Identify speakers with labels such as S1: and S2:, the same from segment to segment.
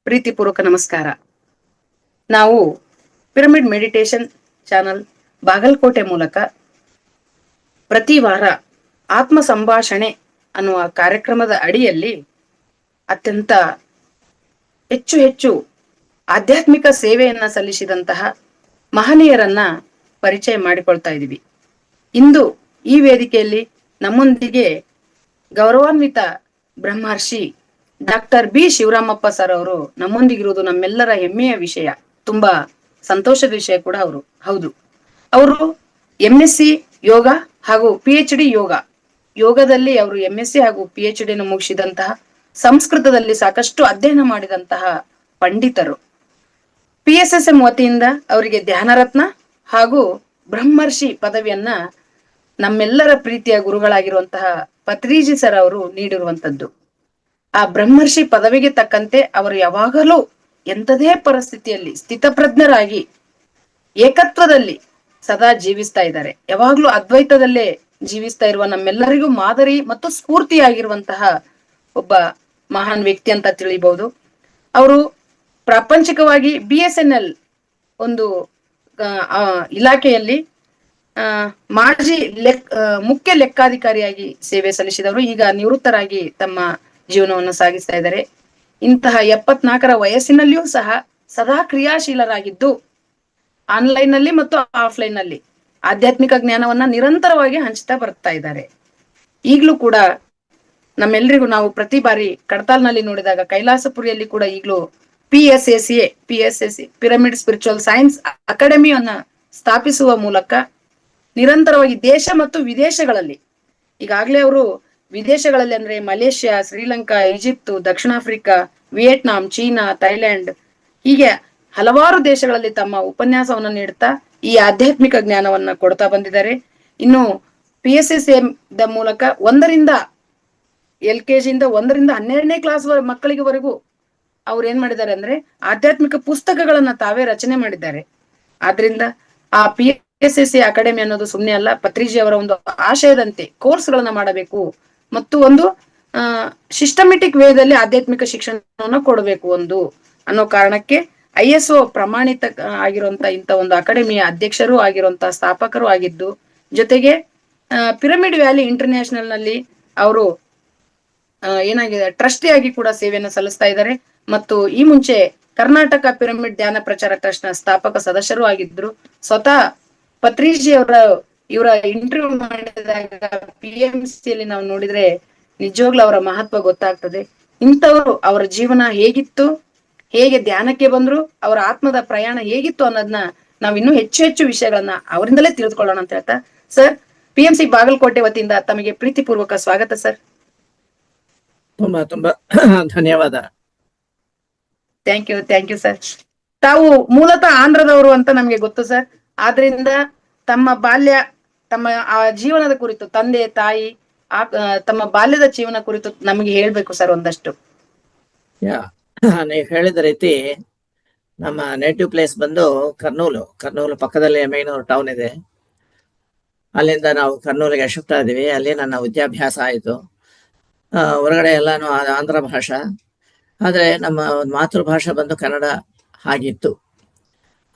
S1: ಪ್ರೀತಿಪೂರ್ವಕ ನಮಸ್ಕಾರ. ನಾವು pyramid meditation channel Bagalkot ಮೂಲಕ ಪ್ರತಿ ವಾರ ಆತ್ಮ ಸಂಭಾಷಣೆ ಅನ್ನುವ ಕಾರ್ಯಕ್ರಮದ ಅಡಿಯಲ್ಲಿ ಅತ್ಯಂತ ಹೆಚ್ಚು ಆಧ್ಯಾತ್ಮಿಕ ಸೇವೆಯನ್ನ ಸಲ್ಲಿಸಿದಂತಹ ಮಹನೀಯರನ್ನ ಪರಿಚಯ ಮಾಡಿಕೊಳ್ತಾ ಇದ್ದೀವಿ. ಇಂದು ಈ ವೇದಿಕೆಯಲ್ಲಿ ನಮ್ಮೊಂದಿಗೆ ಗೌರವಾನ್ವಿತ ಬ್ರಹ್ಮರ್ಷಿ ಡಾಕ್ಟರ್ ಬಿ ಶಿವರಾಮಪ್ಪ ಸರ್ ಅವರು ನಮ್ಮೊಂದಿಗಿರುವುದು ನಮ್ಮೆಲ್ಲರ ಹೆಮ್ಮೆಯ ವಿಷಯ, ತುಂಬಾ ಸಂತೋಷದ ವಿಷಯ ಕೂಡ ಹೌದು. ಅವರು MSc ಯೋಗ ಹಾಗೂ PhD ಯೋಗದಲ್ಲಿ ಅವರು MSc ಹಾಗೂ PhD ಮುಗಿಸಿದಂತಹ, ಸಂಸ್ಕೃತದಲ್ಲಿ ಸಾಕಷ್ಟು ಅಧ್ಯಯನ ಮಾಡಿದಂತಹ ಪಂಡಿತರು. PSSM ವತಿಯಿಂದ ಅವರಿಗೆ ಧ್ಯಾನರತ್ನ ಹಾಗೂ ಬ್ರಹ್ಮರ್ಷಿ ಪದವಿಯನ್ನ ನಮ್ಮೆಲ್ಲರ ಪ್ರೀತಿಯ ಗುರುಗಳಾಗಿರುವಂತಹ ಪತ್ರಿಜಿ ಸರ್ ಅವರು ನೀಡಿರುವಂತದ್ದು. ಆ ಬ್ರಹ್ಮರ್ಷಿ ಪದವಿಗೆ ತಕ್ಕಂತೆ ಅವರು ಯಾವಾಗಲೂ ಎಂಥದೇ ಪರಿಸ್ಥಿತಿಯಲ್ಲಿ ಸ್ಥಿತಪ್ರಜ್ಞರಾಗಿ ಏಕತ್ವದಲ್ಲಿ ಸದಾ ಜೀವಿಸ್ತಾ ಇದ್ದಾರೆ. ಯಾವಾಗ್ಲೂ ಅದ್ವೈತದಲ್ಲೇ ಜೀವಿಸ್ತಾ ಇರುವ ನಮ್ಮೆಲ್ಲರಿಗೂ ಮಾದರಿ ಮತ್ತು ಸ್ಫೂರ್ತಿಯಾಗಿರುವಂತಹ ಒಬ್ಬ ಮಹಾನ್ ವ್ಯಕ್ತಿ ಅಂತ ತಿಳಿಬಹುದು. ಅವರು ಪ್ರಾಪಂಚಿಕವಾಗಿ BSNL ಒಂದು ಇಲಾಖೆಯಲ್ಲಿ ಮಾಜಿ ಮುಖ್ಯ ಲೆಕ್ಕಾಧಿಕಾರಿಯಾಗಿ ಸೇವೆ ಸಲ್ಲಿಸಿದವರು. ಈಗ ನಿವೃತ್ತರಾಗಿ ತಮ್ಮ ಜೀವನವನ್ನು ಸಾಗಿಸ್ತಾ ಇದ್ದಾರೆ. ಇಂತಹ 74ರ ವಯಸ್ಸಿನಲ್ಲಿಯೂ ಸಹ ಸದಾ ಕ್ರಿಯಾಶೀಲರಾಗಿದ್ದು ಆನ್ಲೈನ್ ನಲ್ಲಿ ಮತ್ತು ಆಫ್ಲೈನ್ ನಲ್ಲಿ ಆಧ್ಯಾತ್ಮಿಕ ಜ್ಞಾನವನ್ನ ನಿರಂತರವಾಗಿ ಹಂಚ್ತಾ ಬರ್ತಾ ಇದ್ದಾರೆ. ಈಗಲೂ ಕೂಡ ನಮ್ಮೆಲ್ಲರಿಗೂ ನಾವು ಪ್ರತಿ ಬಾರಿ ಕಡತಾಲ್ನಲ್ಲಿ ನೋಡಿದಾಗ ಕೈಲಾಸಪುರಿಯಲ್ಲಿ ಕೂಡ ಈಗಲೂ PSSA ಪಿರಮಿಡ್ ಸ್ಪಿರಿಚುವಲ್ ಸೈನ್ಸ್ ಅಕಾಡೆಮಿಯನ್ನ ಸ್ಥಾಪಿಸುವ ಮೂಲಕ ನಿರಂತರವಾಗಿ ದೇಶ ಮತ್ತು ವಿದೇಶಗಳಲ್ಲಿ, ಈಗಾಗಲೇ ಅವರು ವಿದೇಶಗಳಲ್ಲಿ ಅಂದ್ರೆ ಮಲೇಷ್ಯಾ, ಶ್ರೀಲಂಕಾ, ಈಜಿಪ್ಟ್, ದಕ್ಷಿಣ ಆಫ್ರಿಕಾ, ವಿಯೆಟ್ನಾಂ, ಚೀನಾ, ಥೈಲ್ಯಾಂಡ್ ಹೀಗೆ ಹಲವಾರು ದೇಶಗಳಲ್ಲಿ ತಮ್ಮ ಉಪನ್ಯಾಸವನ್ನ ನೀಡುತ್ತಾ ಈ ಆಧ್ಯಾತ್ಮಿಕ ಜ್ಞಾನವನ್ನ ಕೊಡ್ತಾ ಬಂದಿದ್ದಾರೆ. ಇನ್ನು PSSA ಮೂಲಕ 1ರಿಂದ LKG 1ರಿಂದ 12ನೇ ಕ್ಲಾಸ್ ಮಕ್ಕಳಿಗೆವರೆಗೂ ಅವ್ರು ಏನ್ ಮಾಡಿದ್ದಾರೆ ಅಂದ್ರೆ ಆಧ್ಯಾತ್ಮಿಕ ಪುಸ್ತಕಗಳನ್ನ ತಾವೇ ರಚನೆ ಮಾಡಿದ್ದಾರೆ. ಆದ್ರಿಂದ ಆ PSSA ಅಕಾಡೆಮಿ ಅನ್ನೋದು ಸುಮ್ಮನೆ ಅಲ್ಲ, ಪತ್ರಿಜಿ ಅವರ ಒಂದು ಆಶಯದಂತೆ ಕೋರ್ಸ್ಗಳನ್ನ ಮಾಡಬೇಕು ಮತ್ತು ಒಂದು ಸಿಸ್ಟಮೆಟಿಕ್ ವೇದಲ್ಲಿ ಆಧ್ಯಾತ್ಮಿಕ ಶಿಕ್ಷಣವನ್ನು ಕೊಡಬೇಕು ಅನ್ನೋ ಕಾರಣಕ್ಕೆ ISO ಪ್ರಮಾಣಿತ ಆಗಿರುವಂತ ಇಂಥ ಒಂದು ಅಕಾಡೆಮಿಯ ಅಧ್ಯಕ್ಷರು ಆಗಿರುವಂತ ಸ್ಥಾಪಕರು ಆಗಿದ್ದು, ಜೊತೆಗೆ ಪಿರಮಿಡ್ ವ್ಯಾಲಿ ಇಂಟರ್ನ್ಯಾಷನಲ್ ನಲ್ಲಿ ಅವರು ಏನಾಗಿದೆ ಟ್ರಸ್ಟಿ ಆಗಿ ಕೂಡ ಸೇವೆಯನ್ನು ಸಲ್ಲಿಸ್ತಾ ಇದ್ದಾರೆ. ಮತ್ತು ಈ ಮುಂಚೆ ಕರ್ನಾಟಕ ಪಿರಮಿಡ್ ಧ್ಯಾನ ಪ್ರಚಾರ ಟ್ರಸ್ಟ್ ನ ಸ್ಥಾಪಕ ಸದಸ್ಯರು ಆಗಿದ್ರು. ಸ್ವತಃ ಪತ್ರಿಜಿ ಇವರ ಇಂಟರ್ವ್ಯೂ ಮಾಡಿದಾಗ PMCಯಲ್ಲಿ ನಾವು ನೋಡಿದ್ರೆ ನಿಜವಾಗ್ಲೂ ಅವರ ಮಹತ್ವ ಗೊತ್ತಾಗ್ತದೆ. ಇಂಥವರು ಅವರ ಜೀವನ ಹೇಗಿತ್ತು, ಹೇಗೆ ಧ್ಯಾನಕ್ಕೆ ಬಂದ್ರು, ಅವರ ಆತ್ಮದ ಪ್ರಯಾಣ ಹೇಗಿತ್ತು ಅನ್ನೋದನ್ನ ನಾವ್ ಇನ್ನೂ ಹೆಚ್ಚು ವಿಷಯಗಳನ್ನ ಅವರಿಂದಲೇ ತಿಳಿದುಕೊಳ್ಳೋಣ ಅಂತ ಹೇಳ್ತಾ, ಸರ್ PMC ಬಾಗಲಕೋಟೆ ವತಿಯಿಂದ ತಮಗೆ ಪ್ರೀತಿಪೂರ್ವಕ ಸ್ವಾಗತ ಸರ್.
S2: ತುಂಬಾ ಧನ್ಯವಾದ.
S1: Thank you sir. ತಾವು ಮೂಲತಃ ಆಂಧ್ರದವರು ಅಂತ ನಮ್ಗೆ ಗೊತ್ತು ಸರ್. ಆದ್ರಿಂದ ತಮ್ಮ ಬಾಲ್ಯ, ತಮ್ಮ ಆ ಜೀವನದ ಕುರಿತು, ತಂದೆ ತಾಯಿ ತಮ್ಮ ಬಾಲ್ಯದ ಜೀವನ ಕುರಿತು ನಮಗೆ ಹೇಳ್ಬೇಕು ಸರ್ ಒಂದಷ್ಟು.
S2: ನೀವು ಹೇಳಿದ ರೀತಿ ನಮ್ಮ ನೇಟಿವ್ ಪ್ಲೇಸ್ ಬಂದು ಕರ್ನೂಲು ಪಕ್ಕದಲ್ಲಿ ಮೈನೂರು ಟೌನ್ ಇದೆ. ಅಲ್ಲಿಂದ ನಾವು ಕರ್ನೂಲಿಗೆ ಶಿಫ್ಟ್ ಆದ್ವಿ. ಅಲ್ಲಿ ನನ್ನ ವಿದ್ಯಾಭ್ಯಾಸ ಆಯಿತು. ಹೊರಗಡೆ ಎಲ್ಲಾನು ಆಂಧ್ರ ಭಾಷಾ, ಆದರೆ ನಮ್ಮ ಮಾತೃಭಾಷೆ ಬಂದು ಕನ್ನಡ ಆಗಿತ್ತು.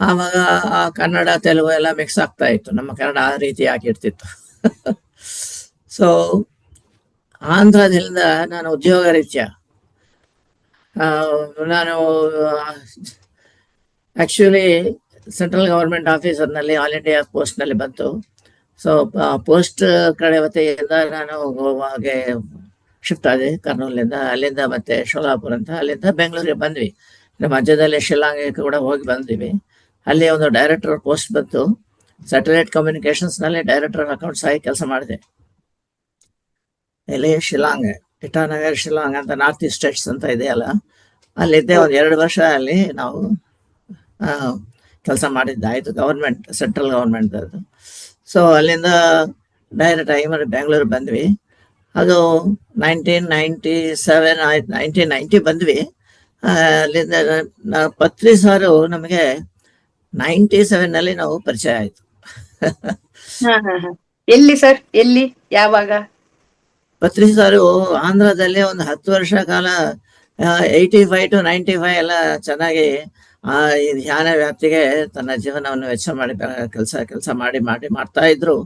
S2: ಆವಾಗ ಆ ಕನ್ನಡ ತೆಲುಗು ಎಲ್ಲ ಮಿಕ್ಸ್ ಆಗ್ತಾ ಇತ್ತು. ನಮ್ಮ ಕನ್ನಡ ಆ ರೀತಿ ಆಗಿರ್ತಿತ್ತು. ಸೊ ಆಂಧ್ರದಿಂದ ನಾನು ಉದ್ಯೋಗ ರೀತ್ಯ ನಾನು ಆ್ಯಕ್ಚುಲಿ ಸೆಂಟ್ರಲ್ ಗವರ್ಮೆಂಟ್ ಆಫೀಸರ್ನಲ್ಲಿ ಆಲ್ ಇಂಡಿಯಾ ಪೋಸ್ಟ್ನಲ್ಲಿ ಬಂತು. ಸೊ ಪೋಸ್ಟ್ ಕಡೆ ವತಿಯಿಂದ ನಾನು ಗೋವಾಗೆ ಶಿಫ್ಟ್ ಆದೆ ಕರ್ನೂಲಿಂದ. ಅಲ್ಲಿಂದ ಮತ್ತೆ ಶೋಲಾಪುರ ಅಂತ, ಅಲ್ಲಿಂದ ಬೆಂಗಳೂರಿಗೆ ಬಂದ್ವಿ. ನಮ್ಮ ಮಧ್ಯದಲ್ಲಿ ಶಿಲ್ಲಾಂಗ್ಗೆ ಕೂಡ ಹೋಗಿ ಬಂದ್ವಿ. ಅಲ್ಲಿ ಒಂದು ಡೈರೆಕ್ಟರ್ ಪೋಸ್ಟ್ ಬಂತು. ಸ್ಯಾಟಲೈಟ್ ಕಮ್ಯುನಿಕೇಶನ್ಸ್ನಲ್ಲಿ ಡೈರೆಕ್ಟರ್ ಅಕೌಂಟ್ಸ್ ಆಗಿ ಕೆಲಸ ಮಾಡಿದೆ. ಇಲ್ಲಿ ಶಿಲ್ಲಾಂಗ್, ಇಟಾನಗರ್ ಶಿಲ್ಲಾಂಗ್ ಅಂತ ನಾರ್ತ್ ಈಸ್ಟ್ ಸ್ಟೇಟ್ಸ್ ಅಂತ ಇದೆಯಲ್ಲ, ಅಲ್ಲಿದ್ದೆ. ಒಂದು 2 ವರ್ಷ ಅಲ್ಲಿ ನಾವು ಕೆಲಸ ಮಾಡಿದ್ದಾಯಿತು, ಗವರ್ಮೆಂಟ್, ಸೆಂಟ್ರಲ್ ಗವರ್ಮೆಂಟ್ ಅದು. ಸೊ ಅಲ್ಲಿಂದ ಡೈರೆಕ್ಟ್ ಆಗಿ ಮತ್ತೆ ಬೆಂಗಳೂರು ಬಂದ್ವಿ. ಅದು 1997 ಆಯ್ತು. 1990 ಬಂದ್ವಿ. ಅಲ್ಲಿಂದ ಪತ್ರಿ ಸಾರು ನಮಗೆ 97ನಲ್ಲಿ ನಾವು ಪರಿಚಯ ಆಯ್ತು.
S1: ಎಲ್ಲಿ ಸರ್, ಎಲ್ಲಿ, ಯಾವಾಗ?
S2: ಪತ್ರಿ ಸಾರು ಆಂಧ್ರದಲ್ಲಿ ಒಂದು 10 ವರ್ಷ ಕಾಲ 85 to 95 ಎಲ್ಲ ಚೆನ್ನಾಗಿ ಈ ಧ್ಯಾನ ವ್ಯಾಪ್ತಿಗೆ ತನ್ನ ಜೀವನವನ್ನು ವೆಚ್ಚ ಮಾಡಿ ಕೆಲಸ ಮಾಡ್ತಾ ಇದ್ರು.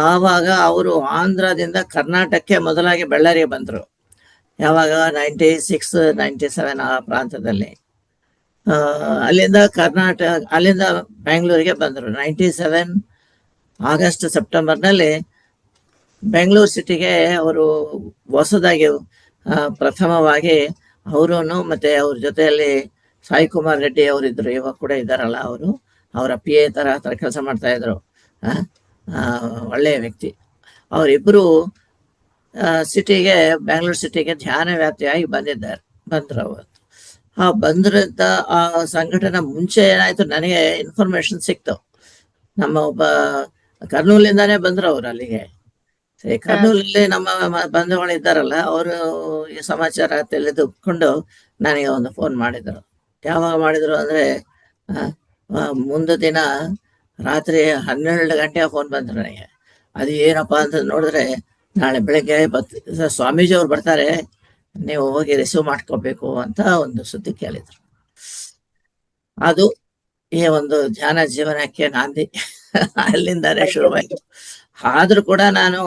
S2: ಆವಾಗ ಅವರು ಆಂಧ್ರದಿಂದ ಕರ್ನಾಟಕಕ್ಕೆ ಮೊದಲಾಗಿ ಬಳ್ಳಾರಿಗೆ ಬಂದರು. ಯಾವಾಗ 96, 97 ಆ ಪ್ರಾಂತದಲ್ಲಿ. ಅಲ್ಲಿಂದ ಬೆಂಗಳೂರಿಗೆ ಬಂದರು. 97 ಆಗಸ್ಟ್ ಸೆಪ್ಟೆಂಬರ್ನಲ್ಲಿ ಬೆಂಗಳೂರು ಸಿಟಿಗೆ ಅವರು ಹೊಸದಾಗಿ ಪ್ರಥಮವಾಗಿ ಅವರು ಮತ್ತೆ ಅವ್ರ ಜೊತೆಯಲ್ಲಿ ಸಾಯಿ ಕುಮಾರ್ ರೆಡ್ಡಿ ಅವರಿದ್ರು, ಇವಾಗ ಕೂಡ ಇದ್ದಾರಲ್ಲ, ಅವರು ಅವರ PA ತರ ಕೆಲಸ ಮಾಡ್ತಾ ಇದ್ರು. ಒಳ್ಳೆಯ ವ್ಯಕ್ತಿ. ಅವರಿಬ್ಬರು ಬೆಂಗಳೂರು ಸಿಟಿಗೆ ಧ್ಯಾನ ವ್ಯಾಪ್ತಿಯಾಗಿ ಬಂದ್ರು ಅವತ್ತು. ಬಂದ್ರಿಂದ ಆ ಸಂಘಟನೆ ಮುಂಚೆ ಏನಾಯ್ತು, ನನಗೆ ಇನ್ಫಾರ್ಮೇಶನ್ ಸಿಕ್ತು. ನಮ್ಮ ಒಬ್ಬ ಕರ್ನೂಲಿಂದಾನೇ ಬಂದ್ರು ಅವ್ರು ಅಲ್ಲಿಗೆ. ಕರ್ನೂಲಲ್ಲಿ ನಮ್ಮ ಬಂಧುಗಳು ಇದ್ದಾರಲ್ಲ, ಅವರು ಈ ಸಮಾಚಾರ ತಿಳಿದುಕೊಂಡು ನನಗೆ ಒಂದು ಫೋನ್ ಮಾಡಿದ್ರು. ಯಾವಾಗ ಮಾಡಿದ್ರು ಅಂದ್ರೆ ಮುಂದೆ ದಿನ ರಾತ್ರಿ 12 ಗಂಟೆಗೆ ಫೋನ್ ಬಂದ್ರು ನನಗೆ. ಅದು ಏನಪ್ಪಾ ಅಂತ ನೋಡಿದ್ರೆ, ನಾಳೆ ಬೆಳಗ್ಗೆ ಸ್ವಾಮೀಜಿ ಅವ್ರು ಬರ್ತಾರೆ, ನೀವು ಹೋಗಿ ರಿಸೀವ್ ಮಾಡ್ಕೋಬೇಕು ಅಂತ ಒಂದು ಸುದ್ದಿ ಕೇಳಿದ್ರು. ಅದು ಈ ಒಂದು ಧ್ಯಾನ ಜೀವನಕ್ಕೆ ನಾಂದಿ. ಅಲ್ಲಿಂದಾನೇ ಶುರುವಾಯ್ತು. ಆದ್ರೂ ಕೂಡ ನಾನು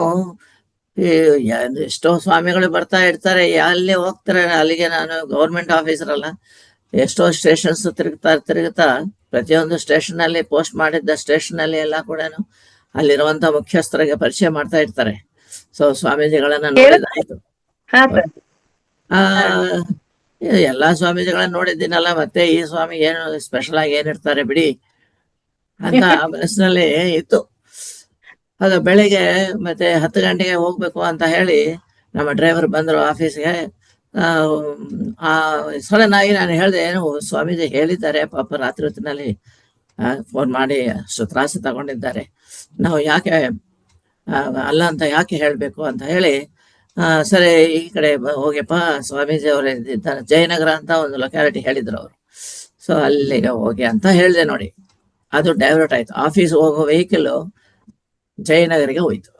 S2: ಎಷ್ಟೋ ಸ್ವಾಮಿಗಳು ಬರ್ತಾ ಇರ್ತಾರೆ, ಅಲ್ಲಿ ಹೋಗ್ತಾರೆ. ಅಲ್ಲಿಗೆ ನಾನು ಗೌರ್ಮೆಂಟ್ ಆಫೀಸರ್ ಅಲ್ಲ, ಎಷ್ಟೋ ಸ್ಟೇಷನ್ಸ್ ತಿರುಗುತ್ತಾ ಪ್ರತಿಯೊಂದು ಸ್ಟೇಷನ್ ಅಲ್ಲಿ ಪೋಸ್ಟ್ ಮಾಡಿದ್ದ ಸ್ಟೇಷನ್ ಅಲ್ಲಿ ಎಲ್ಲ ಕೂಡ ಅಲ್ಲಿರುವಂತ ಮುಖ್ಯಸ್ಥರಿಗೆ ಪರಿಚಯ ಮಾಡ್ತಾ ಇರ್ತಾರೆ. ಸೊ ಸ್ವಾಮೀಜಿಗಳನ್ನ ನೋಡಿದಾಯ್ತು. ಎಲ್ಲಾ ಸ್ವಾಮೀಜಿಗಳನ್ನ ನೋಡಿದ್ದೀನಲ್ಲ, ಮತ್ತೆ ಈ ಸ್ವಾಮಿ ಏನು ಸ್ಪೆಷಲ್ ಆಗಿ ಏನಿರ್ತಾರೆ ಬಿಡಿ ಅಂತ ಮನಸ್ಸಿನಲ್ಲಿ ಇತ್ತು. ಆಗ ಬೆಳಿಗ್ಗೆ ಮತ್ತೆ 10 ಗಂಟೆಗೆ ಹೋಗ್ಬೇಕು ಅಂತ ಹೇಳಿ ನಮ್ಮ ಡ್ರೈವರ್ ಬಂದ್ರು ಆಫೀಸ್ಗೆ. ಸಡನ್ ಆಗಿ ನಾನು ಹೇಳಿದೆ, ಏನು ಸ್ವಾಮೀಜಿ ಹೇಳಿದ್ದಾರೆ, ಪಾಪ ರಾತ್ರಿ ಹೊತ್ತಿನಲ್ಲಿ ಫೋನ್ ಮಾಡಿ ಅಷ್ಟು ತ್ರಾಸು ತಗೊಂಡಿದ್ದಾರೆ, ನಾವು ಯಾಕೆ ಅಲ್ಲ ಅಂತ ಯಾಕೆ ಹೇಳ್ಬೇಕು ಅಂತ ಹೇಳಿ, ಸರಿ ಈ ಕಡೆ ಹೋಗ್ಯಪ್ಪ, ಸ್ವಾಮೀಜಿ ಅವರೇ ಇದ್ದಾರೆ, ಜಯನಗರ ಅಂತ ಒಂದು ಲೊಕ್ಯಾಲಿಟಿ ಹೇಳಿದ್ರು ಅವರು. ಸೊ ಅಲ್ಲಿಗೆ ಹೋಗಿ ಅಂತ ಹೇಳಿದೆ ನೋಡಿ. ಅದು ಡೈವರ್ಟ್ ಆಯ್ತು. ಆಫೀಸ್ ಹೋಗೋ ವೆಹಿಕಲ್ ಜಯನಗರಿಗೆ ಹೋಯ್ತು.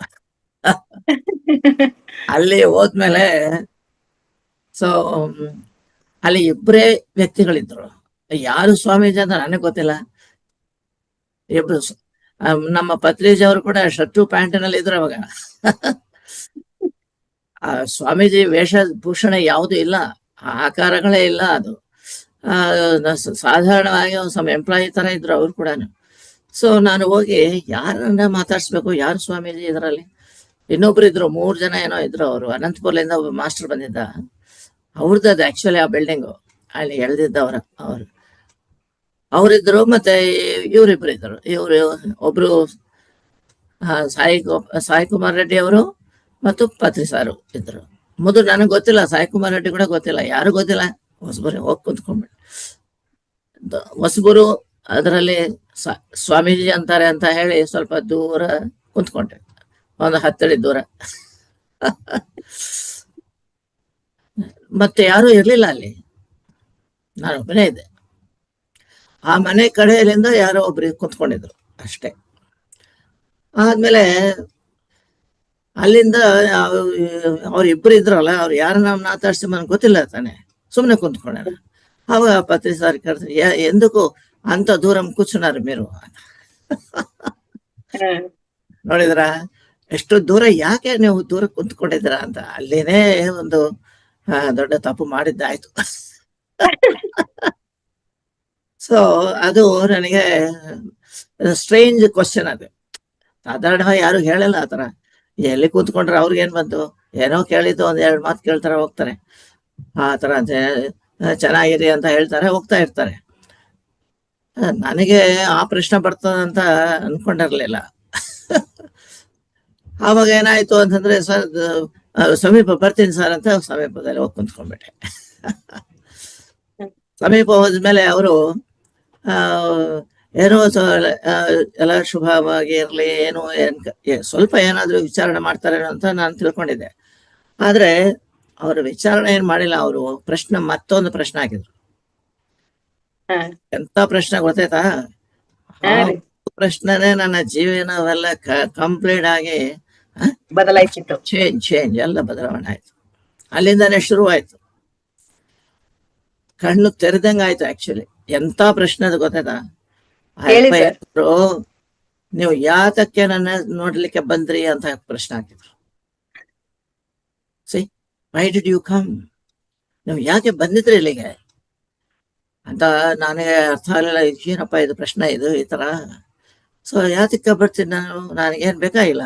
S2: ಅಲ್ಲಿ ಹೋದ್ಮೇಲೆ ಸೊ ಅಲ್ಲಿ ಇಬ್ಬರೇ ವ್ಯಕ್ತಿಗಳಿದ್ರು. ಯಾರು ಸ್ವಾಮೀಜಿ ಅಂತ ನನಗೆ ಗೊತ್ತಿಲ್ಲ. ಇಬ್ರು ನಮ್ಮ ಪತ್ರಿಜಿ ಅವರು ಕೂಡ ಶರ್ಟು ಪ್ಯಾಂಟಿನಲ್ಲಿ ಇದ್ರು ಅವಾಗ. ಆ ಸ್ವಾಮೀಜಿ ವೇಷಭೂಷಣ ಯಾವುದು ಇಲ್ಲ, ಆಕಾರಗಳೇ ಇಲ್ಲ. ಅದು ಸಾಧಾರಣವಾಗಿ ಒಂದು ಎಂಪ್ಲಾಯಿ ತರ ಇದ್ರು ಅವ್ರು ಕೂಡ. ಸೊ ನಾನು ಹೋಗಿ ಯಾರನ್ನ ಮಾತಾಡ್ಸ್ಬೇಕು, ಯಾರು ಸ್ವಾಮೀಜಿ ಇದರಲ್ಲಿ. ಇನ್ನೊಬ್ರು ಇದ್ರು, 3 ಜನ ಏನೋ ಇದ್ರು. ಅವರು ಅನಂತಪುರದಿಂದ ಒಬ್ಬ ಮಾಸ್ಟರ್ ಬಂದಿದ್ದ, ಅವ್ರದ್ದು ಅದು ಆಕ್ಚುಲಿ ಆ ಬಿಲ್ಡಿಂಗು ಅಲ್ಲಿ ಎಳ್ದಿದ್ದವ್ರು ಅವರಿದ್ರು. ಮತ್ತೆ ಇವರಿಬ್ರು ಇದ್ರು. ಇವರು ಒಬ್ರು ಸಾಯಿ ಕುಮಾರ್ ರೆಡ್ಡಿ ಅವರು ಮತ್ತು ಪತ್ರಿ ಸಾರು ಇದ್ರು. ಮೊದಲು ನನಗೆ ಗೊತ್ತಿಲ್ಲ, ಸಾಯಿ ಕುಮಾರ್ ರೆಡ್ಡಿ ಕೂಡ ಗೊತ್ತಿಲ್ಲ, ಯಾರು ಗೊತ್ತಿಲ್ಲ. ಹೊಸಬರು ಹೋಗಿ ಕುಂತ್ಕೊಂಡ್ಬಿಟ್ಟು, ಹೊಸಬರು ಅದರಲ್ಲಿ ಸ್ವಾಮೀಜಿ ಅಂತಾರೆ ಅಂತ ಹೇಳಿ ಸ್ವಲ್ಪ ದೂರ ಕುಂತ್ಕೊಂಡೆ, ಒಂದು 10 ಅಡಿ ದೂರ. ಮತ್ತೆ ಯಾರು ಇರ್ಲಿಲ್ಲ ಅಲ್ಲಿ, ನಾನು ಒಬ್ಬನೇ ಇದ್ದೆ. ಆ ಮನೆ ಕಡೆಯಲ್ಲಿಂದ ಯಾರೋ ಒಬ್ರು ಕುಂತ್ಕೊಂಡಿದ್ರು ಅಷ್ಟೇ. ಆದ್ಮೇಲೆ ಅಲ್ಲಿಂದ ಅವ್ರಿಬ್ರು ಇದ್ರಲ್ಲ, ಅವ್ರು ಯಾರನ್ನ ಮಾತಾಡ್ಸಿ ನನಗೆ ಗೊತ್ತಿಲ್ಲ ತಾನೆ, ಸುಮ್ಮನೆ ಕುಂತ್ಕೊಂಡ. ಅವಾಗ ಪತ್ರಿ ಸಾರಿ ಕರೆದ್ರು, ಎಂದಕ್ಕೂ ಅಂತ ದೂರ ಕೂರ್చున్నారు మీరు. ನೋಡಿದ್ರ ಎಷ್ಟು ದೂರ, ಯಾಕೆ ನೀವು ದೂರ ಕುಂತ್ಕೊಂಡಿದ್ರ ಅಂತ. ಅಲ್ಲಿನೇ ಒಂದು ದೊಡ್ಡ ತಪ್ಪು ಮಾಡಿದ್ದಾಯ್ತು. ಸೊ ಅದು ನನಗೆ ಸ್ಟ್ರೇಂಜ್ ಕ್ವಶನ್. ಅದು ಸಾಧಾರಣವಾಗಿ ಯಾರು ಹೇಳಲ್ಲ ಆತರ. ಎಲ್ಲಿ ಕೂತ್ಕೊಂಡ್ರೆ ಅವ್ರಿಗೇನ್ ಬಂತು, ಏನೋ ಕೇಳಿದ್ದು 1-2 ಮಾತು ಕೇಳ್ತಾರೆ, ಹೋಗ್ತಾರೆ. ಆ ತರ ಚೆನ್ನಾಗಿರಿ ಅಂತ ಹೇಳ್ತಾರೆ, ಹೋಗ್ತಾ ಇರ್ತಾರೆ. ನನಗೆ ಆ ಪ್ರಶ್ನೆ ಬರ್ತದಂತ ಅನ್ಕೊಂಡಿರ್ಲಿಲ್ಲ. ಆವಾಗ ಏನಾಯ್ತು ಅಂತಂದ್ರೆ, ಸರ್ ಸಮೀಪ ಬರ್ತೀನಿ ಸರ್ ಅಂತ ಸಮೀಪದಲ್ಲಿ ಹೋಗಿ ಕುಂತ್ಕೊಂಡ್ಬಿಟ್ಟೆ. ಸಮೀಪ ಹೋದ್ಮೇಲೆ ಅವರು ಏನೋ ಎಲ್ಲ ಶುಭವಾಗಿ ಇರ್ಲಿ, ಏನು ಸ್ವಲ್ಪ ಏನಾದ್ರು ವಿಚಾರಣೆ ಮಾಡ್ತಾರೆ ಅಂತ ನಾನು ತಿಳ್ಕೊಂಡಿದ್ದೆ. ಆದ್ರೆ ಅವರು ವಿಚಾರಣೆ ಏನ್ ಮಾಡಿಲ್ಲ. ಅವರು ಮತ್ತೊಂದು ಪ್ರಶ್ನೆ ಹಾಕಿದ್ರು. ಎಂತ ಪ್ರಶ್ನೆ ಗೊತ್ತಾಯ್ತಾ? ಪ್ರಶ್ನೆನೇ ನನ್ನ ಜೀವನವೆಲ್ಲ ಕಂಪ್ಲೀಟ್ ಆಗಿ
S1: ಬದಲಾಯಿಸಿತ್ತು.
S2: ಚೇಂಜ್ ಎಲ್ಲ ಬದಲಾವಣೆ ಆಯ್ತು. ಅಲ್ಲಿಂದಾನೇ ಶುರುವಾಯ್ತು. ಕಣ್ಣು ತೆರೆದಂಗ ಆಯ್ತು. ಆಕ್ಚುಲಿ ಎಂತ ಪ್ರಶ್ನೆ ಅದು ಗೊತ್ತಾಯ್ತಾ?
S1: ಹೇಳಿ
S2: ಅಯ್ಯಪ್ಪ
S1: ಸರ್.
S2: ಹೇಳಿದ್ರು, ನೀವು ಯಾತಕ್ಕೆ ನನ್ನ ನೋಡ್ಲಿಕ್ಕೆ ಬಂದ್ರಿ ಅಂತ ಪ್ರಶ್ನೆ ಹಾಕಿದ್ರು. See, why did you come? ನೀವು ಯಾಕೆ ಬಂದಿದ್ರಿ ಇಲ್ಲಿಗೆ ಅಂತ ನನಗೆ ಅರ್ಥ ಆಗಲಿಲ್ಲ. ಏನಪ್ಪ ಇದು ಪ್ರಶ್ನೆ, ಇದು ಈ ತರ. ಸೊ ಯಾತಕ್ಕೆ ಬರ್ತೀನಿ ನಾನು, ನನಗೇನ್ ಬೇಕಾಗಿಲ್ಲ.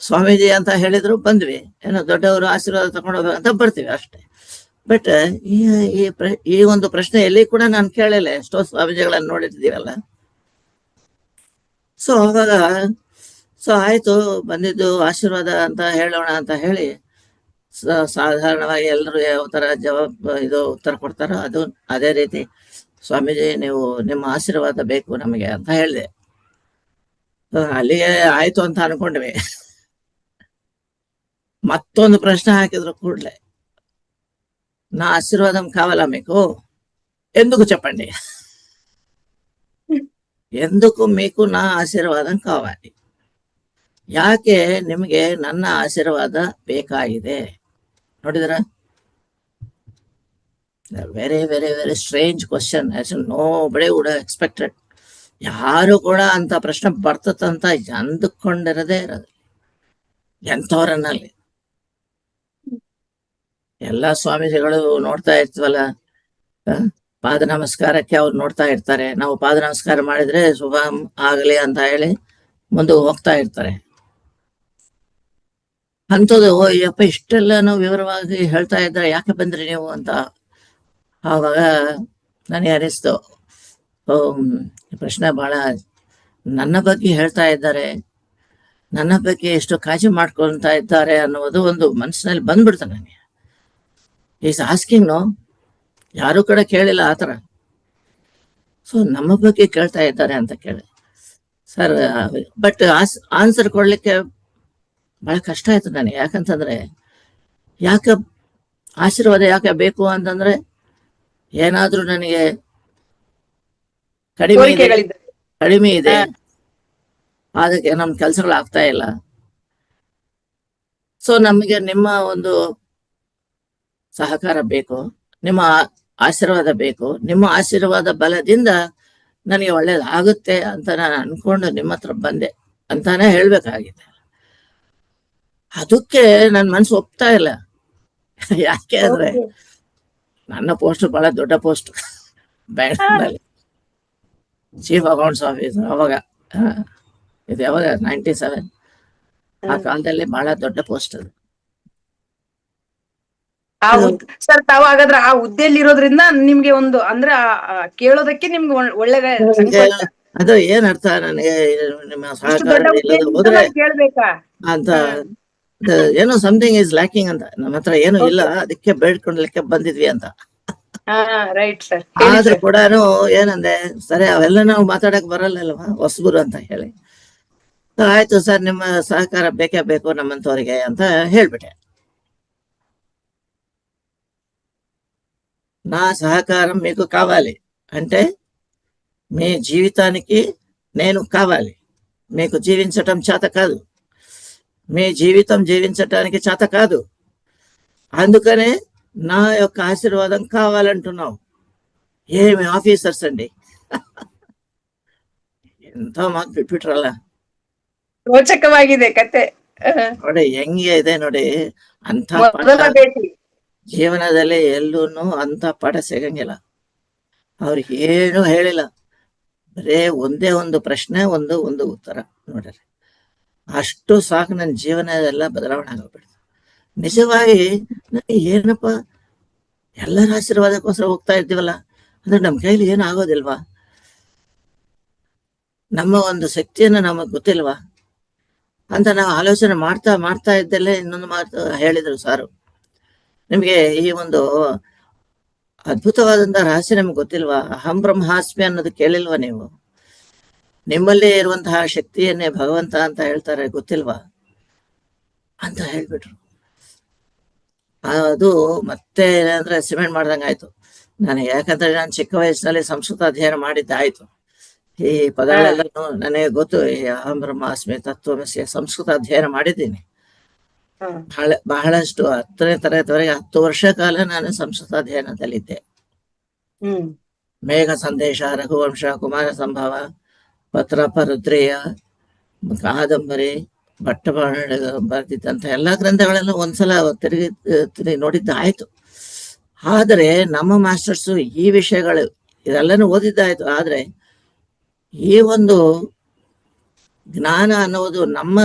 S2: ಸ್ವಾಮೀಜಿ ಅಂತ ಹೇಳಿದ್ರು, ಬಂದ್ವಿ. ಏನೋ ದೊಡ್ಡವರು ಆಶೀರ್ವಾದ ತಗೊಂಡು ಹೋಗ್ಬೇಕು ಅಂತ ಬರ್ತೀವಿ ಅಷ್ಟೇ. ಬಟ್ ಈ ಒಂದು ಪ್ರಶ್ನೆ ಎಲ್ಲಿ ಕೂಡ ನಾನು ಕೇಳಿಲ್ಲ. ಎಷ್ಟೋ ಸ್ವಾಮೀಜಿಗಳನ್ನ ನೋಡಿರ್ತೀವಲ್ಲ. ಸೊ ಅವಾಗ ಆಯ್ತು, ಬಂದಿದ್ದು ಆಶೀರ್ವಾದ ಅಂತ ಹೇಳೋಣ ಅಂತ ಹೇಳಿ, ಸಾಧಾರಣವಾಗಿ ಎಲ್ಲರೂ ಯಾವ ತರ ಇದು ಉತ್ತರ ಕೊಡ್ತಾರೋ ಅದು ಅದೇ ರೀತಿ, ಸ್ವಾಮೀಜಿ ನೀವು ನಿಮ್ಮ ಆಶೀರ್ವಾದ ಬೇಕು ನಮಗೆ ಅಂತ ಹೇಳಿದೆ. ಅಲ್ಲಿಗೆ ಆಯ್ತು ಅಂತ ಅನ್ಕೊಂಡ್ವಿ. ಮತ್ತೊಂದು ಪ್ರಶ್ನೆ ಹಾಕಿದ್ರು ಕೂಡ್ಲೆ, నా ఆశీర్వాదం కావాలా మీకు? ఎందుకు చెప్పండి, ఎందుకు మీకు నా ಆಶೀರ್ವಾದ ಕಾవాలి? ಯಾಕೆ ನಿಮಗೆ ನನ್ನ ಆಶೀರ್ವಾದ ಬೇಕಾಗಿದೆ? ನೋಡಿದ್ರ, very very very strange question. Nobody would expected. ಯಾರು ಕೂಡ ಅಂತ ಪ್ರಶ್ನೆ ಬರ್ತದಂತ ಅಂದುಕೊಂಡಿರದೇ ಇರೋದು ಎಂಥವ್ರನ್ನಲ್ಲಿ. ಎಲ್ಲಾ ಸ್ವಾಮೀಜಿಗಳು ನೋಡ್ತಾ ಇರ್ತೀವಲ್ಲ, ಪಾದ ನಮಸ್ಕಾರಕ್ಕೆ ಅವ್ರು ನೋಡ್ತಾ ಇರ್ತಾರೆ. ನಾವು ಪಾದ ನಮಸ್ಕಾರ ಮಾಡಿದ್ರೆ ಶುಭ ಆಗಲಿ ಅಂತ ಹೇಳಿ ಮುಂದೆ ಹೋಗ್ತಾ ಇರ್ತಾರೆ. ಅಂಥದ್ದು ಅಯ್ಯಪ್ಪ ಇಷ್ಟೆಲ್ಲಾನು ವಿವರವಾಗಿ ಹೇಳ್ತಾ ಇದ್ದಾರೆ, ಯಾಕೆ ಬಂದ್ರಿ ನೀವು ಅಂತ. ಆವಾಗ ನನಗೆ ಅನಿಸ್ತು, ಪ್ರಶ್ನೆ ಬಹಳ ನನ್ನ ಬಗ್ಗೆ ಹೇಳ್ತಾ ಇದ್ದಾರೆ, ನನ್ನ ಬಗ್ಗೆ ಎಷ್ಟು ಕಾಳಜಿ ಮಾಡ್ಕೊಳ್ತಾ ಇದ್ದಾರೆ ಅನ್ನೋದು ಒಂದು ಮನಸ್ಸಿನಲ್ಲಿ ಬಂದ್ಬಿಡ್ತು ನನಗೆ. ಈಸ್ ಆಸ್ಕಿಂಗ್ ನೋ, ಯಾರು ಕೂಡ ಕೇಳಿಲ್ಲ ಆತರ. ಸೊ ನಮ್ಮ ಬಗ್ಗೆ ಕೇಳ್ತಾ ಇದ್ದಾರೆ ಅಂತ ಕೇಳಿ ಸರ್. ಬಟ್ ಆನ್ಸರ್ ಕೊಡ್ಲಿಕ್ಕೆ ಬಹಳ ಕಷ್ಟ ಆಯ್ತು ನನಗೆ. ಯಾಕಂತಂದ್ರೆ, ಯಾಕೆ ಆಶೀರ್ವಾದ ಯಾಕೆ ಬೇಕು ಅಂತಂದ್ರೆ, ಏನಾದ್ರೂ ನನಗೆ ಕಡಿಮೆ ಇದೆ, ಅದಕ್ಕೆ ನಮ್ಮ ಕೆಲಸಗಳು ಆಗ್ತಾ ಇಲ್ಲ. ಸೊ ನಮಗೆ ನಿಮ್ಮ ಒಂದು ಸಹಕಾರ ಬೇಕು, ನಿಮ್ಮ ಆಶೀರ್ವಾದ ಬೇಕು. ನಿಮ್ಮ ಆಶೀರ್ವಾದ ಬಲದಿಂದ ನನಗೆ ಒಳ್ಳೇದಾಗುತ್ತೆ ಅಂತ ನಾನು ಅನ್ಕೊಂಡು ನಿಮ್ಮ ಹತ್ರ ಬಂದೆ ಅಂತಾನೆ ಹೇಳ್ಬೇಕಾಗಿದೆ. ಅದಕ್ಕೆ ನನ್ನ ಮನ್ಸು ಒಪ್ತಾ ಇಲ್ಲ. ಯಾಕೆ ಅಂದ್ರೆ, ನನ್ನ ಪೋಸ್ಟ್ ಬಹಳ ದೊಡ್ಡ ಪೋಸ್ಟ್ ಬ್ಯಾಂಕ್ನಲ್ಲಿ, ಚೀಫ್ ಅಕೌಂಟ್ಸ್ ಆಫೀಸರ್. ಅವಾಗ ಇದು ಯಾವಾಗ 97 ಆ ಕಾಲದಲ್ಲಿ ಬಹಳ ದೊಡ್ಡ ಪೋಸ್ಟ್ ಅದು.
S1: ಸರ್, ತಾವು ಹಾಗಾದ್ರೆ ಆ ಹುದ್ದೆಯಲ್ಲಿ ಇರೋದ್ರಿಂದ ನಿಮ್ಗೆ ಒಂದು ಅಂದ್ರೆ ಕೇಳೋದಕ್ಕೆ ನಿಮ್ಗೆ ಒಳ್ಳೆ
S2: ಅದು ಏನ್ ಅರ್ಥ, ನನಗೆ ನಿಮ್ಮ ಸಹಕಾರ ಇಲ್ಲದೆ ಹೋದ್ರೆ
S1: ಕೇಳ್ಬೇಕಾ
S2: ಅಂತ, ಏನೋ ಸಮಥಿಂಗ್ ಇಸ್ ಲ್ಯಾಕಿಂಗ್ ಅಂತ. ನಮ್ಮ ಹತ್ರ ಏನು ಇಲ್ಲ, ಅದಕ್ಕೆ ಬೇಡ್ಕೊಂಡ್ಲಿಕ್ಕೆ ಬಂದಿದ್ವಿ ಅಂತ.
S1: Right sir.
S2: ಆದ್ರೂ ಕೂಡ ಏನಂದೆ, ಸರಿ ಅವೆಲ್ಲ ನಾವು ಮಾತಾಡಕ್ ಬರಲ್ಲ ಅಲ್ವಾ ಹೊಸಬರು ಅಂತ ಹೇಳಿ, ಆಯ್ತು ಸರ್ ನಿಮ್ಮ ಸಹಕಾರ ಬೇಕೇ ಬೇಕು ನಮ್ಮಂತವರಿಗೆ ಅಂತ ಹೇಳ್ಬಿಟ್ಟೆ. నా సహకారం మీకు కావాలి అంటే, మీ జీవితానికి నేను కావాలి. మీకు జీవించటం చేత కాదు, మీ జీవితం జీవించటానికి చేత కాదు. అందుకనే నా యొక్క ఆశీర్వాదం కావాలంటున్నావు. ఏమి ఆఫీసర్స్ అండి, ಎಂತ ಮಾತು ಬಿಟ್ಬಿಟ್ರಲ್ಲ.
S1: ರೋಚಕವಾಗಿದೆ ಕತೆ
S2: ನೋಡಿ, ಹೆಂಗೆ ಇದೆ ನೋಡಿ. ಅಂತ ಜೀವನದಲ್ಲಿ ಎಲ್ಲೂನು ಅಂತ ಪಾಠ ಸಿಗಂಗಿಲ್ಲ. ಅವ್ರಿಗೆ ಏನು ಹೇಳಿಲ್ಲ, ಬರೇ ಒಂದೇ ಒಂದು ಪ್ರಶ್ನೆ, ಒಂದು ಉತ್ತರ. ನೋಡ್ರಿ, ಅಷ್ಟು ಸಾಕು ನನ್ನ ಜೀವನದೆಲ್ಲ ಬದಲಾವಣೆ ಆಗೋಗ್ಬಿಡ್ತು. ನಿಜವಾಗಿ ಏನಪ್ಪ, ಎಲ್ಲರ ಆಶೀರ್ವಾದಕ್ಕೋಸ್ಕರ ಹೋಗ್ತಾ ಇದ್ದೀವಲ್ಲ, ಅಂದ್ರೆ ನಮ್ಮ ಕೈಲಿ ಏನು ಆಗೋದಿಲ್ವಾ? ನಮ್ಮ ಒಂದು ಶಕ್ತಿಯನ್ನು ನಮಗ್ ಗೊತ್ತಿಲ್ವಾ ಅಂತ ನಾವು ಆಲೋಚನೆ ಮಾಡ್ತಾ ಇದ್ದಲ್ಲೇ ಇನ್ನೊಂದು ಮಾತು ಹೇಳಿದ್ರು ಸಾರು. ನಿಮ್ಗೆ ಈ ಒಂದು ಅದ್ಭುತವಾದಂತ ರಹಸ್ಯ ನಿಮ್ಗೆ ಗೊತ್ತಿಲ್ವಾ? ಅಹಂ ಬ್ರಹ್ಮಾಸ್ಮಿ ಅನ್ನೋದು ಕೇಳಿಲ್ವಾ ನೀವು? ನಿಮ್ಮಲ್ಲೇ ಇರುವಂತಹ ಶಕ್ತಿಯನ್ನೇ ಭಗವಂತ ಅಂತ ಹೇಳ್ತಾರೆ, ಗೊತ್ತಿಲ್ವಾ ಅಂತ ಹೇಳ್ಬಿಟ್ರು. ಅದು ಮತ್ತೆ ಏನಂದ್ರೆ ಸಿಮೆಂಟ್ ಮಾಡ್ದಂಗ ಆಯ್ತು ನನಗೆ. ಯಾಕಂದ್ರೆ ನಾನು ಚಿಕ್ಕ ವಯಸ್ಸಿನಲ್ಲಿ ಸಂಸ್ಕೃತ ಅಧ್ಯಯನ ಮಾಡಿದ್ದಾಯ್ತು. ಈ ಪದಗಳೆಲ್ಲನೂ ನನಗೆ ಗೊತ್ತು. ಈ ಅಹಂ ಬ್ರಹ್ಮಾಸ್ಮಿ, ತತ್ವಮಸಿ ಸಂಸ್ಕೃತ ಅಧ್ಯಯನ ಮಾಡಿದ್ದೀನಿ ಬಹಳಷ್ಟು. 10ನೇ ತರಗತಿವರೆಗೆ 10 ವರ್ಷ ಕಾಲ ನಾನು ಸಂಸ್ಕೃತ ಅಧ್ಯಯನದಲ್ಲಿದ್ದೆ.
S1: ಹ್ಮ್.
S2: ಮೇಘ ಸಂದೇಶ, ರಘುವಂಶ, ಕುಮಾರ ಸಂಭವ, ಪತ್ರಪ, ರುದ್ರೇಯ, ಕಾದಂಬರಿ, ಭಟ್ಟಬಾಣ ಬರೆದಿದ್ದಂಥ ಎಲ್ಲಾ ಗ್ರಂಥಗಳನ್ನು ಒಂದ್ಸಲ ತಿರುಗಿ ನೋಡಿದ್ದಾಯ್ತು. ಆದರೆ ನಮ್ಮ ಮಾಸ್ಟರ್ಸು ಈ ವಿಷಯಗಳು ಇದೆಲ್ಲನೂ ಓದಿದ್ದಾಯ್ತು. ಆದ್ರೆ ಈ ಒಂದು ಜ್ಞಾನ ಅನ್ನುವುದು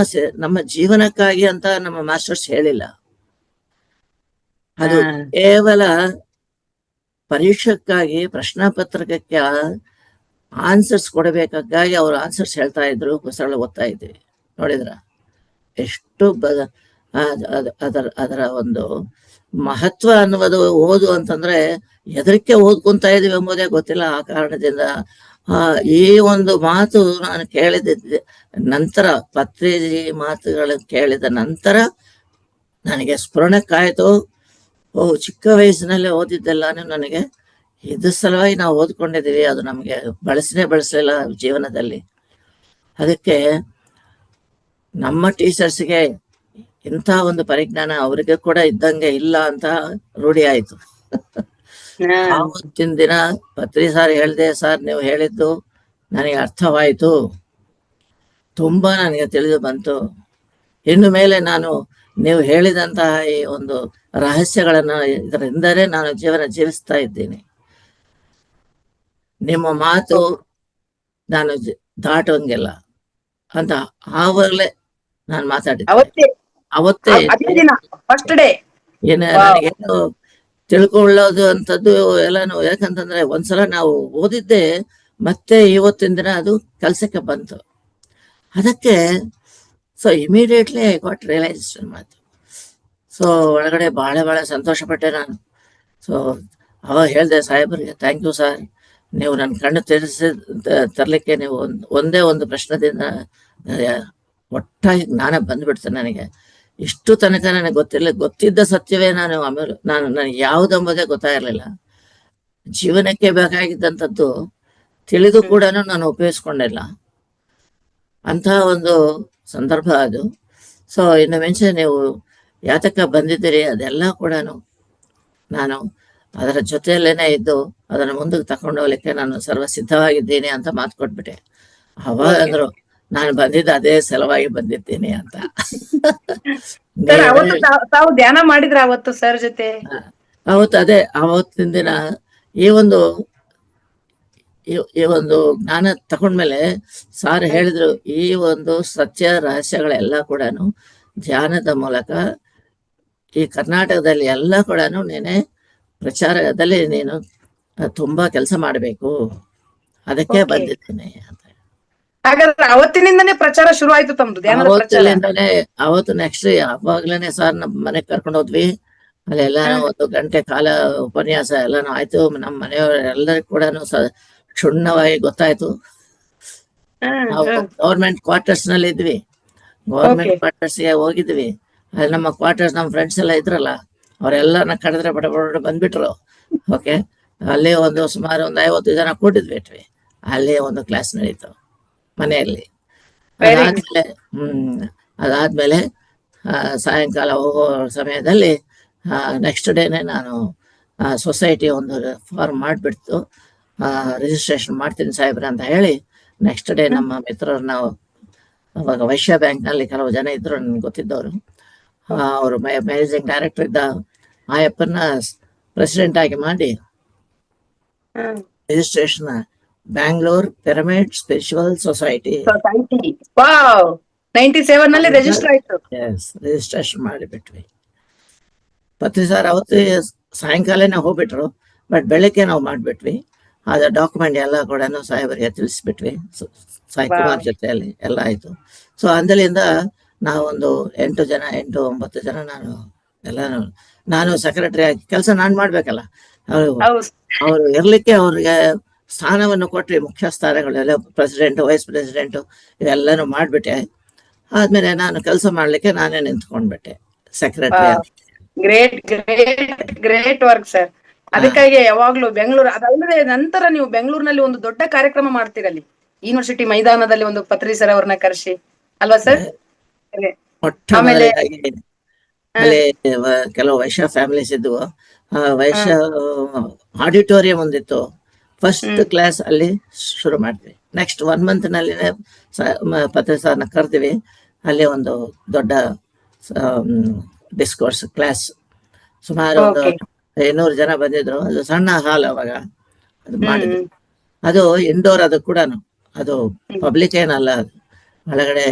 S2: ನಮ್ಮ ಜೀವನಕ್ಕಾಗಿ ಅಂತ ನಮ್ಮ ಮಾಸ್ಟರ್ಸ್ ಹೇಳಿಲ್ಲ. ಅದು ಕೇವಲ ಪರೀಕ್ಷಕ್ಕಾಗಿ, ಪ್ರಶ್ನಾ ಪತ್ರಕಕ್ಕೆ ಆನ್ಸರ್ಸ್ ಕೊಡಬೇಕಾಗಿ ಅವ್ರು ಆನ್ಸರ್ಸ್ ಹೇಳ್ತಾ ಇದ್ರು, ಪುಸ್ತಕಗಳು ಓದ್ತಾ ಇದ್ವಿ. ನೋಡಿದ್ರ ಎಷ್ಟು ಅದರ ಒಂದು ಮಹತ್ವ ಅನ್ನುವುದು ಓದು ಅಂತಂದ್ರೆ ಎದಕ್ಕೆ ಓದ್ಕೊಂತ ಇದೀವಿ ಎಂಬುದೇ ಗೊತ್ತಿಲ್ಲ. ಆ ಕಾರಣದಿಂದ ಈ ಒಂದು ಮಾತು ನಾನು ಕೇಳಿದ ನಂತರ, ಪತ್ರಿಜಿ ಮಾತುಗಳನ್ನು ಕೇಳಿದ ನಂತರ ನನಗೆ ಸ್ಫುರಣಕ್ಕಾಯ್ತು. ಚಿಕ್ಕ ವಯಸ್ಸಿನಲ್ಲಿ ಓದಿದ್ದೆಲ್ಲಾನು ನನಗೆ ಇದ್ರ ಸಲುವಾಗಿ ನಾವು ಓದ್ಕೊಂಡಿದ್ದೀವಿ, ಅದು ನಮಗೆ ಬಳಸಲಿಲ್ಲ ಜೀವನದಲ್ಲಿ. ಅದಕ್ಕೆ ನಮ್ಮ ಟೀಚರ್ಸ್ಗೆ ಇಂಥ ಒಂದು ಪರಿಜ್ಞಾನ ಅವರಿಗೆ ಕೂಡ ಇದ್ದಂಗೆ ಇಲ್ಲ ಅಂತ ರೂಢಿ ಆಯ್ತು. ಆವತ್ತಿನ ದಿನ ಪತ್ರಿ ಸಾರ್ ಹೇಳ್ದೆ, ಸರ್ ನೀವು ಹೇಳಿದ್ದು ನನಗೆ ಅರ್ಥವಾಯಿತು, ತುಂಬಾ ನನಗೆ ತಿಳಿದು ಬಂತು. ಇನ್ನು ಮೇಲೆ ನಾನು ನೀವು ಹೇಳಿದಂತಹ ಈ ಒಂದು ರಹಸ್ಯಗಳನ್ನ ಇದರಿಂದಲೇ ನಾನು ಜೀವನ ಜೀವಿಸ್ತಾ ಇದ್ದೀನಿ. ನಿಮ್ಮ ಮಾತು ನಾನು ದಾಟುವಂಗಿಲ್ಲ ಅಂತ ಆವಾಗಲೇ ನಾನು ಮಾತಾಡಿದ್ದೆ. ಅವತ್ತೇ
S1: ಫಸ್ಟ್ ಡೇ
S2: ನನಗೇನು ತಿಳ್ಕೊಳ್ಳೋದು ಅಂತದ್ದು ಎಲ್ಲಾನು. ಯಾಕಂತಂದ್ರೆ ಒಂದ್ಸಲ ನಾವು ಓದಿದ್ದೆ ಮತ್ತೆ ಇವತ್ತಿನ ದಿನ ಅದು ಕೆಲ್ಸಕ್ಕೆ ಬಂತು. ಅದಕ್ಕೆ so immediately I got realisation ಮಾತು. ಸೊ ಒಳಗಡೆ ಬಹಳ ಸಂತೋಷ ಪಟ್ಟೆ ನಾನು. ಸೊ ಅವಾಗ ಹೇಳ್ದೆ ಸಾಹೇಬರಿಗೆ, ಥ್ಯಾಂಕ್ ಯು ಸರ್, ನೀವು ನನ್ನ ಕಣ್ಣು ತರಲಿಕ್ಕೆ ನೀವು ಒಂದೇ ಒಂದು ಪ್ರಶ್ನದಿಂದ ಒಟ್ಟಾಗಿ ಜ್ಞಾನ ಬಂದ್ಬಿಡ್ತೆ ನನಗೆ. ಇಷ್ಟು ತನಕ ನನಗೆ ಗೊತ್ತಿದ್ದ ಸತ್ಯವೇ ಆಮೇಲೆ ನನಗೆ ಯಾವುದೆಂಬುದೇ ಗೊತ್ತಾಗಿರ್ಲಿಲ್ಲ. ಜೀವನಕ್ಕೆ ಬೇಕಾಗಿದ್ದಂಥದ್ದು ತಿಳಿದು ಕೂಡ ನಾನು ಉಪಯೋಗಿಸ್ಕೊಂಡಿಲ್ಲ. ಅಂತಹ ಒಂದು ಸಂದರ್ಭ ಅದು. ಸೊ ಇನ್ನು ಮಿಂಚೆ ನೀವು ಯಾತಕ ಬಂದಿದ್ದೀರಿ ಅದೆಲ್ಲ ಕೂಡ ನಾನು ಅದರ ಜೊತೆಯಲ್ಲೇನೆ ಇದ್ದು ಅದನ್ನು ಮುಂದಕ್ಕೆ ತಕೊಂಡು ಹೋಗ್ಲಿಕ್ಕೆ ನಾನು ಸರ್ವ ಸಿದ್ಧವಾಗಿದ್ದೀನಿ ಅಂತ ಮಾತು ಕೊಟ್ಬಿಟ್ಟೆ. ಅವಾಗ ಅಂದ್ರು, ನಾನು ಬಂದಿದ್ದ ಅದೇ ಸಲುವಾಗಿ ಬಂದಿದ್ದೀನಿ ಅಂತ.
S1: ತಾವು ಧ್ಯಾನ ಮಾಡಿದ್ರ ಅವತ್ತು ಸರ್ ಜೊತೆ?
S2: ಅವತ್ತು ಅದೇ ಅವತ್ತಿನ ದಿನ ಈ ಒಂದು ಜ್ಞಾನ ತಗೊಂಡ್ಮೇಲೆ ಸಾರ್ ಹೇಳಿದ್ರು, ಈ ಒಂದು ಸತ್ಯ ರಹಸ್ಯಗಳೆಲ್ಲ ಕೂಡ ಧ್ಯಾನದ ಮೂಲಕ ಈ ಕರ್ನಾಟಕದಲ್ಲಿ ಎಲ್ಲ ಕೂಡ ನೀನೆ ಪ್ರಚಾರದಲ್ಲಿ ನೀನು ತುಂಬಾ ಕೆಲಸ ಮಾಡಬೇಕು, ಅದಕ್ಕೆ ಬಂದಿದ್ದೇನೆ ಅಂತ.
S1: ಹಾಗಾದ್ರೆ ಅವತ್ತಿನಿಂದನೇ ಪ್ರಚಾರ ಶುರು ಆಯ್ತು ತಮ್ದು?
S2: ಅವತ್ತಿನಿಂದನೇ. ಅವತ್ತು ನೆಕ್ಸ್ಟ್ ಅವಾಗ್ಲೇನೆ ಸರ್ ನಮ್ಮ ಮನೆಗೆ ಕರ್ಕೊಂಡು ಹೋದ್ವಿ. ಅಲ್ಲೆಲ್ಲಾನು 1 ಗಂಟೆ ಕಾಲ ಉಪನ್ಯಾಸ ಎಲ್ಲಾನು ಆಯ್ತು. ನಮ್ಮ ಮನೆಯವರು ಎಲ್ಲರಿಗೂ ಕೂಡ ಕ್ಷುಣ್ಣವಾಗಿ ಗೊತ್ತಾಯ್ತು. ನಾವು ಗೌರ್ಮೆಂಟ್ ಕ್ವಾರ್ಟರ್ಸ್ ನಲ್ಲಿ ಇದ್ವಿ. ಗೌರ್ಮೆಂಟ್ ಕ್ವಾರ್ಟರ್ಸ್ ಗೆ ಹೋಗಿದ್ವಿ. ಅಲ್ಲಿ ನಮ್ಮ ಕ್ವಾರ್ಟರ್ಸ್ ನಮ್ಮ ಫ್ರೆಂಡ್ಸ್ ಎಲ್ಲ ಇದ್ರಲ್ಲ, ಅವರೆಲ್ಲರನ್ನ ಕರೆದ್ರೆ ಬಡ ಬಂದ್ಬಿಟ್ರು. ಓಕೆ, ಅಲ್ಲಿ ಸುಮಾರು 50 ಜನ ಕೂಟಿದ್ಬಿಟ್ವಿ. ಅಲ್ಲಿ ಒಂದು ಕ್ಲಾಸ್ ನಡೀತು ಮನೆಯಲ್ಲಿ. ಅದಾದ್ಮೇಲೆ ಸಾಯಂಕಾಲ ಹೋಗೋ ಸಮಯದಲ್ಲಿ ನೆಕ್ಸ್ಟ್ ಡೇನೆ ನಾನು ಸೊಸೈಟಿ ಒಂದು ಫಾರ್ಮ್ ಮಾಡಿಬಿಡ್ತು. ರಿಜಿಸ್ಟ್ರೇಷನ್ ಮಾಡ್ತೀನಿ ಸಾಹೇಬ್ರೆ ಅಂತ ಹೇಳಿ ನೆಕ್ಸ್ಟ್ ಡೇ ನಮ್ಮ ಮಿತ್ರರನ್ನ, ಅವಾಗ ವೈಶ್ಯ ಬ್ಯಾಂಕ್ ನಲ್ಲಿ ಕೆಲವು ಜನ ಇದ್ರು ನನ್ಗೆ ಗೊತ್ತಿದ್ದವರು, ಅವರು ಮ್ಯಾನೇಜಿಂಗ್ ಡೈರೆಕ್ಟರ್ ಇದ್ದ ಆಯಪ್ಪನ ಪ್ರೆಸಿಡೆಂಟ್ ಆಗಿ ಮಾಡಿ registration Bangalore pyramid spiritual society
S1: 97 ನಲ್ಲಿ
S2: ರಿಜಿಸ್ಟ್ರೇಷನ್ ಮಾಡಿಬಿಟ್ವಿ. ಪತ್ರಿ ಸರ್ ಅವತ್ತು ಸಾಯಂಕಾಲನೇ ಹೋಗ್ಬಿಟ್ರು, ಬಟ್ ಬೆಳಗ್ಗೆ ನಾವು ಮಾಡ್ಬಿಟ್ವಿ. ಅದ ಡಾಕ್ಯುಮೆಂಟ್ ಎಲ್ಲ ಕೂಡ ಸಾಹೇಬರಿಗೆ ತಿಳಿಸ್ಬಿಟ್ವಿ. ಸಾಯಿ ಕುಮಾರ್ ಜೊತೆಯಲ್ಲಿ ಎಲ್ಲ ಆಯ್ತು. ಸೊ ಅಂದಲಿಂದ ನಾವೊಂದು 8 ಜನ 9 ಜನ ನಾನು ಸೆಕ್ರೆಟರಿ ಆಗಿ ಕೆಲಸ ನಾನು ಮಾಡ್ಬೇಕಲ್ಲ. ಅವರು ಇರ್ಲಿಕ್ಕೆ ಅವ್ರಿಗೆ ಸ್ಥಾನವನ್ನು ಕೊಟ್ರಿ, ಮುಖ್ಯ ಸ್ಥಾನಗಳೆಲ್ಲ ಪ್ರೆಸಿಡೆಂಟ್, ವೈಸ್ ಪ್ರೆಸಿಡೆಂಟ್ ಇವೆಲ್ಲಾನು ಮಾಡ್ಬಿಟ್ಟೆ. ಆದ್ಮೇಲೆ ನಾನು ಕೆಲಸ ಮಾಡ್ಲಿಕ್ಕೆ ನಾನೇ ನಿಂತ್ಕೊಂಡ್ಬಿಟ್ಟೆ ಸೆಕ್ರೆಟರಿ.
S1: Great work sir. ಅದಕ್ಕಾಗಿ ಯಾವಾಗ್ಲೂ ಬೆಂಗಳೂರು, ಅದಲ್ಲದೆ ನಂತರ ನೀವು ಬೆಂಗಳೂರಿನಲ್ಲಿ ಒಂದು ದೊಡ್ಡ ಕಾರ್ಯಕ್ರಮ ಮಾಡ್ತೀರಲ್ಲಿ, ಯೂನಿವರ್ಸಿಟಿ ಮೈದಾನದಲ್ಲಿ ಒಂದು ಪತ್ರಿ ಸರ್ ಅವ್ರನ್ನ ಕರೆಸಿ ಅಲ್ವಾ ಸರ್?
S2: ಆಮೇಲೆ ಕೆಲವು ವೈಶ್ಯ ಫ್ಯಾಮಿಲೀಸ್ ಇದ್ವು, ವೈಶ್ಯ ಆಡಿಟೋರಿಯಂ ಒಂದಿತ್ತು. ಫಸ್ಟ್
S1: ಹ್ಮ್.
S2: ಕ್ಲಾಸ್ ಅಲ್ಲಿ ಶುರು ಮಾಡಿದ್ವಿ. ನೆಕ್ಸ್ಟ್ 1 month ನಲ್ಲಿನೇ ಪತ್ರಿ ಸರ್ನ ಕರೆದ್ವಿ. ಅಲ್ಲಿ ಒಂದು ದೊಡ್ಡ ಡಿಸ್ಕೋರ್ಸ್ ಕ್ಲಾಸ್, ಸುಮಾರು ಒಂದು
S1: ಓಕೆ.
S2: 500 ಜನ ಬಂದಿದ್ರು. ಅದು ಸಣ್ಣ ಹಾಲ್ ಅವಾಗ ಅದು ಮಾಡಿದ್ವಿ.
S1: ಹ್ಮ್.
S2: ಅದು ಇಂಡೋರ್, ಅದು ಕೂಡ ಅದು
S1: ಹ್ಮ್.
S2: ಪಬ್ಲಿಕ್ ಏನಲ್ಲ. ಅದು ಒಳಗಡೆ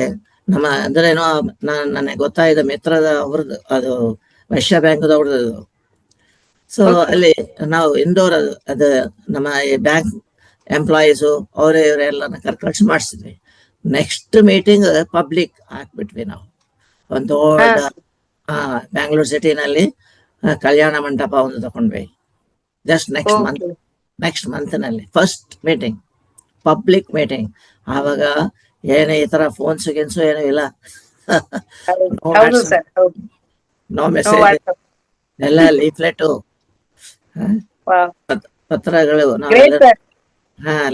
S2: ನಮ್ಮ ಅಂದ್ರೇನೋ ನನಗೆ ಗೊತ್ತಾಯ್ದ ಮಿತ್ರದ ಅವ್ರದ್ದು, ಅದು ವೈಶ್ಯ ಬ್ಯಾಂಕ್ದವ್ರದ್ದು. So
S1: Okay.
S2: ಅಲ್ಲಿ ನಾವು ಇಂಡೋರ್, ಅದು ನಮ್ಮ ಈ ಬ್ಯಾಂಕ್ ಎಂಪ್ಲಾಯೀಸು ಅವರೇ ಇವರೆಲ್ಲ ಕರ್ಕೊಂಡು ಮಾಡಿಸಿದ್ವಿ. ನೆಕ್ಸ್ಟ್ ಮೀಟಿಂಗ್ ಪಬ್ಲಿಕ್ ಹಾಕ್ಬಿಟ್ವಿ ನಾವು. ಒಂದು
S1: ಹಾ.
S2: ದೊಡ್ಡ ಬ್ಯಾಂಗ್ಳೂರ್ ಸಿಟಿನಲ್ಲಿ ಕಲ್ಯಾಣ ಮಂಟಪ ಒಂದು ತಗೊಂಡ್ವಿ. ಜಸ್ಟ್ ನೆಕ್ಸ್ಟ್ ಮಂತ್ನಲ್ಲಿ ಫಸ್ಟ್ ಮೀಟಿಂಗ್, ಪಬ್ಲಿಕ್ ಮೀಟಿಂಗ್. ಆವಾಗ ಏನೇ ಈ ತರ ಫೋನ್ಸ್ ಗಿನ್ಸು ಏನೂ ಇಲ್ಲ. ನೋ
S1: ಹೌದು
S2: ವಾಟ್ಸಪ್,
S1: ಸರ್. ಹೌದು.
S2: ನೋ ಮೆಸೇಜ್, ಎಲ್ಲ ಲೀಫ್ಲೆಟು, ಪತ್ರಗಳು.
S1: ಗ್ರೇಟ್
S2: ನಾವೆಲ್ಲ
S1: ಸರ್.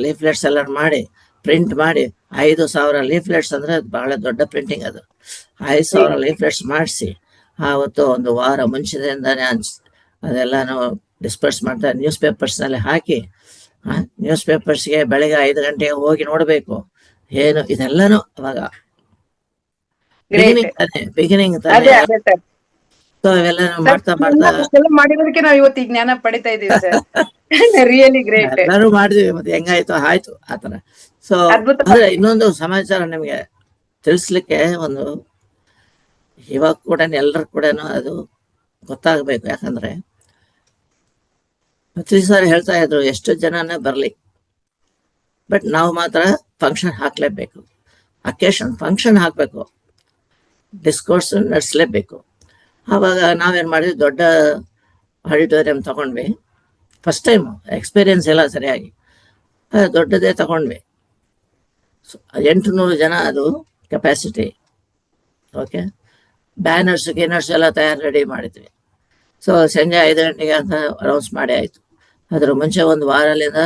S2: ಲೀಫ್ಲೆಟ್ಸ್ ಎಲ್ಲ ಮಾಡಿ ಪ್ರಿಂಟ್ ಮಾಡಿ 5,000 ಲೀಫ್ಲೆಟ್ಸ್, ಅಂದ್ರೆ ಅದು ಬಹಳ ದೊಡ್ಡ ಪ್ರಿಂಟಿಂಗ್. ಅದು 5,000 ಲೀಫ್ಲೆಟ್ಸ್ ಮಾಡಿಸಿ ಆವತ್ತು ಒಂದು ವಾರ ಮುಂಚಿನಿಂದಾನೆ ಅದೆಲ್ಲ ನಾವು ಡಿಸ್ಪರ್ಸ್ ಮಾಡ್ತಾ ನ್ಯೂಸ್ ಪೇಪರ್ಸ್ನಲ್ಲಿ ಹಾಕಿ, ನ್ಯೂಸ್ ಪೇಪರ್ಸ್ಗೆ ಬೆಳಗ್ಗೆ 5 ಗಂಟೆಗೆ ಹೋಗಿ ನೋಡಬೇಕು ಏನು ಇದೆಲ್ಲನೂ. ಅವಾಗ ಬಿಗಿನಿಂಗ್
S1: ಅದೇ
S2: ತಾನೆ.
S1: ಅದೇ ಸರ್.
S2: ಸೊ ಇವೆಲ್ಲ ಮಾಡ್ತಾ
S1: ಇಷ್ಟೆಲ್ಲ ಮಾಡಿರೋದಕ್ಕೆ ನಾವು ಇವತ್ತು ಈ ಜ್ಞಾನ ಪಡಿತಾ ಇದೀವಿ ಸರ್. Really great.
S2: ಎಲ್ಲರೂ ಮಾಡಿದ್ವಿ. ಮತ್ತೆ ಹೆಂಗಾಯ್ತು ಆಯ್ತು ಆತರ. ಸೊ
S1: ಅದ್ಭುತ.
S2: ಅಂದ್ರೆ ಇನ್ನೊಂದು ಸಮಾಚಾರ ನಿಮ್ಗೆ ತಿಳಿಸ್ಲಿಕ್ಕೆ, ಒಂದು ಇವಾಗ ಕೂಡ ಎಲ್ಲರೂ ಕೂಡ ಅದು ಗೊತ್ತಾಗಬೇಕು. ಯಾಕಂದ್ರೆ ಪ್ರತಿ ಸಾರಿ ಹೇಳ್ತಾ ಇದ್ರು ಎಷ್ಟು ಜನನೇ ಬರ್ಲಿ, ಬಟ್ ನಾವು ಮಾತ್ರ ಫಂಕ್ಷನ್ ಹಾಕ್ಲೇಬೇಕು. ಅಕೇಶನ್ ಫಂಕ್ಷನ್ ಹಾಕ್ಬೇಕು, ಡಿಸ್ಕೋರ್ಸ್ ನಡೆಸಲೇಬೇಕು. ಆವಾಗ ನಾವೇನ್ ಮಾಡಿದ್ವಿ, ದೊಡ್ಡ ಆಡಿಟೋರಿಯಂ ತಗೊಂಡ್ವಿ. ಫಸ್ಟ್ ಟೈಮ್ ಎಕ್ಸ್ಪೀರಿಯನ್ಸ್ ಎಲ್ಲ ಸರಿಯಾಗಿ ದೊಡ್ಡದೇ ತಗೊಂಡ್ವಿ. 800 ಜನ ಅದು ಕೆಪಾಸಿಟಿ. ಓಕೆ, ಬ್ಯಾನರ್ಸ್ ಗಿನರ್ಸ್ ಎಲ್ಲ ರೆಡಿ ಮಾಡಿದ್ವಿ. ಸೊ ಸಂಜೆ 5 ಗಂಟೆಗೆ ಅಂತ ಅನೌನ್ಸ್ ಮಾಡಿ ಆಯಿತು. ಅದ್ರ ಮುಂಚೆ ಒಂದು ವಾರದಿಂದ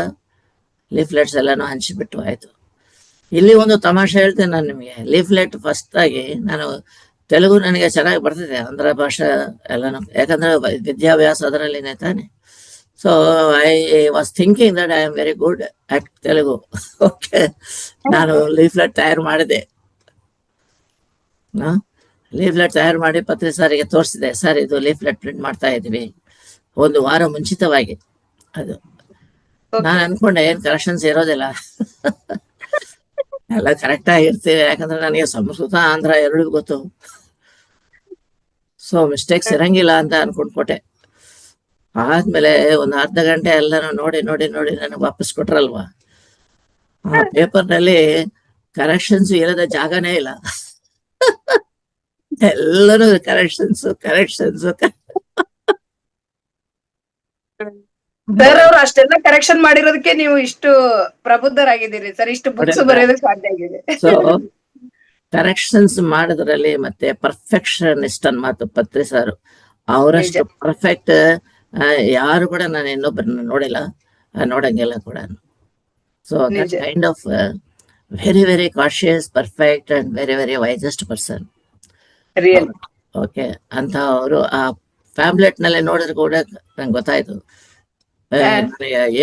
S2: ಲೀಫ್ಲೆಟ್ಸ್ ಎಲ್ಲನೂ ಹಂಚಿಬಿಟ್ಟು ಆಯಿತು. ಇಲ್ಲಿ ಒಂದು ತಮಾಷೆ ಹೇಳ್ತೇನೆ ನಾನು ನಿಮಗೆ. ಲೀಫ್ಲೆಟ್ ಫಸ್ಟ್ ಆಗಿ ನಾನು ತೆಲುಗು ನನಗೆ ಚೆನ್ನಾಗಿ ಬರ್ತಿದೆ, ಆಂಧ್ರ ಭಾಷೆ ಎಲ್ಲನೂ, ಯಾಕಂದ್ರೆ ವಿದ್ಯಾಭ್ಯಾಸ ಅದರಲ್ಲಿನೇ ತಾನೆ. So I was thinking that I am very good at Telugu. Okay, ನಾನು ಲೀಫ್ಲೆಟ್ ತಯಾರು ಮಾಡಿದೆ. ಲೀಫ್ಲೆಟ್ ತಯಾರು ಮಾಡಿ ಪತ್ರಿ ಸಾರಿಗೆ ತೋರಿಸಿದೆ. ಸರ್, ಇದು ಲೀಫ್ಲೆಟ್ ಪ್ರಿಂಟ್ ಮಾಡ್ತಾ ಇದ್ವಿ, ಒಂದು ವಾರ ಮುಂಚಿತವಾಗಿ. ಅದು ನಾನು ಅನ್ಕೊಂಡೆ ಏನ್ ಕರೆಕ್ಷನ್ಸ್ ಇರೋದಿಲ್ಲ, ಎಲ್ಲ ಕರೆಕ್ಟ್ ಆಗಿರ್ತೀವಿ. ಯಾಕಂದ್ರೆ ನನಗೆ ಸಂಸ್ಕೃತ ಆಂಧ್ರ ಎರಡೂ ಗೊತ್ತು. ಸೊ ಮಿಸ್ಟೇಕ್ಸ್ ಇರಂಗಿಲ್ಲ ಅಂತ ಅನ್ಕೊಂಡ್ ಕೊಟ್ಟೆ. ಆದ್ಮೇಲೆ ಒಂದು ಅರ್ಧ ಗಂಟೆ ಎಲ್ಲಾನು ನೋಡಿ ನೋಡಿ ನೋಡಿ ನನಗೆ ವಾಪಸ್ ಕೊಟ್ರಲ್ವಾ, ಆ ಪೇಪರ್ನಲ್ಲಿ ಕರೆಕ್ಷನ್ಸ್ ಇರೋದ ಜಾಗನೇ ಇಲ್ಲ. ಎಲ್ಲರೂ ಕರೆಕ್ಷನ್ಸ್.
S1: ಸರ್, ಅವ್ರು ಅಷ್ಟೆಲ್ಲ ಕರೆಕ್ಷನ್ ಮಾಡಿರೋದಕ್ಕೆ ನೀವು ಇಷ್ಟು ಪ್ರಬುದ್ಧರಾಗಿದ್ದೀರಿ ಸರ್, ಇಷ್ಟು ಬುಕ್ಸ್ ಬರೆಯೋದಕ್ಕೆ ಸಾಧ್ಯ ಆಗಿದೆ.
S2: ಸೊ ಕರೆಕ್ಷನ್ಸ್ ಮಾಡೋದ್ರಲ್ಲಿ ಮತ್ತೆ ಪರ್ಫೆಕ್ಷನಿಸ್ಟ್ ಅನ್ ಮಾತು ಪತ್ರಿ ಸಾರು. ಅವರಷ್ಟು ಪರ್ಫೆಕ್ಟ್ ಯಾರು ಕೂಡ ನಾನು ಇನ್ನೊಬ್ಬರನ್ನ ನೋಡಿಲ್ಲ, ನೋಡಂಗಿಲ್ಲ ಕೂಡ. So that kind of very very cautious, perfect and very very wisest person. Okay, ಅಂತ ಅವರು ಆ ಫ್ಯಾಮ್ಲೆಟ್ ನಲ್ಲಿ ನೋಡಿದ್ರೆ ಕೂಡ ನಂಗೆ ಗೊತ್ತಾಯ್ತು.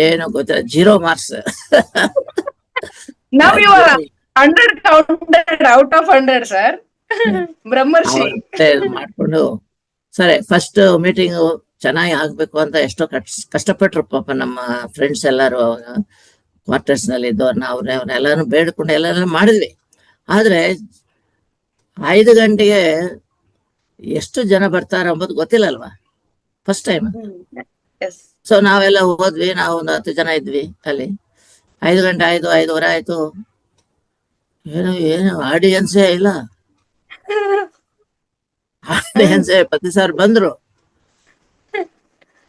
S2: ಏನು ಗೊತ್ತಿಲ್ಲ, 0 marks.
S1: Now you are 100 counted out of 100 sir. ಬ್ರಹ್ಮರ್ಷಿ
S2: ಮಾಡ್ಕೊಂಡು ಸರಿ. ಫಸ್ಟ್ ಮೀಟಿಂಗ್ ಚೆನ್ನಾಗಿ ಆಗ್ಬೇಕು ಅಂತ ಎಷ್ಟೋ ಕಷ್ಟಪಟ್ರು ಪಾಪ ನಮ್ಮ ಫ್ರೆಂಡ್ಸ್ ಎಲ್ಲಾರು. ಅವಾಗ ಕ್ವಾರ್ಟರ್ಸ್ ನಲ್ಲಿ ಇದ್ದವ್ರನ್ನ ಅವ್ರನ್ನೆಲ್ಲಾನು ಬೇಡ್ಕೊಂಡು ಎಲ್ಲ ಮಾಡಿದ್ವಿ. ಆದ್ರೆ 5 ಗಂಟೆಗೆ ಎಷ್ಟು ಜನ ಬರ್ತಾರ ಅಂಬೋದು ಗೊತ್ತಿಲ್ಲ ಅಲ್ವಾ, ಫಸ್ಟ್ ಟೈಮ್. ಸೊ ನಾವೆಲ್ಲ ಹೋದ್ವಿ, ನಾವು ಒಂದು 10 ಜನ ಇದ್ವಿ ಅಲ್ಲಿ. 5 ಗಂಟೆ ಆಯ್ತು, 5:15 ಆಯ್ತು, ಏನು ಆಡಿಯನ್ಸೇ ಇಲ್ಲ. ಆಡಿಯನ್ಸೇ ಪತ್ರಿ ಸಾರ್ ಬಂದ್ರು.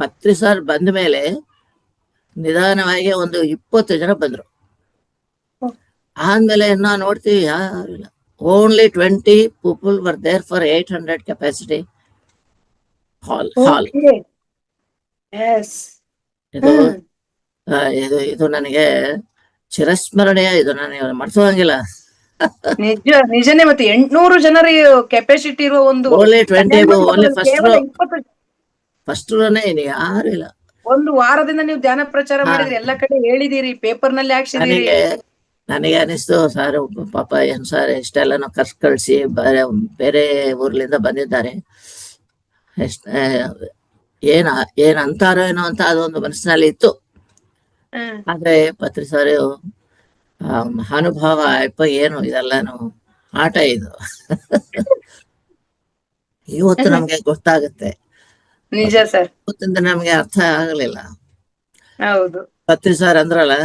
S2: ಪತ್ರಿ ಸಾರ್ ಬಂದ ಮೇಲೆ ನಿಧಾನವಾಗಿ ಒಂದು 20 ಜನ ಬಂದ್ರು. ಆದ್ಮೇಲೆ ನಾವು ನೋಡ್ತೀವಿ ಯಾರಿಲ್ಲ. Only 20 people were there for 800 capacity ಹಾಲ್. ಇದು ನನಗೆ ಚಿರಸ್ಮರಣೀಯ. ಇದು ನಾನು ಮರ್ಸೋಂಗಿಲ್ಲ.
S1: ನಿಜನೇ. ಮತ್ತೆ 800 ಜನರ ಕೆಪಾಸಿಟಿ ಇರುವ ಒಂದು
S2: ಓನ್ಲಿ 20, ಓನ್ಲಿ ಫಸ್ಟ್ ಇನ್ನು ಯಾರು ಇಲ್ಲ.
S1: ಒಂದು ವಾರದಿಂದ ನೀವು ಧ್ಯಾನ ಪ್ರಚಾರ
S2: ಹಾ.
S1: ಮಾಡಿದ್ರಿ, ಎಲ್ಲ ಕಡೆ ಹೇಳಿದಿರಿ, ಪೇಪರ್ ನಲ್ಲಿ ಹಾಕ್ಸಿದಿರಿ.
S2: ನನಗೆ ಅನಿಸ್ತು ಸರ್, ಪಾಪ ಏನ್ ಸರ್ ಇಷ್ಟೆಲ್ಲ ಕಳ್ಸಿ ಬೇರೆ ಬೇರೆ ಊರ್ಲಿಂದ ಬಂದಿದ್ದಾರೆ, ಎಷ್ಟ್ ಏನ್ ಏನ್ ಅಂತಾರೋ ಏನೋ ಅಂತ ಅದೊಂದು ಮನಸ್ಸಿನಲ್ಲಿ ಇತ್ತು. ಆದ್ರೆ ಪತ್ರಿ ಸರ್ ಮಹಾನುಭಾವ ಅಪ್ಪ, ಏನು ಇದೆಲ್ಲಾನು ಆಟ ಇದು. ಇವತ್ತು ನಮ್ಗೆ ಗೊತ್ತಾಗುತ್ತೆ,
S1: ನಿಜ ಸರ್.
S2: ಇವತ್ತಿಂದ ನಮ್ಗೆ ಅರ್ಥ ಆಗಲಿಲ್ಲ.
S1: ಹೌದು.
S2: ಪತ್ರಿ ಸರ್ ಅಂದ್ರಲ್ಲ,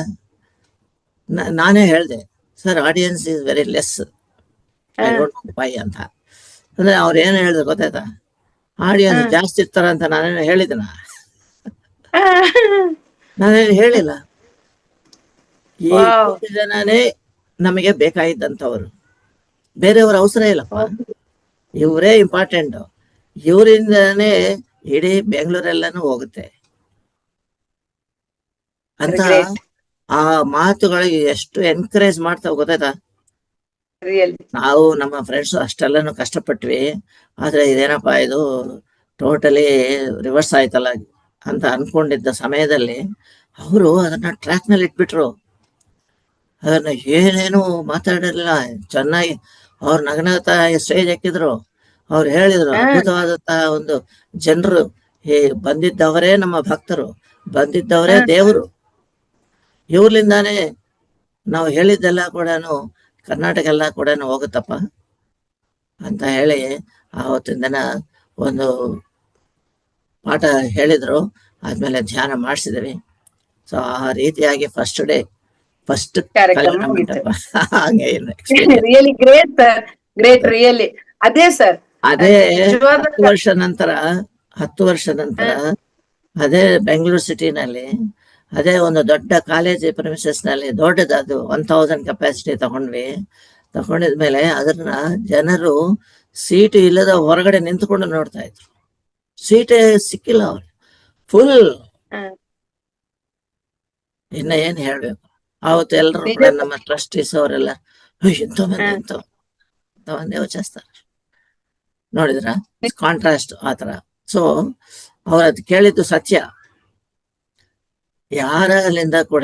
S2: ನಾನೇ ಹೇಳ್ದೆ sir, audience is very less, I don't know why ಅಂತ. ಅಂದ್ರೆ ಅವ್ರು ಏನು ಹೇಳಿದ್ರು ಗೊತ್ತಾಯ್ತಾ, ಆಡಿಯನ್ಸ್ ಜಾಸ್ತಿ ಇರ್ತಾರ ಅಂತ ನಾನೇನು ಹೇಳಿದನ? ನಾನೇನು ಹೇಳಿಲ್ಲ. ಈ ಜನನೇ ನಮಗೆ ಬೇಕಾಗಿದ್ದಂಥವ್ರು, ಬೇರೆಯವ್ರ ಅವಸರ ಇಲ್ಲಪ್ಪ, ಇವರೇ ಇಂಪಾರ್ಟೆಂಟ್. ಇವರಿಂದನೇ ಇಡೀ ಬೆಂಗಳೂರೆಲ್ಲಾನು ಹೋಗುತ್ತೆ ಅಂತ ಆ ಮಾತುಗಳಿಗೆ ಎಷ್ಟು ಎನ್ಕರೇಜ್ ಮಾಡ್ತಾವ ಗೊತ್ತಾಯ್ತಾ. ನಾವು ನಮ್ಮ ಫ್ರೆಂಡ್ಸ್ ಅಷ್ಟೆಲ್ಲಾನು ಕಷ್ಟಪಟ್ವಿ, ಆದ್ರೆ ಇದೇನಪ್ಪಾ ಇದು ಟೋಟಲಿ ರಿವರ್ಸ್ ಆಯ್ತಲ್ಲ ಅಂತ ಅನ್ಕೊಂಡಿದ್ದ ಸಮಯದಲ್ಲಿ ಅವರು ಅದನ್ನ ಟ್ರ್ಯಾಕ್ ನಲ್ಲಿ ಇಟ್ಬಿಟ್ರು. ಅದನ್ನ ಏನೇನು ಮಾತಾಡಿರಲಿಲ್ಲ, ಚೆನ್ನಾಗಿ ಅವ್ರು ನಗನಗ್ತಾ ಸ್ಟೇಜ್ ಹಾಕಿದ್ರು. ಅವ್ರು ಹೇಳಿದ್ರು, ಅದ್ಭುತವಾದಂತಹ ಒಂದು ಜನರು, ಬಂದಿದ್ದವರೇ ನಮ್ಮ ಭಕ್ತರು, ಬಂದಿದ್ದವರೇ ದೇವರು, ಇವ್ರಲಿಂದಾನೇ ನಾವು ಹೇಳಿದ್ದೆಲ್ಲ ಕೂಡ ಕರ್ನಾಟಕ ಎಲ್ಲ ಕೂಡ ಹೋಗುತ್ತಪ್ಪ ಅಂತ ಹೇಳಿ ಆವತ್ತಿನ ದಿನ ಒಂದು ಪಾಠ ಹೇಳಿದ್ರು. ಆದ್ಮೇಲೆ ಧ್ಯಾನ ಮಾಡಿಸಿದ್ವಿ. ಸೊ ಆ ರೀತಿಯಾಗಿ ಫಸ್ಟ್
S1: ಕಾರ್ಯಕ್ರಮ
S2: really
S1: great sir, great really. ಅದೇ ಸರ್,
S2: ಅದೇ 10 ವರ್ಷ ನಂತರ ಅದೇ ಬೆಂಗಳೂರು ಸಿಟಿನಲ್ಲಿ ಅದೇ ಒಂದು ದೊಡ್ಡ ಕಾಲೇಜ್ ಪ್ರಿಮಿಸಸ್ ನಲ್ಲಿ ದೊಡ್ಡದು 1000 ಕೆಪಾಸಿಟಿ ತಗೊಂಡಿದ್ಮೇಲೆ ಅದನ್ನ ಜನರು ಸೀಟ್ ಇಲ್ಲದ ಹೊರಗಡೆ ನಿಂತ್ಕೊಂಡು ನೋಡ್ತಾ ಇದ್ರು. ಸೀಟೇ ಸಿಕ್ಕಿಲ್ಲ ಅವ್ರಿಗೆ, ಫುಲ್. ಇನ್ನ ಏನ್ ಹೇಳ್ಬೇಕು, ಅವತ್ತು ಎಲ್ರು ಕೂಡ ನಮ್ಮ ಟ್ರಸ್ಟೀಸ್ ಅವರೆಲ್ಲ ಎಂತ ಮಂದಿ ಯೋಚಿಸ್ತಾರೆ, ನೋಡಿದ್ರ ಕಾಂಟ್ರಾಸ್ಟ್ ಆತರ. ಸೊ ಅವ್ರದ್ ಕೇಳಿದ್ದು ಸತ್ಯ. ಯಾರಲ್ಲಿಂದ ಕೂಡ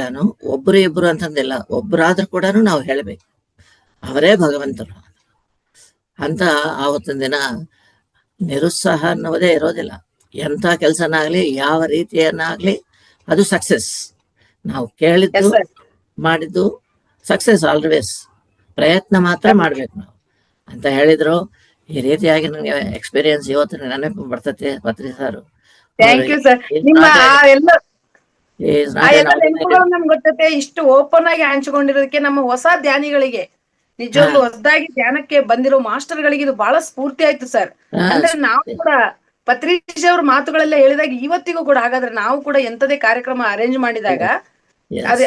S2: ಒಬ್ರು ಇಬ್ರು ಅಂತಂದಿಲ್ಲ, ಒಬ್ರಾದ್ರೂ ಕೂಡ ನಾವು ಹೇಳ್ಬೇಕು ಅವರೇ ಭಗವಂತರು ಅಂತ. ಆವತ್ತಿನ ದಿನ ನಿರುತ್ಸಾಹ ಅನ್ನೋದೇ ಇರೋದಿಲ್ಲ. ಎಂಥ ಕೆಲಸನಾಗ್ಲಿ, ಯಾವ ರೀತಿಯನ್ನಾಗ್ಲಿ, ಅದು ಸಕ್ಸೆಸ್. ನಾವು ಕೇಳಿದ್ದು ಮಾಡಿದ್ದು ಸಕ್ಸೆಸ್ ಆಲ್ವೇಸ್. ಪ್ರಯತ್ನ ಮಾತ್ರ ಮಾಡ್ಬೇಕು ನಾವು ಅಂತ ಹೇಳಿದ್ರು. ಈ ರೀತಿಯಾಗಿ ನನಗೆ ಎಕ್ಸ್ಪೀರಿಯನ್ಸ್ ಇವತ್ತು ನೆನಪು ಬರ್ತತೆ ಪತ್ರಿ ಸಾರು.
S1: ನಮ್ಗೆ ಗೊತ್ತೈತೆ, ಇಷ್ಟು ಓಪನ್ ಆಗಿ ಹಂಚಿಕೊಂಡಿರೋದಕ್ಕೆ ನಮ್ಮ ಹೊಸ ಧ್ಯಾನಿಗಳಿಗೆ, ನಿಜವಾಗ್ಲೂ ಹೊಸದಾಗಿ ಧ್ಯಾನಕ್ಕೆ ಬಂದಿರೋ ಮಾಸ್ಟರ್ ಗಳಿಗೆ ಇದು ಬಹಳ ಸ್ಫೂರ್ತಿ ಆಯ್ತು ಸರ್. ಅಂದ್ರೆ ನಾವು ಕೂಡ ಪತ್ರಿಜಿ ಅವ್ರ ಮಾತುಗಳೆಲ್ಲ ಹೇಳಿದಾಗ ಇವತ್ತಿಗೂ ಕೂಡ, ಹಾಗಾದ್ರೆ ನಾವು ಕೂಡ ಎಂತದೇ ಕಾರ್ಯಕ್ರಮ ಅರೇಂಜ್ ಮಾಡಿದಾಗ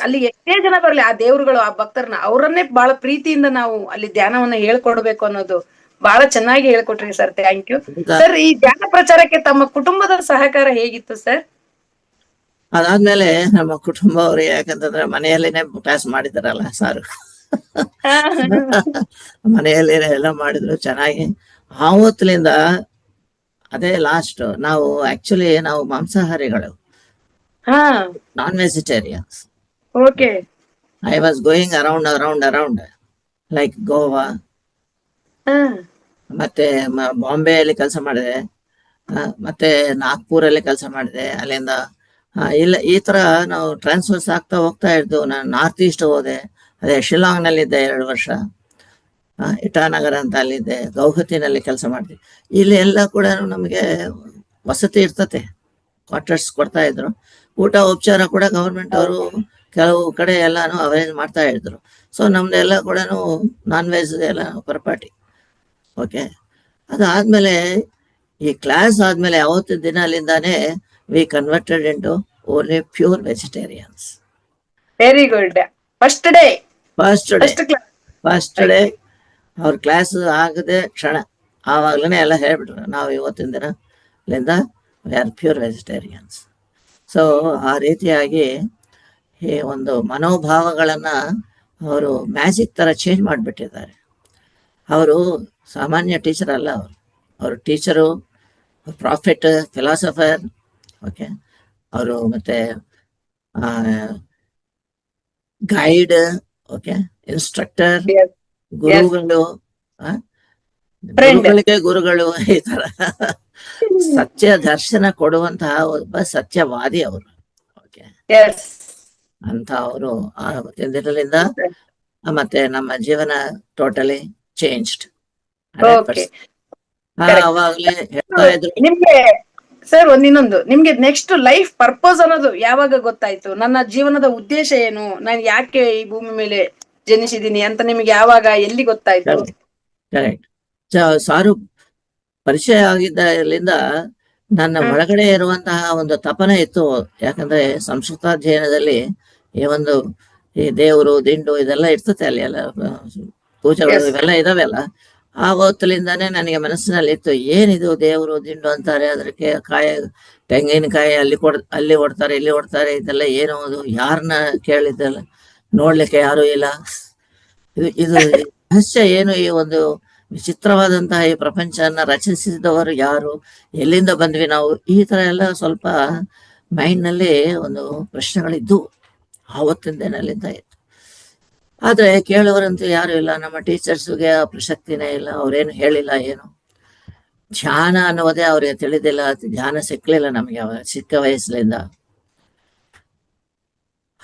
S1: ಅಲ್ಲಿ ಎಷ್ಟೇ ಜನ ಬರ್ಲಿ, ಆ ದೇವರುಗಳು, ಆ ಭಕ್ತರನ್ನ ಅವರನ್ನೇ ಬಹಳ ಪ್ರೀತಿಯಿಂದ ನಾವು ಅಲ್ಲಿ ಧ್ಯಾನವನ್ನ ಹೇಳ್ಕೊಡ್ಬೇಕು ಅನ್ನೋದು ಬಹಳ ಚೆನ್ನಾಗಿ ಹೇಳ್ಕೊಟ್ರಿ ಸರ್. Thank you sir. ಈ ಧ್ಯಾನ ಪ್ರಚಾರಕ್ಕೆ ತಮ್ಮ ಕುಟುಂಬದ ಸಹಕಾರ ಹೇಗಿತ್ತು ಸರ್?
S2: ಅದಾದ್ಮೇಲೆ ನಮ್ಮ ಕುಟುಂಬ ಅವ್ರು, ಯಾಕಂತಂದ್ರೆ ಮನೆಯಲ್ಲೇನೆ ಕ್ಲಾಸ್ ಮಾಡಿದಾರಲ್ಲ ಸಾರು, ಮನೆಯಲ್ಲಿ ಎಲ್ಲ ಮಾಡಿದ್ರು ಚೆನ್ನಾಗಿ. ಆವತ್ತಿನಿಂದ ಅದೇ ಲಾಸ್ಟ್. ನಾವು ಆಕ್ಚುಲಿ ನಾವು ಮಾಂಸಾಹಾರಿಗಳು, non vegetarians. I was going around like Goa, ಮತ್ತೆ ಬಾಂಬೆಯಲ್ಲಿ ಕೆಲಸ ಮಾಡಿದೆ, ಮತ್ತೆ ನಾಗ್ಪುರಲ್ಲಿ ಕೆಲಸ ಮಾಡಿದೆ. ಅಲ್ಲಿಂದ ಇಲ್ಲ ಈ ತರ ನಾವು ಟ್ರಾನ್ಸ್ಫರ್ಸ್ ಆಗ್ತಾ ಹೋಗ್ತಾ ಇದ್ದು. ನಾನು ನಾರ್ತ್ ಈಸ್ಟ್ ಹೋದೆ, ಅದೇ ಶಿಲಾಂಗ್ ನಲ್ಲಿದ್ದೆ 2 ವರ್ಷ, ಇಟಾನಗರ ಅಂತ ಅಲ್ಲಿದ್ದೆ, ಗೌಹತಿನಲ್ಲಿ ಕೆಲಸ ಮಾಡಿದೆ. ಇಲ್ಲಿ ಎಲ್ಲ ಕೂಡ ನಮಗೆ ವಸತಿ ಇರ್ತತೆ, ಕ್ವಾರ್ಟರ್ಸ್ ಕೊಡ್ತಾ ಇದ್ರು. ಊಟ ಉಪಚಾರ ಕೂಡ ಗವರ್ಮೆಂಟ್ ಅವರು ಕೆಲವು ಕಡೆ ಎಲ್ಲಾನು ಅರೇಂಜ್ ಮಾಡ್ತಾ ಇದ್ರು. ಸೊ ನಮ್ದೆಲ್ಲ ಕೂಡ ನಾನ್ ವೆಜ್ ಎಲ್ಲ ಪರಪಾಟಿ. ಓಕೆ, ಅದಾದ್ಮೇಲೆ ಈ ಕ್ಲಾಸ್ ಆದ್ಮೇಲೆ ಅವತ್ತು ದಿನ ಅಲ್ಲಿಂದಾನೇ we converted into only pure vegetarians.
S1: Very good. First
S2: day ಅವ್ರ ಕ್ಲಾಸ್ ಆಗದೆ ಕ್ಷಣ ಆವಾಗ್ಲೇ ಎಲ್ಲ ಹೇಳ್ಬಿಟ್ರು, ನಾವು ಇವತ್ತಿನ ದಿನ ಅಲ್ಲಿಂದ we are pure vegetarians. So ಆ ರೀತಿಯಾಗಿ ಈ ಒಂದು ಮನೋಭಾವಗಳನ್ನ ಅವರು ಮ್ಯಾಜಿಕ್ ತರ ಚೇಂಜ್ ಮಾಡಿಬಿಟ್ಟಿದ್ದಾರೆ. ಅವರು ಸಾಮಾನ್ಯ ಟೀಚರ್ ಅಲ್ಲ, ಅವರು ಟೀಚರು, ಪ್ರಾಫಿಟ್, ಫಿಲಾಸಫರ್, ಓಕೆ. ಅವರು ಮತ್ತೆ guide, okay, instructor,
S1: Yes. Yes.
S2: ಗುರುಗಳು, ಆ,
S1: Friend.
S2: ಗುರುಗಳಿಗೆ ಗುರುಗಳು, ಈ ತರ ಸತ್ಯ ದರ್ಶನ ಕೊಡುವಂತಹ ಒಬ್ಬ ಸತ್ಯವಾದಿ ಅವರು. ಓಕೆ.
S1: Yes.
S2: ಅಂತ ಅವರು ದಿನದಿಂದ ಮತ್ತೆ ನಮ್ಮ ಜೀವನ ಟೋಟಲಿ ಚೇಂಜ್ಡ್.
S1: Okay. Correct.
S2: ಅವಾಗಲೇ ಹೇಳ್ತಾ ಇದ್ರು.
S1: ನಿಮ್ಗೆ ಸರ್ ಇನ್ನೊಂದು, ನಿಮ್ಗೆ ನೆಕ್ಸ್ಟ್ ಲೈಫ್ ಪರ್ಪಸ್ ಅನ್ನೋದು ಯಾವಾಗ ಗೊತ್ತಾಯ್ತು? ನನ್ನ ಜೀವನದ ಉದ್ದೇಶ ಏನು, ನಾನು ಯಾಕೆ ಈ ಭೂಮಿ ಮೇಲೆ ಜನಿಸಿದೀನಿ ಅಂತ ನಿಮ್ಗೆ ಯಾವಾಗ, ಎಲ್ಲಿ ಗೊತ್ತಾಯ್ತು?
S2: ಕರೆಕ್ಟ್. ಸಾರು ಪರಿಚಯ ಆಗಿದ್ದರಿಂದ ನನ್ನ ಒಳಗಡೆ ಇರುವಂತಹ ಒಂದು ತಪನೆ ಇತ್ತು. ಯಾಕಂದ್ರೆ ಸಂಸ್ಕೃತಾಧ್ಯಯನದಲ್ಲಿ ಈ ದೇವರು ದಿಂಡು ಇದೆಲ್ಲ ಇರ್ತದೆ, ಅಲ್ಲಿ ಎಲ್ಲ ಪೂಜೆಗಳು ಇವೆಲ್ಲ ಇದಾವೆಲ್ಲ. ಆ ಹೊತ್ತಲಿಂದಾನೇ ನನಗೆ ಮನಸ್ಸಿನಲ್ಲಿ ಇತ್ತು, ಏನಿದು ದೇವರು ದಿಂಡು ಅಂತಾರೆ, ಅದಕ್ಕೆ ತೆಂಗಿನಕಾಯಿ ಅಲ್ಲಿ ಹೊಡ್ತಾರೆ, ಇಲ್ಲಿ ಹೊಡ್ತಾರೆ, ಇದೆಲ್ಲ ಏನು, ಅದು ಯಾರನ್ನ ಕೇಳಿದ್ದಲ್ಲ, ನೋಡ್ಲಿಕ್ಕೆ ಯಾರು ಇಲ್ಲ, ಇದು ರಹಸ್ಯ ಏನು, ಈ ಒಂದು ವಿಚಿತ್ರವಾದಂತಹ ಈ ಪ್ರಪಂಚನ ರಚಿಸಿದವರು ಯಾರು, ಎಲ್ಲಿಂದ ಬಂದ್ವಿ ನಾವು, ಈ ತರ ಎಲ್ಲ ಸ್ವಲ್ಪ ಮೈಂಡ್ ನಲ್ಲಿ ಒಂದು ಪ್ರಶ್ನೆಗಳಿದ್ದು ಆವತ್ತಿಂದೇನಲ್ಲಿಂದ ಇತ್ತು. ಆದ್ರೆ ಕೇಳುವರಂತೂ ಯಾರು ಇಲ್ಲ, ನಮ್ಮ ಟೀಚರ್ಸ್ಗೆ ಆ ಪ್ರಸಕ್ತಿನೇ ಇಲ್ಲ, ಅವ್ರೇನು ಹೇಳಿಲ್ಲ, ಏನು ಧ್ಯಾನ ಅನ್ನೋದೇ ಅವ್ರಿಗೆ ತಿಳಿದಿಲ್ಲ, ಧ್ಯಾನ ಸಿಕ್ಲಿಲ್ಲ ನಮಗೆ ಚಿಕ್ಕ ವಯಸ್ಸಿನಿಂದ.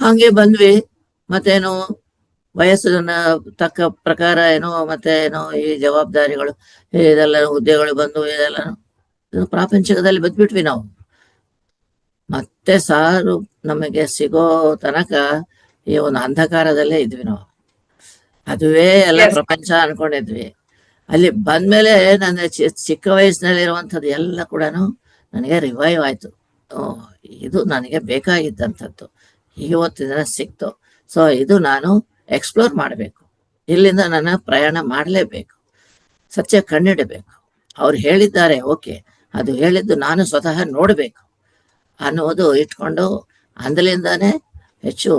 S2: ಹಾಗೆ ಬಂದ್ವಿ, ಮತ್ತೇನು ವಯಸ್ಸನ್ನ ತಕ್ಕ ಪ್ರಕಾರ ಮತ್ತೇನೋ ಈ ಜವಾಬ್ದಾರಿಗಳು ಇದೆಲ್ಲ ಹುದ್ದೆಗಳು ಬಂದು ಇದೆಲ್ಲ ಪ್ರಾಪಂಚಿಕದಲ್ಲಿ ಬದ್ಬಿಟ್ವಿ ನಾವು. ಮತ್ತೆ ಸಾರು ನಮಗೆ ಸಿಗೋ ತನಕ ಈ ಒಂದು ಅಂಧಕಾರದಲ್ಲೇ ಇದ್ವಿ ನಾವು. ಅದುವೇ ಎಲ್ಲ ಪ್ರಪಂಚ ಅನ್ಕೊಂಡಿದ್ವಿ. ಅಲ್ಲಿ ಬಂದ್ಮೇಲೆ ನನ್ನ ಚಿಕ್ಕ ವಯಸ್ಸಿನಲ್ಲಿ ಇರುವಂಥದ್ದು ಎಲ್ಲ ಕೂಡ ನನಗೆ ರಿವೈವ್ ಆಯ್ತು. ಇದು ನನಗೆ ಬೇಕಾಗಿದ್ದಂಥದ್ದು ಇವತ್ತಿನ ಸಿಕ್ತು. ಸೊ ಇದು ನಾನು ಎಕ್ಸ್ಪ್ಲೋರ್ ಮಾಡಬೇಕು, ಇಲ್ಲಿಂದ ನನ್ನ ಪ್ರಯಾಣ ಮಾಡಲೇಬೇಕು, ಸತ್ಯ ಕಂಡಿಡಬೇಕು. ಅವ್ರು ಹೇಳಿದ್ದಾರೆ, ಓಕೆ, ಅದು ಹೇಳಿದ್ದು ನಾನು ಸ್ವತಃ ನೋಡಬೇಕು ಅನ್ನೋದು ಇಟ್ಕೊಂಡು ಅಂದಲಿಂದಾನೇ ಹೆಚ್ಚು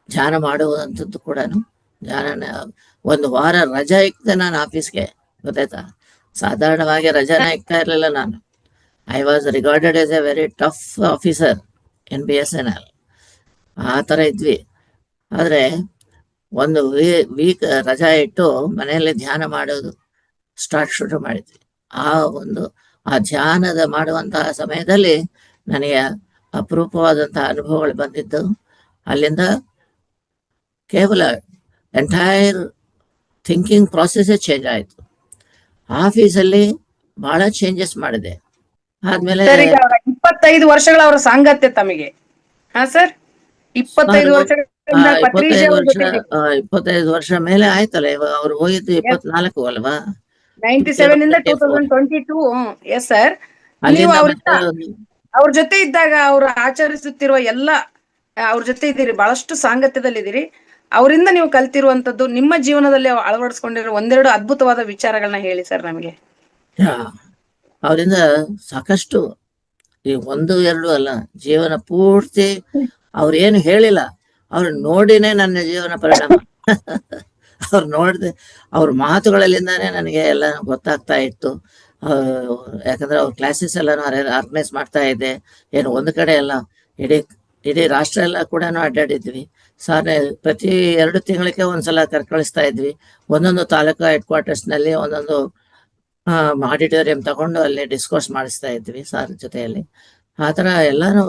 S2: ಧ್ಯಾನ ಮಾಡುವಂಥದ್ದು ಕೂಡ. ಧ್ಯಾನ ಒಂದು ವಾರ ರಜಾ ಇಕ್ತೆ ನಾನು ಆಫೀಸ್ಗೆ, ಗೊತ್ತಾಯ್ತಾ? ಸಾಧಾರಣವಾಗಿ ರಜಾನ ಇಕ್ತಾ ಇರಲಿಲ್ಲ ನಾನು. I was regarded as a very tough officer in BSNL. ಆ ಥರ ಇದ್ವಿ. ಆದರೆ ಒಂದು ವೀಕ್ ರಜಾ ಇಟ್ಟು ಮನೆಯಲ್ಲಿ ಧ್ಯಾನ ಮಾಡೋದು ಶುರು ಮಾಡಿದ್ವಿ. ಆ ಧ್ಯಾನದ ಮಾಡುವಂತಹ ಸಮಯದಲ್ಲಿ ನನಗೆ ಅಪರೂಪವಾದಂತಹ ಅನುಭವಗಳು ಬಂದಿದ್ದು. ಅಲ್ಲಿಂದ ಕೇವಲ ಎಂಟೈರ್ ಥಿಂಕಿಂಗ್ ಪ್ರಾಸೆಸ್ಸೇ ಚೇಂಜ್ ಆಯಿತು. ಆಫೀಸಲ್ಲಿ ಬಹಳ ಚೇಂಜಸ್ ಮಾಡಿದೆ. ಆದ್ಮೇಲೆ
S1: 25 ವರ್ಷಗಳ ಅವರ ಸಾಂಗತ್ಯ ತಮಗೆ. ಹಾ ಸರ್, 25 ವರ್ಷ
S2: 25 ವರ್ಷ ಮೇಲೆ ಆಯ್ತಲ್ಲ. ಇವಾಗ ಅವ್ರು ಹೋಗಿದ್ದು 24 ಅಲ್ವಾ?
S1: 97 ಇಂದ 2022. Yes sir. ನೀವು ಅವ್ರ ಜೊತೆ ಇದ್ದಾಗ ಅವ್ರು ಆಚರಿಸುತ್ತಿರುವ ಎಲ್ಲ ಅವ್ರ ಜೊತೆ ಇದ್ದೀರಿ, ಬಹಳಷ್ಟು ಸಾಂಗತ್ಯದಲ್ಲಿದ್ದೀರಿ. ಅವರಿಂದ ನೀವು ಕಲ್ತಿರುವಂತದ್ದು, ನಿಮ್ಮ ಜೀವನದಲ್ಲಿ ಅಳವಡಿಸ್ಕೊಂಡಿರೋ ಒಂದೆರಡು ಅದ್ಭುತವಾದ ವಿಚಾರಗಳನ್ನ ಹೇಳಿ ಸರ್ ನಮಗೆ.
S2: ಅವರಿಂದ ಸಾಕಷ್ಟು, ಈ 1-2 ಅಲ್ಲ, ಜೀವನ ಪೂರ್ತಿ ಅವ್ರೇನು ಹೇಳಿಲ್ಲ, ಅವ್ರು ನೋಡಿನೇ ನನ್ನ ಜೀವನ ಪರಿಣಾಮ. ಅವ್ರು ನೋಡಿದೆ, ಅವ್ರ ಮಾತುಗಳಲ್ಲಿಂದಾನೇ ನನಗೆ ಎಲ್ಲ ಗೊತ್ತಾಗ್ತಾ ಇತ್ತು. ಯಾಕಂದ್ರೆ ಅವ್ರ ಕ್ಲಾಸಸ್ ಎಲ್ಲ ಆರ್ಗನೈಸ್ ಮಾಡ್ತಾ ಇದ್ದೆ. ಏನು ಒಂದು ಕಡೆ ಎಲ್ಲ, ಇಡೀ ರಾಷ್ಟ್ರ ಎಲ್ಲ ಕೂಡ ಅಡ್ಡಾಡಿದ್ವಿ. ಪ್ರತಿ 2 ತಿಂಗಳಿಗೆ ಒಂದ್ಸಲ ಕಳ್ಸ್ತಾ ಇದ್ವಿ. ಒಂದೊಂದು ತಾಲೂಕು ಹೆಡ್ ಕ್ವಾರ್ಟರ್ಸ್ನಲ್ಲಿ ಒಂದೊಂದು ಆಡಿಟೋರಿಯಂ ತಗೊಂಡು ಅಲ್ಲಿ ಡಿಸ್ಕೋರ್ಸ್ ಮಾಡಿಸ್ತಾ ಇದ್ವಿ ಸಾರ್ ಜೊತೆಯಲ್ಲಿ. ಆ ಥರ ಎಲ್ಲಾನು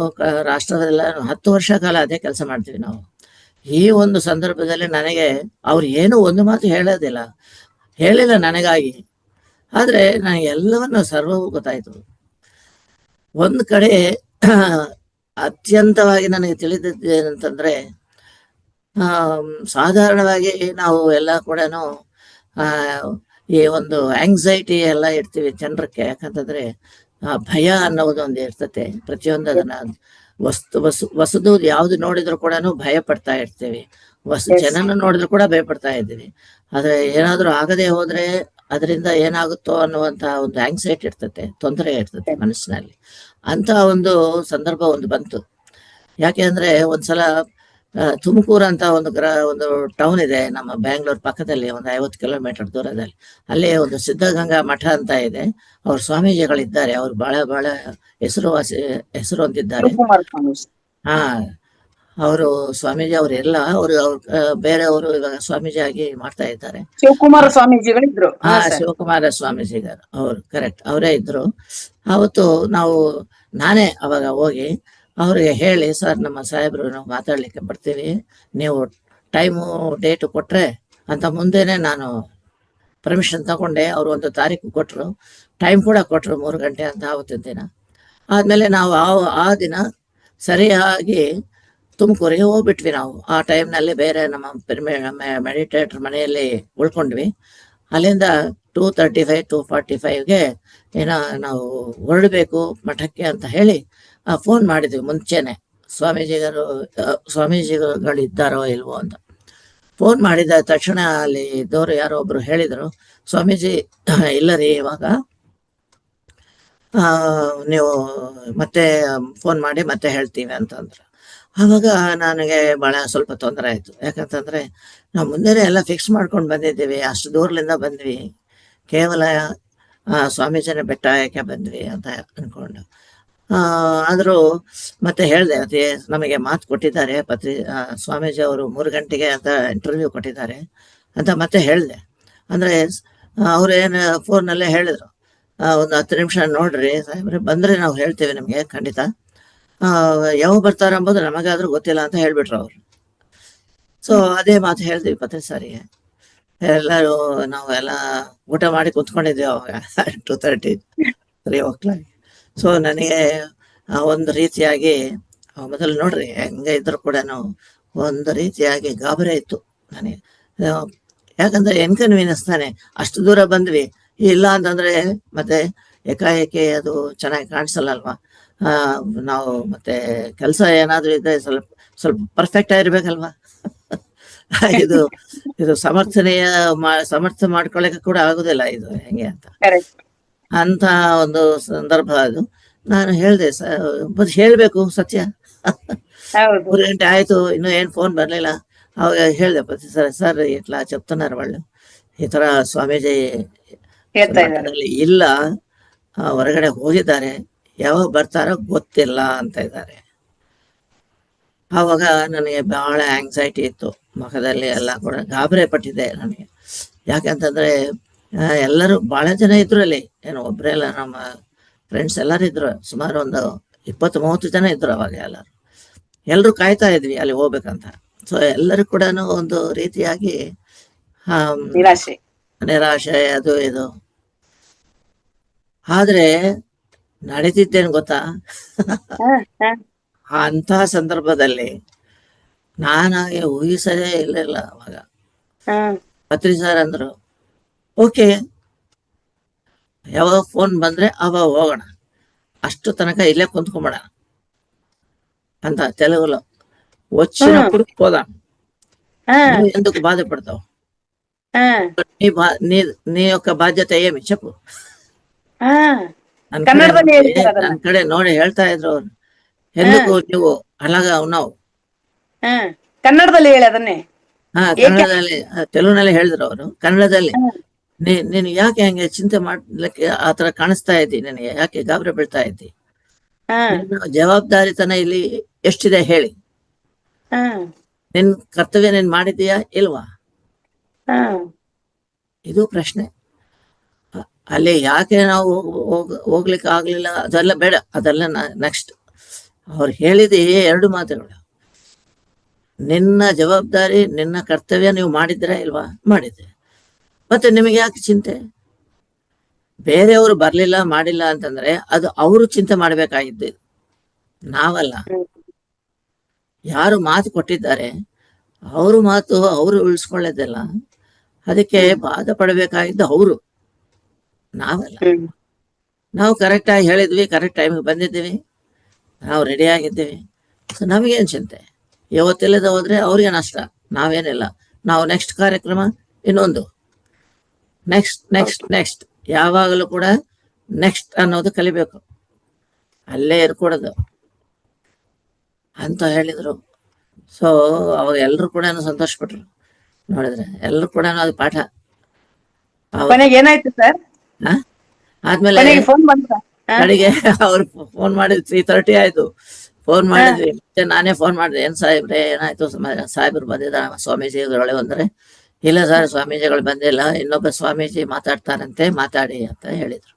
S2: ರಾಷ್ಟ್ರದೆಲ್ಲ 10 ವರ್ಷ ಕಾಲ ಅದೇ ಕೆಲಸ ಮಾಡ್ತೀವಿ ನಾವು. ಈ ಒಂದು ಸಂದರ್ಭದಲ್ಲಿ ನನಗೆ ಅವ್ರು ಏನು ಒಂದು ಮಾತು ಹೇಳಿಲ್ಲ ನನಗಾಗಿ. ಆದ್ರೆ ನನಗೆ ಎಲ್ಲವನ್ನು ಸರ್ವವೂ ಗೊತ್ತಾಯ್ತು. ಒಂದು ಕಡೆ ಅತ್ಯಂತವಾಗಿ ನನಗೆ ತಿಳಿದಿದ್ದೇನಂತಂದ್ರೆ, ಸಾಧಾರಣವಾಗಿ ನಾವು ಎಲ್ಲ ಕೂಡ ಈ ಒಂದು ಆಂಗ್ಸೈಟಿ ಎಲ್ಲ ಇರ್ತೀವಿ ಜನರಕ್ಕೆ. ಯಾಕಂತಂದ್ರೆ ಭಯ ಅನ್ನೋದು ಒಂದು ಇರ್ತತೆ. ಪ್ರತಿಯೊಂದು ಅದನ್ನ ವಸುದು ಯಾವ್ದು ನೋಡಿದ್ರು ಕೂಡ ಭಯ ಪಡ್ತಾ ಇರ್ತೀವಿ. ಜನನ ನೋಡಿದ್ರು ಕೂಡ ಭಯ ಪಡ್ತಾ ಇದ್ದೀವಿ. ಆದ್ರೆ ಏನಾದ್ರೂ ಆಗದೆ ಹೋದ್ರೆ ಅದರಿಂದ ಏನಾಗುತ್ತೋ ಅನ್ನುವಂತಹ ಒಂದು ಆಂಗ್ಸೈಟಿ ಇರ್ತತೆ, ತೊಂದರೆ ಇರ್ತತೆ ಮನಸ್ಸಿನಲ್ಲಿ. ಅಂತ ಒಂದು ಸಂದರ್ಭ ಒಂದು ಬಂತು. ಯಾಕೆ ಅಂದ್ರೆ ಒಂದ್ಸಲ ತುಮಕೂರು ಅಂತ ಒಂದು ಟೌನ್ ಇದೆ ನಮ್ಮ ಬ್ಯಾಂಗ್ಳೂರ್ ಪಕ್ಕದಲ್ಲಿ, ಒಂದು 50 ಕಿಲೋಮೀಟರ್ ದೂರದಲ್ಲಿ. ಅಲ್ಲಿ ಒಂದು ಸಿದ್ಧಗಂಗಾ ಮಠ ಅಂತ ಇದೆ. ಅವ್ರ ಸ್ವಾಮೀಜಿಗಳಿದ್ದಾರೆ. ಅವ್ರು ಬಹಳ ಹೆಸರು ಹೊಂದಿದ್ದಾರೆ.
S1: ಶಿವಕುಮಾರ ಸ್ವಾಮಿ.
S2: ಹಾ, ಅವರು ಸ್ವಾಮೀಜಿ ಅವರು ಎಲ್ಲ ಅವರು ಬೇರೆಯವರು ಇವಾಗ ಸ್ವಾಮೀಜಿ ಆಗಿ ಮಾಡ್ತಾ ಇದ್ದಾರೆ.
S1: ಶಿವಕುಮಾರ ಸ್ವಾಮೀಜಿಗಳಿದ್ರು.
S2: ಶಿವಕುಮಾರ ಸ್ವಾಮೀಜಿಗಾರು ಅವರು, ಕರೆಕ್ಟ್, ಅವರೇ ಇದ್ರು. ಅವತ್ತು ನಾನೇ ಅವಾಗ ಹೋಗಿ ಅವ್ರಿಗೆ ಹೇಳಿ, ಸರ್ ನಮ್ಮ ಸಾಹೇಬ್ರು ನಾವು ಮಾತಾಡ್ಲಿಕ್ಕೆ ಬರ್ತೀವಿ, ನೀವು ಟೈಮು ಡೇಟು ಕೊಟ್ರೆ ಅಂತ ಮುಂದೆನೆ ನಾನು ಪರ್ಮಿಷನ್ ತಗೊಂಡೆ. ಅವರು ಒಂದು ತಾರೀಕು ಕೊಟ್ಟರು, ಟೈಮ್ ಕೂಡ ಕೊಟ್ಟರು, 3 ಗಂಟೆ ಅಂತ ಆವತ್ತಿನ ದಿನ. ಆದ್ಮೇಲೆ ನಾವು ಆ ದಿನ ಸರಿಯಾಗಿ ತುಮಕೂರಿಗೆ ಹೋಗ್ಬಿಟ್ವಿ. ನಾವು ಆ ಟೈಮ್ನಲ್ಲಿ ಬೇರೆ ನಮ್ಮ ಮೆಡಿಟೇಟರ್ ಮನೆಯಲ್ಲಿ ಉಳ್ಕೊಂಡ್ವಿ. ಅಲ್ಲಿಂದ 2:35 2:45ಗೆ ನಾವು ಹೊರಡಬೇಕು ಮಠಕ್ಕೆ ಅಂತ ಹೇಳಿ ಫೋನ್ ಮಾಡಿದ್ವಿ ಮುಂಚೆನೆ. ಸ್ವಾಮೀಜಿಗಳು ಇದ್ದಾರೋ ಇಲ್ವೋ ಅಂತ ಫೋನ್ ಮಾಡಿದ ತಕ್ಷಣ ಅಲ್ಲಿ ಇದ್ದವರು ಯಾರೋ ಒಬ್ರು ಹೇಳಿದ್ರು, ಸ್ವಾಮೀಜಿ ಇಲ್ಲ ರೀ, ಇವಾಗ ನೀವು ಮತ್ತೆ ಫೋನ್ ಮಾಡಿ ಮತ್ತೆ ಹೇಳ್ತೀವಿ ಅಂತಂದ್ರು. ಆವಾಗ ನನಗೆ ಬಹಳ ಸ್ವಲ್ಪ ತೊಂದರೆ ಆಯ್ತು. ಯಾಕಂತಂದ್ರೆ ನಾವು ಮುಂದೆನೆ ಎಲ್ಲ ಫಿಕ್ಸ್ ಮಾಡ್ಕೊಂಡು ಬಂದಿದ್ದೀವಿ, ಅಷ್ಟು ದೂರದಿಂದ ಬಂದ್ವಿ, ಕೇವಲ ಸ್ವಾಮೀಜಿನ ಬೆಟ್ಟ ಯಾಕೆ ಬಂದ್ವಿ ಅಂತ ಅನ್ಕೊಂಡು. ಆದರೂ ಮತ್ತೆ ಹೇಳಿದೆ, ಅದೇ ನಮಗೆ ಮಾತು ಕೊಟ್ಟಿದ್ದಾರೆ, ಸ್ವಾಮೀಜಿ ಅವರು 3 ಗಂಟೆಗೆ ಅಂತ ಇಂಟರ್ವ್ಯೂ ಕೊಟ್ಟಿದ್ದಾರೆ ಅಂತ ಮತ್ತೆ ಹೇಳಿದೆ. ಅಂದ್ರೆ ಅವ್ರೇನು ಫೋನ್ನಲ್ಲೇ ಹೇಳಿದ್ರು, ಒಂದು 10 ನಿಮಿಷ ನೋಡ್ರಿ ಸಾಹೇಬ್ರೆ, ಬಂದ್ರೆ ನಾವು ಹೇಳ್ತೇವೆ ನಿಮ್ಗೆ ಖಂಡಿತ, ಯಾವಾಗ ಬರ್ತಾರ ಎಂಬುದು ನಮಗಾದ್ರೂ ಗೊತ್ತಿಲ್ಲ ಅಂತ ಹೇಳ್ಬಿಟ್ರು ಅವ್ರು. ಸೊ ಅದೇ ಮಾತು ಹೇಳ್ತೀವಿ 10 ಸಾರಿಗೆ. ನಾವೆಲ್ಲ ಊಟ ಮಾಡಿ ಕುತ್ಕೊಂಡಿದ್ದೇವೆ ಅವಾಗ 2:30 3 ಸೊ ನನಗೆ ಒಂದು ರೀತಿಯಾಗಿ ಮೊದಲು ನೋಡ್ರಿ ಹೆಂಗೆ ಇದ್ರು ಕೂಡ ಒಂದು ರೀತಿಯಾಗಿ ಗಾಬರಿ ಇತ್ತು ನನಗೆ. ಯಾಕಂದ್ರೆ ಇನ್ಕನ್ವೀನಿಯನ್ಸ್ ತಾನೆ, ಅಷ್ಟು ದೂರ ಬಂದ್ವಿ, ಇಲ್ಲ ಅಂತಂದ್ರೆ ಮತ್ತೆ ಏಕಾಏಕಿ ಅದು ಚೆನ್ನಾಗಿ ಕಾಣಿಸಲ್ಲ ಅಲ್ವಾ. ನಾವು ಮತ್ತೆ ಕೆಲಸ ಏನಾದ್ರೂ ಇದ್ರೆ ಸ್ವಲ್ಪ ಪರ್ಫೆಕ್ಟ್ ಆಗಿರ್ಬೇಕಲ್ವಾ. ಇದು ಸಮರ್ಥ ಮಾಡ್ಕೊಳ್ಳಕ್ಕೆ ಕೂಡ ಆಗುದಿಲ್ಲ, ಇದು ಹೆಂಗೆ ಅಂತ ಒಂದು ಸಂದರ್ಭ ಅದು. ನಾನು ಹೇಳ್ದೆ, ಹೇಳ್ಬೇಕು ಸತ್ಯ. 3 ಗಂಟೆ ಆಯ್ತು, ಇನ್ನು ಏನ್ ಫೋನ್ ಬರ್ಲಿಲ್ಲ. ಅವಾಗ ಹೇಳ್ದೆ, ಸರ್ ಇట్లా చెప్తున్నారు వాళ్ళు, ಈ ತರ ಸ್ವಾಮೀಜಿ ಇಲ್ಲ, ಹೊರಗಡೆ ಹೋಗಿದ್ದಾರೆ, ಯಾವಾಗ ಬರ್ತಾರೋ ಗೊತ್ತಿಲ್ಲ ಅಂತ ಇದ್ದಾರೆ. ಆವಾಗ ನನಗೆ ಬಹಳ ಆಂಗ್ಸೈಟಿ ಇತ್ತು ಮುಖದಲ್ಲಿ, ಎಲ್ಲ ಕೂಡ ಗಾಬರಿ ಪಟ್ಟಿದ್ದೆ ನನಗೆ. ಯಾಕಂತಂದ್ರೆ ಎಲ್ಲರೂ ಬಹಳ ಜನ ಇದ್ರು ಅಲ್ಲಿ, ಏನು ಒಬ್ಬರೇ ಇಲ್ಲ, ನಮ್ಮ ಫ್ರೆಂಡ್ಸ್ ಎಲ್ಲರೂ ಇದ್ರು, ಸುಮಾರು ಒಂದು 20-30 ಜನ ಇದ್ರು ಅವಾಗ. ಎಲ್ಲರೂ ಕಾಯ್ತಾ ಇದ್ವಿ ಅಲ್ಲಿ ಹೋಗ್ಬೇಕಂತ. ಸೊ ಎಲ್ಲರೂ ಕೂಡ ಒಂದು ರೀತಿಯಾಗಿ ನಿರಾಶೆ ಅದು ಇದು. ಆದ್ರೆ ನಡೀತಿದ್ದೇನು ಗೊತ್ತಾ, ಅಂತ ಸಂದರ್ಭದಲ್ಲಿ ನಾನಾಗೆ ಊಹಿಸದೇ ಇಲ್ಲ ಅವಾಗ. ಪತ್ರಿ ಸರ್ ಅಂದ್ರು, ಓಕೆ ಯಾವಾಗ ಫೋನ್ ಬಂದ್ರೆ ಅವಾಗ ಹೋಗೋಣ, ಅಷ್ಟು ತನಕ ಇಲ್ಲೇ ಕುಂತ್ಕೊಂಬೇಡ ಅಂತ తెలుగులో. వచ్చినప్పుడు పోదాం, నువ్వు ఎందుకు బాధపడతావు, నీ యొక్క బాధ్యత ఏమి చెప్పు. ನನ್ನ ಕಡೆ ನೋಡಿ ಹೇಳ್ತಾ ಇದ್ರು ಅವ್ರು, ఎందుకు ನೀವು అలాగా ఉన్నావు.
S1: ಕನ್ನಡದಲ್ಲಿ ಹೇಳಿ ಅದನ್ನೇ.
S2: ಕನ್ನಡದಲ್ಲಿ, ತೆಲುಗಿನಲ್ಲಿ ಹೇಳಿದ್ರು ಅವರು. ಕನ್ನಡದಲ್ಲಿ, ನೀನು ಯಾಕೆ ಹಂಗೆ ಚಿಂತೆ ಮಾಡ್ಲಿಕ್ಕೆ ಆತರ ಕಾಣಿಸ್ತಾ ಇದ್ದಿ, ನನಗೆ ಯಾಕೆ ಗಾಬರಿ ಬೀಳ್ತಾ ಇದ್ದಿ, ಜವಾಬ್ದಾರಿತನ ಇಲ್ಲಿ ಎಷ್ಟಿದೆ ಹೇಳಿ, ನಿನ್ ಕರ್ತವ್ಯ ನೀನ್ ಮಾಡಿದೀಯಾ ಇಲ್ವಾ, ಇದು ಪ್ರಶ್ನೆ. ಅಲ್ಲಿ ಯಾಕೆ ನಾವು ಹೋಗ್ಲಿಕ್ಕೆ ಆಗ್ಲಿಲ್ಲ ಅದೆಲ್ಲ ಬೇಡ, ಅದೆಲ್ಲ ನೆಕ್ಸ್ಟ್. ಅವ್ರು ಹೇಳಿದ 2 ಮಾತುಗಳು, ನಿನ್ನ ಜವಾಬ್ದಾರಿ ನಿನ್ನ ಕರ್ತವ್ಯ ನೀವು ಮಾಡಿದ್ದೀರಾ ಇಲ್ವಾ, ಮಾಡಿದ್ದೆ, ಮತ್ತೆ ನಿಮಗೆ ಯಾಕೆ ಚಿಂತೆ. ಬೇರೆಯವರು ಬರ್ಲಿಲ್ಲ ಮಾಡಿಲ್ಲ ಅಂತಂದ್ರೆ ಅದು ಅವರು ಚಿಂತೆ ಮಾಡ್ಬೇಕಾಗಿದ್ದು, ನಾವಲ್ಲ. ಯಾರು ಮಾತು ಕೊಟ್ಟಿದ್ದಾರೆ ಅವರು ಮಾತು ಅವರು ಉಳಿಸ್ಕೊಳ್ಳೋದಿಲ್ಲ, ಅದಕ್ಕೆ ಬಾಧೆ ಪಡಬೇಕಾಗಿದ್ದು ಅವರು, ನಾವಲ್ಲ. ನಾವು ಕರೆಕ್ಟ್ ಆಗಿ ಹೇಳಿದ್ವಿ, ಕರೆಕ್ಟ್ ಟೈಮಿಗೆ ಬಂದಿದ್ದೀವಿ, ನಾವು ರೆಡಿ ಆಗಿದ್ದೀವಿ. ಸೊ ನಮಗೇನು ಚಿಂತೆ. ಇವತ್ತಿಲ್ಲದ ಹೋದ್ರೆ ಅವ್ರಿಗೆ ನಷ್ಟ, ನಾವೇನಿಲ್ಲ. ನಾವು ನೆಕ್ಸ್ಟ್ ಕಾರ್ಯಕ್ರಮ ಇನ್ನೊಂದು, ನೆಕ್ಸ್ಟ್ ಯಾವಾಗಲೂ ಕೂಡ ನೆಕ್ಸ್ಟ್ ಅನ್ನೋದು ಕಲಿಬೇಕು, ಅಲ್ಲೇ ಇರ್ಕೊಡೋದು ಅಂತ ಹೇಳಿದ್ರು. ಸೊ ಅವಾಗ ಎಲ್ರು ಕೂಡ ಸಂತೋಷ ಪಟ್ರು. ನೋಡಿದ್ರೆ ಎಲ್ರು ಕೂಡ ಅದು ಪಾಠ ಅವತ್ತು.
S1: ಕೊನೆಗೆ ಏನಾಯ್ತು ಸರ್?
S2: ಆದ್ಮೇಲೆ
S1: ಕೊನೆಗೆ ಫೋನ್ ಬಂತ?
S2: ಕಡೆಗೆ ಅವ್ರು ಫೋನ್ ಮಾಡಿದ್ 3:30 ಆಯ್ತು. ಫೋನ್ ಮಾಡಿದ್ವಿ, ಮತ್ತೆ ನಾನೇ ಫೋನ್ ಮಾಡಿದೆ, ಏನ್ ಸಾಹೇಬ್ರೆ ಏನಾಯ್ತು, ಸಾಹೇಬ್ರು ಬಂದಿದ್ದ ಸ್ವಾಮೀಜಿಗಳು ಅಂದ್ರೆ, ಇಲ್ಲ ಸರ್ ಸ್ವಾಮೀಜಿಗಳು ಬಂದಿಲ್ಲ, ಇನ್ನೊಬ್ಬ ಸ್ವಾಮೀಜಿ ಮಾತಾಡ್ತಾರಂತೆ, ಮಾತಾಡಿ ಅಂತ ಹೇಳಿದ್ರು.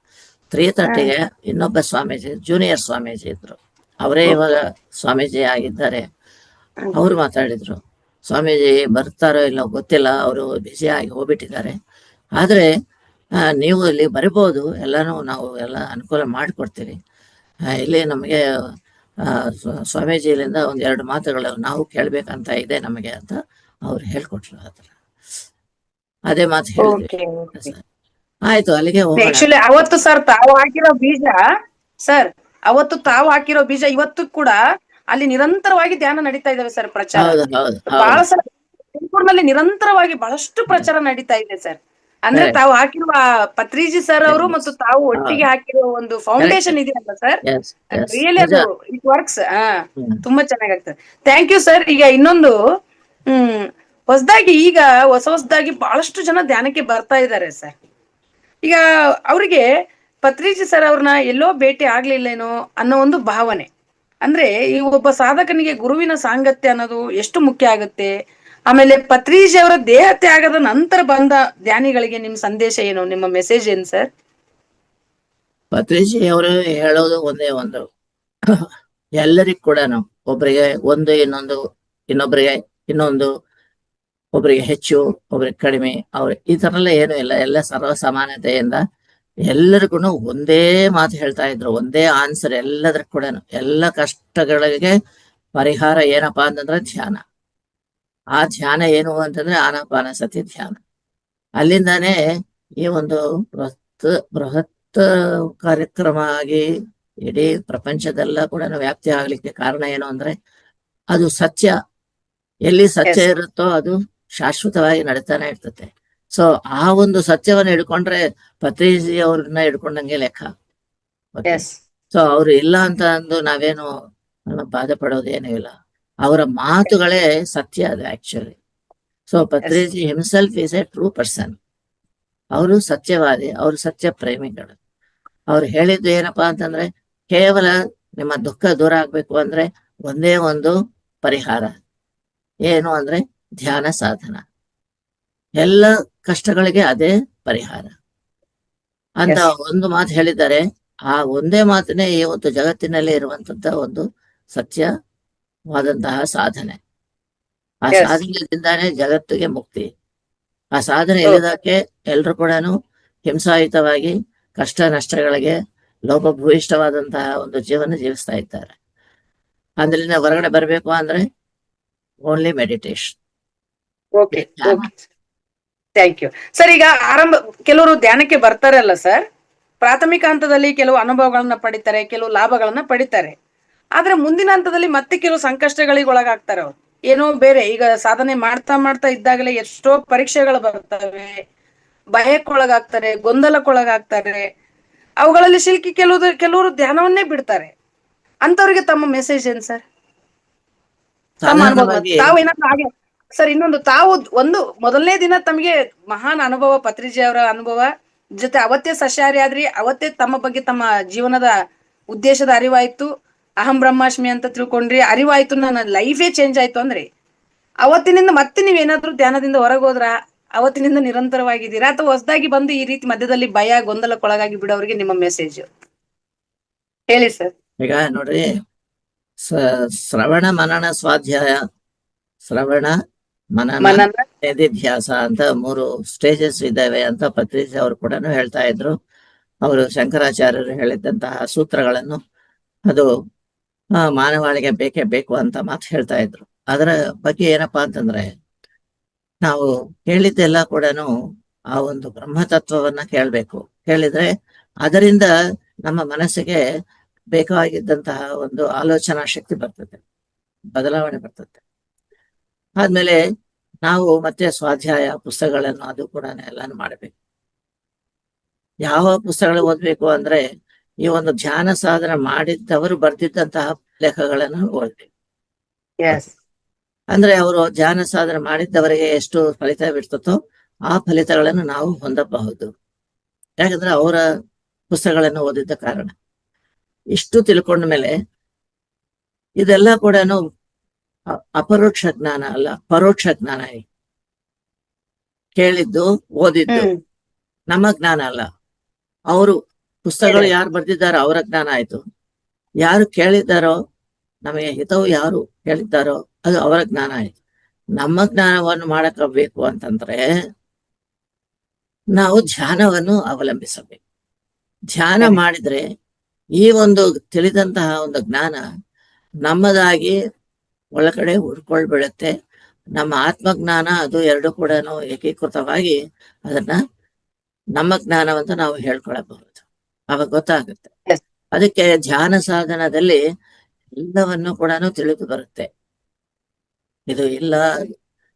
S2: 3:30ಗೆ ಇನ್ನೊಬ್ಬ ಸ್ವಾಮೀಜಿ, ಜೂನಿಯರ್ ಸ್ವಾಮೀಜಿ ಇದ್ರು, ಅವರೇ ಇವಾಗ ಸ್ವಾಮೀಜಿ ಆಗಿದ್ದಾರೆ. ಅವ್ರು ಮಾತಾಡಿದ್ರು, ಸ್ವಾಮೀಜಿ ಬರ್ತಾರೋ ಇಲ್ಲೋ ಗೊತ್ತಿಲ್ಲ, ಅವರು ಬ್ಯುಸಿ ಆಗಿ ಹೋಗ್ಬಿಟ್ಟಿದ್ದಾರೆ, ಆದ್ರೆ ನೀವು ಇಲ್ಲಿ ಬರಿಬಹುದು, ಎಲ್ಲಾನು ನಾವು ಎಲ್ಲ ಅನುಕೂಲ ಮಾಡಿಕೊಡ್ತೀವಿ. ಇಲ್ಲಿ ನಮಗೆ ಸ್ವಾಮೀಜಿಯಿಂದ ಒಂದೆರಡು ಮಾತುಗಳು ನಾವು ಕೇಳ್ಬೇಕಂತ ಇದೆ ನಮಗೆ ಅಂತ ಅವ್ರು ಹೇಳ್ಕೊಟ್ರು. ಅದೇ ಮಾತು ಹೇಳಿದ್ವಿ. ಆಯ್ತು, ಅಲ್ಲಿಗೆ ಹೋಗೋಣ.
S1: ಆಕ್ಚುಲಿ ಅವತ್ತು ಸರ್ ತಾವು ಹಾಕಿರೋ ಬೀಜ, ಸರ್ ಅವತ್ತು ತಾವು ಹಾಕಿರೋ ಬೀಜ ಇವತ್ತು ಕೂಡ ಅಲ್ಲಿ ನಿರಂತರವಾಗಿ ಧ್ಯಾನ ನಡೀತಾ ಇದಾವೆ ಸರ್, ಪ್ರಚಾರ.
S2: ಹೌದು ಹೌದು
S1: ಬಹಳ
S2: ಹೌದು
S1: ಸಲ ತುಮಕೂರಿನಲ್ಲಿ ನಿರಂತರವಾಗಿ ಬಹಳಷ್ಟು ಪ್ರಚಾರ ನಡೀತಾ ಇದೆ ಸರ್. ಅಂದ್ರೆ
S2: Correct.
S1: ತಾವು ಹಾಕಿರುವ ಪತ್ರಿಜಿ ಸರ್ ಅವರು
S2: Yes.
S1: ಮತ್ತು ತಾವು ಒಟ್ಟಿಗೆ ಹಾಕಿರುವ ಒಂದು ಫೌಂಡೇಶನ್ ಇದೆಯಲ್ಲ ಸರ್,
S2: Yes, yes.
S1: ರಿಯಲಿ
S2: ನಿಜ.
S1: ಅದು ಇಟ್ ವರ್ಕ್ಸ್.
S2: ಹ್ಮ್.
S1: ತುಂಬಾ ಚೆನ್ನಾಗಾಗ್ತದೆ. Thank you sir. ಈಗ ಇನ್ನೊಂದು ಹೊಸದಾಗಿ ಈಗ ಹೊಸದಾಗಿ ಬಹಳಷ್ಟು ಜನ ಧ್ಯಾನಕ್ಕೆ ಬರ್ತಾ ಇದ್ದಾರೆ ಸರ್. ಈಗ ಅವರಿಗೆ ಪತ್ರಿಜಿ ಸರ್ ಅವ್ರನ್ನ ಎಲ್ಲೋ ಭೇಟಿ ಆಗ್ಲಿಲ್ಲೇನೋ ಅನ್ನೋ ಒಂದು ಭಾವನೆ. ಅಂದ್ರೆ ಈ ಒಬ್ಬ ಸಾಧಕನಿಗೆ ಗುರುವಿನ ಸಾಂಗತ್ಯ ಅನ್ನೋದು ಎಷ್ಟು ಮುಖ್ಯ ಆಗುತ್ತೆ. ಆಮೇಲೆ ಪತ್ರಿಜಿ ಅವರ ದೇಹ ತ್ಯಾಗದ ನಂತರ ಬಂದ ಧ್ಯಾನಿಗಳಿಗೆ ನಿಮ್ ಸಂದೇಶ ಏನು, ನಿಮ್ಮ ಮೆಸೇಜ್ ಏನು ಸರ್?
S2: ಪತ್ರಿಜಿ ಅವರು ಹೇಳೋದು ಒಂದೇ ಒಂದು, ಎಲ್ಲರಿಗೂ ಕೂಡ ಒಬ್ಬರಿಗೆ ಒಂದು, ಇನ್ನೊಬ್ಬರಿಗೆ ಇನ್ನೊಂದು, ಒಬ್ಬರಿಗೆ ಹೆಚ್ಚು, ಒಬ್ರಿಗೆ ಕಡಿಮೆ, ಈ ತರ ಎಲ್ಲ ಏನೂ ಇಲ್ಲ, ಎಲ್ಲ ಸರ್ವ ಸಮಾನತೆಯಿಂದ ಎಲ್ಲರಿಗೂ ಒಂದೇ ಮಾತು ಹೇಳ್ತಾ ಇದ್ರು, ಒಂದೇ ಆನ್ಸರ್ ಎಲ್ಲದ್ರ ಕೂಡ. ಎಲ್ಲ ಕಷ್ಟಗಳಿಗೆ ಪರಿಹಾರ ಏನಪ್ಪಾ ಅಂತಂದ್ರೆ ಧ್ಯಾನ. ಆ ಧ್ಯಾನ ಏನು ಅಂತಂದ್ರೆ ಆನಾಪಾನಸತಿ ಧ್ಯಾನ. ಅಲ್ಲಿಂದಾನೇ ಈ ಒಂದು ಬೃಹತ್ ಕಾರ್ಯಕ್ರಮ ಆಗಿ ಇಡೀ ಪ್ರಪಂಚದೆಲ್ಲ ಕೂಡ ವ್ಯಾಪ್ತಿ ಆಗ್ಲಿಕ್ಕೆ ಕಾರಣ ಏನು ಅಂದ್ರೆ ಅದು ಸತ್ಯ. ಎಲ್ಲಿ ಸತ್ಯ
S1: Yes.
S2: ಇರುತ್ತೋ ಅದು ಶಾಶ್ವತವಾಗಿ ನಡೀತಾನೆ ಇರ್ತತೆ. ಸೊ ಆ ಒಂದು ಸತ್ಯವನ್ನ ಹಿಡ್ಕೊಂಡ್ರೆ ಪತ್ರಿಜಿ ಅವ್ರನ್ನ ಹಿಡ್ಕೊಂಡಂಗೆ ಲೆಕ್ಕ. ಸೊ ಅವ್ರು ಇಲ್ಲ ಅಂತ ಅಂದು ನಾವೇನು ಬಾಧೆ ಪಡೋದು ಏನೂ ಇಲ್ಲ. ಅವರ ಮಾತುಗಳೇ ಸತ್ಯ ಅದು actually. So Patriji himself is A true person. ಅವರು ಸತ್ಯವಾದಿ, ಅವರು ಸತ್ಯ ಪ್ರೇಮಿಗಳು. ಅವ್ರು ಹೇಳಿದ್ದು ಏನಪ್ಪಾ ಅಂತಂದ್ರೆ, ಕೇವಲ ನಿಮ್ಮ ದುಃಖ ದೂರ ಆಗ್ಬೇಕು ಅಂದ್ರೆ ಒಂದೇ ಒಂದು ಪರಿಹಾರ, ಏನು ಅಂದ್ರೆ ಧ್ಯಾನ ಸಾಧನ. ಎಲ್ಲ ಕಷ್ಟಗಳಿಗೆ ಅದೇ ಪರಿಹಾರ ಅಂತ ಒಂದು ಮಾತು ಹೇಳಿದ್ದಾರೆ. ಆ ಒಂದೇ ಮಾತನ್ನೇ ಇವತ್ತು ಜಗತ್ತಿನಲ್ಲಿ ಇರುವಂತಹ ಒಂದು ಸತ್ಯವಾದಂತಹ ಸಾಧನೆ. ಆ ಸಾಧನೆಯಿಂದಾನೇ ಜಗತ್ತಿಗೆ ಮುಕ್ತಿ. ಆ ಸಾಧನೆ ಇಲ್ಲದಕ್ಕೆ ಎಲ್ರು ಕೂಡ ಹಿಂಸಾಯುತವಾಗಿ ಕಷ್ಟ ನಷ್ಟಗಳಿಗೆ ಲೋಪಭೂಯಿಷ್ಠವಾದಂತಹ ಒಂದು ಜೀವನ ಜೀವಿಸ್ತಾ ಇದ್ದಾರೆ. ಅದರಿಂದ ಹೊರಗಡೆ ಬರಬೇಕು ಅಂದ್ರೆ only meditation.
S1: Okay, thank you sir. ಈಗ ಕೆಲವರು ಧ್ಯಾನಕ್ಕೆ ಬರ್ತಾರಲ್ಲ ಸರ್, ಪ್ರಾಥಮಿಕ ಹಂತದಲ್ಲಿ ಕೆಲವು ಅನುಭವಗಳನ್ನ ಪಡಿತಾರೆ, ಕೆಲವು ಲಾಭಗಳನ್ನ ಪಡಿತಾರೆ. ಆದ್ರೆ ಮುಂದಿನ ಹಂತದಲ್ಲಿ ಮತ್ತೆ ಕೆಲವು ಸಂಕಷ್ಟಗಳಿಗೆ ಒಳಗಾಗ್ತಾರೆ ಅವ್ರು. ಏನೋ ಬೇರೆ ಈಗ ಸಾಧನೆ ಮಾಡ್ತಾ ಮಾಡ್ತಾ ಇದ್ದಾಗಲೇ ಎಷ್ಟೋ ಪರೀಕ್ಷೆಗಳು ಬರ್ತವೆ, ಭಯಕ್ಕೊಳಗಾಗ್ತಾರೆ, ಗೊಂದಲಕ್ಕೊಳಗಾಗ್ತಾರೆ. ಅವುಗಳಲ್ಲಿ ಸಿಲುಕಿ ಕೆಲವರು ಧ್ಯಾನವನ್ನೇ ಬಿಡ್ತಾರೆ. ಅಂತವ್ರಿಗೆ ತಮ್ಮ ಮೆಸೇಜ್ ಏನ್ ಸರ್? ತಮ್ಮ ಅನುಭವ ತಾವು ಏನಾದ್ರು ಹಾಗೆ ಸರ್. ಇನ್ನೊಂದು, ತಾವು ಒಂದು ಮೊದಲನೇ ದಿನ ತಮಗೆ ಮಹಾನ್ ಅನುಭವ, ಪತ್ರಿಜಿ ಅವರ ಅನುಭವ ಜೊತೆ ಅವತ್ತೇ ಸಸ್ಯಾಹಾರಿ ಆದ್ರಿ, ಅವತ್ತೇ ತಮ್ಮ ಬಗ್ಗೆ ತಮ್ಮ ಜೀವನದ ಉದ್ದೇಶದ ಅರಿವಾಯ್ತು, ಅಹಂ ಬ್ರಹ್ಮಾಸ್ಮಿ ಅಂತ ತಿಳ್ಕೊಂಡ್ರಿ, ಅರಿವಾಯ್ತು, ನನ್ನ ಲೈಫೇ ಚೇಂಜ್ ಆಯ್ತು ಅಂದ್ರೆ ಅವತ್ತಿನಿಂದ ಮತ್ತೆ ನೀವೇನಾದ್ರೂ ಧ್ಯಾನದಿಂದ ಹೊರಗೋದ್ರ, ಅವತ್ತಿನಿಂದ ನಿರಂತರವಾಗಿದ್ದೀರಾ, ಅಥವಾ ಹೊಸದಾಗಿ ಬಂದು ಈ ರೀತಿ ಮಧ್ಯದಲ್ಲಿ ಭಯ ಗೊಂದಲಕ್ಕೊಳಗಾಗಿ ಬಿಡೋರಿಗೆ ನಿಮ್ಮ ಮೆಸೇಜ್ ಹೇಳಿ ಸರ್.
S2: ಈಗ ನೋಡ್ರಿ, ಶ್ರವಣ ಮನನ ಸ್ವಾಧ್ಯಾಯ, ಶ್ರವಣ ಮನನ ನಿಧಿಧ್ಯಾಸ ಅಂತ 3 ಸ್ಟೇಜಸ್ ಇದ್ದಾವೆ ಅಂತ ಪತ್ರಿಜಿ ಅವರು ಕೂಡ ಹೇಳ್ತಾ ಇದ್ರು. ಅವರು ಶಂಕರಾಚಾರ್ಯರು ಹೇಳಿದಂತಹ ಸೂತ್ರಗಳನ್ನು ಅದು ಮಾನವಾಳಿಗೆ ಬೇಕೇ ಬೇಕು ಅಂತ ಮಾತು ಹೇಳ್ತಾ ಇದ್ರು. ಅದರ ಬಗ್ಗೆ ಏನಪ್ಪಾ ಅಂತಂದ್ರೆ, ನಾವು ಕೇಳಿದ್ದೆಲ್ಲ ಕೂಡ ಆ ಒಂದು ಬ್ರಹ್ಮತತ್ವವನ್ನ ಕೇಳ್ಬೇಕು. ಕೇಳಿದ್ರೆ ಅದರಿಂದ ನಮ್ಮ ಮನಸ್ಸಿಗೆ ಬೇಕಾಗಿದ್ದಂತಹ ಒಂದು ಆಲೋಚನಾ ಶಕ್ತಿ ಬರ್ತದೆ, ಬದಲಾವಣೆ ಬರ್ತದೆ. ಆದ್ಮೇಲೆ ನಾವು ಮತ್ತೆ ಸ್ವಾಧ್ಯಾಯ ಪುಸ್ತಕಗಳನ್ನು ಅದು ಕೂಡ ಎಲ್ಲಾನು ಮಾಡಬೇಕು. ಯಾವ ಪುಸ್ತಕಗಳು ಓದ್ಬೇಕು ಅಂದ್ರೆ, ಈ ಒಂದು ಧ್ಯಾನ ಸಾಧನ ಮಾಡಿದ್ದವರು ಬರ್ದಿದ್ದಂತಹ ಲೇಖಗಳನ್ನು ಓದ್ಬೇಕು. ಅಂದ್ರೆ ಅವರು ಧ್ಯಾನ ಸಾಧನೆ ಮಾಡಿದ್ದವರಿಗೆ ಎಷ್ಟು ಫಲಿತವಿರ್ತತೋ ಆ ಫಲಿತಗಳನ್ನು ನಾವು ಹೊಂದಬಹುದು. ಯಾಕಂದ್ರೆ ಅವರ ಪುಸ್ತಕಗಳನ್ನು ಓದಿದ್ದ ಕಾರಣ. ಇಷ್ಟು ತಿಳ್ಕೊಂಡ ಮೇಲೆ ಇದೆಲ್ಲ ಕೂಡ ಅಪರೋಕ್ಷ ಜ್ಞಾನ ಅಲ್ಲ, ಪರೋಕ್ಷ ಜ್ಞಾನ. ಕೇಳಿದ್ದು ಓದಿದ್ದು
S1: ಹ್ಮ್
S2: ನಮ್ಮ ಜ್ಞಾನ ಅಲ್ಲ. ಅವರು ಪುಸ್ತಕಗಳು ಯಾರು ಬರ್ದಿದ್ದಾರೋ ಅವರ ಜ್ಞಾನ ಆಯ್ತು. ಯಾರು ಕೇಳಿದ್ದಾರೋ, ನಮಗೆ ಹಿತವು ಯಾರು ಹೇಳಿದ್ದಾರೋ ಅದು ಅವರ ಜ್ಞಾನ ಆಯ್ತು. ನಮ್ಮ ಜ್ಞಾನವನ್ನು ಮಾಡಬೇಕು ಅಂತಂದ್ರೆ ನಾವು ಧ್ಯಾನವನ್ನು ಅವಲಂಬಿಸಬೇಕು. ಧ್ಯಾನ ಮಾಡಿದ್ರೆ ಈ ಒಂದು ತಿಳಿದಂತಹ ಒಂದು ಜ್ಞಾನ ನಮ್ಮದಾಗಿ ಒಳಗಡೆ ಉಳ್ಕೊಳ್ಬಿಡುತ್ತೆ. ನಮ್ಮ ಆತ್ಮಜ್ಞಾನ ಅದು ಎರಡು ಕೂಡ ಏಕೀಕೃತವಾಗಿ ಅದನ್ನ ನಮ್ಮ ಜ್ಞಾನವಂತ ನಾವು ಹೇಳ್ಕೊಳ್ಳಬಹುದು. ಅವಾಗ ಗೊತ್ತಾಗುತ್ತೆ.
S1: Yes.
S2: ಅದಕ್ಕೆ ಧ್ಯಾನ ಸಾಧನದಲ್ಲಿ ಎಲ್ಲವನ್ನು ಕೂಡ ತಿಳಿದು ಬರುತ್ತೆ. ಇದು ಇಲ್ಲ,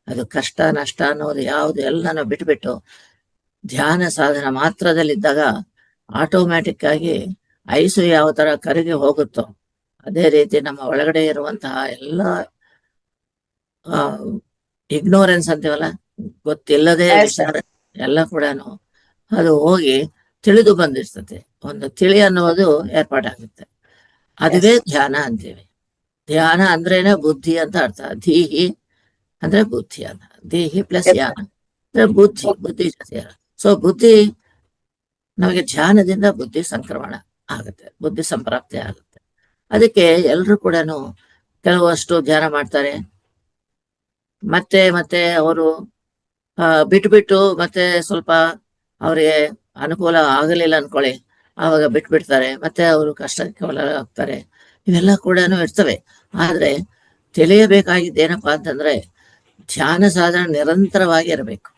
S2: ಅದು ಕಷ್ಟ ನಷ್ಟ ಅನ್ನೋದು ಯಾವುದು ಎಲ್ಲನೂ ಬಿಟ್ಬಿಟ್ಟು ಧ್ಯಾನ ಸಾಧನ ಮಾತ್ರದಲ್ಲಿದ್ದಾಗ ಆಟೋಮ್ಯಾಟಿಕ್ ಆಗಿ ಐಸು ಯಾವ ತರ ಕರಗಿ ಹೋಗುತ್ತೋ ಅದೇ ರೀತಿ ನಮ್ಮ ಒಳಗಡೆ ಇರುವಂತಹ ಎಲ್ಲ ಇಗ್ನೋರೆನ್ಸ್ ಅಂತೀವಲ್ಲ, ಗೊತ್ತಿಲ್ಲದೆ
S1: Yes,
S2: ವಿಚಾರ ಎಲ್ಲ ಕೂಡ ಅದು ಹೋಗಿ ತಿಳಿದು ಬಂದಿರ್ತದೆ. ಒಂದು ತಿಳಿ ಅನ್ನೋದು ಏರ್ಪಾಟಾಗುತ್ತೆ. ಅದುವೇ ಧ್ಯಾನ ಅಂತೀವಿ. ಧ್ಯಾನ ಅಂದ್ರೇನೆ ಬುದ್ಧಿ ಅಂತ ಅರ್ಥ. ಧೀಹಿ ಅಂದ್ರೆ ಬುದ್ಧಿ ಅಂತ. ಧೀಹಿ ಪ್ಲಸ್
S1: Yes,
S2: ಯಾನ ಅಂದ್ರೆ ಬುದ್ಧಿ, ಬುದ್ಧಿ ಜೊತೆ. ಸೊ ಬುದ್ಧಿ ನಮಗೆ ಧ್ಯಾನದಿಂದ ಬುದ್ಧಿ ಸಂಕ್ರಮಣ ಆಗುತ್ತೆ, ಬುದ್ಧಿ ಸಂಪ್ರಾಪ್ತಿ ಆಗುತ್ತೆ. ಅದಕ್ಕೆ ಎಲ್ಲರೂ ಕೂಡ ಕೆಲವಷ್ಟು ಧ್ಯಾನ ಮಾಡ್ತಾರೆ, ಮತ್ತೆ ಮತ್ತೆ ಅವರು ಬಿಟ್ಬಿಟ್ಟು ಮತ್ತೆ ಸ್ವಲ್ಪ ಅವರಿಗೆ ಅನುಕೂಲ ಆಗಲಿಲ್ಲ ಅನ್ಕೊಳ್ಳಿ, ಆವಾಗ ಬಿಟ್ಬಿಡ್ತಾರೆ, ಮತ್ತೆ ಅವರು ಕಷ್ಟಕ್ಕೆ ಒಳಗಾಗ್ತಾರೆ. ಇವೆಲ್ಲ ಕೂಡ ಇರ್ತವೆ. ಆದ್ರೆ ತಿಳಿಯಬೇಕಾಗಿದ್ದೇನಪ್ಪಾ ಅಂತಂದ್ರೆ ಧ್ಯಾನ ಸಾಧನ ನಿರಂತರವಾಗಿ ಇರಬೇಕು.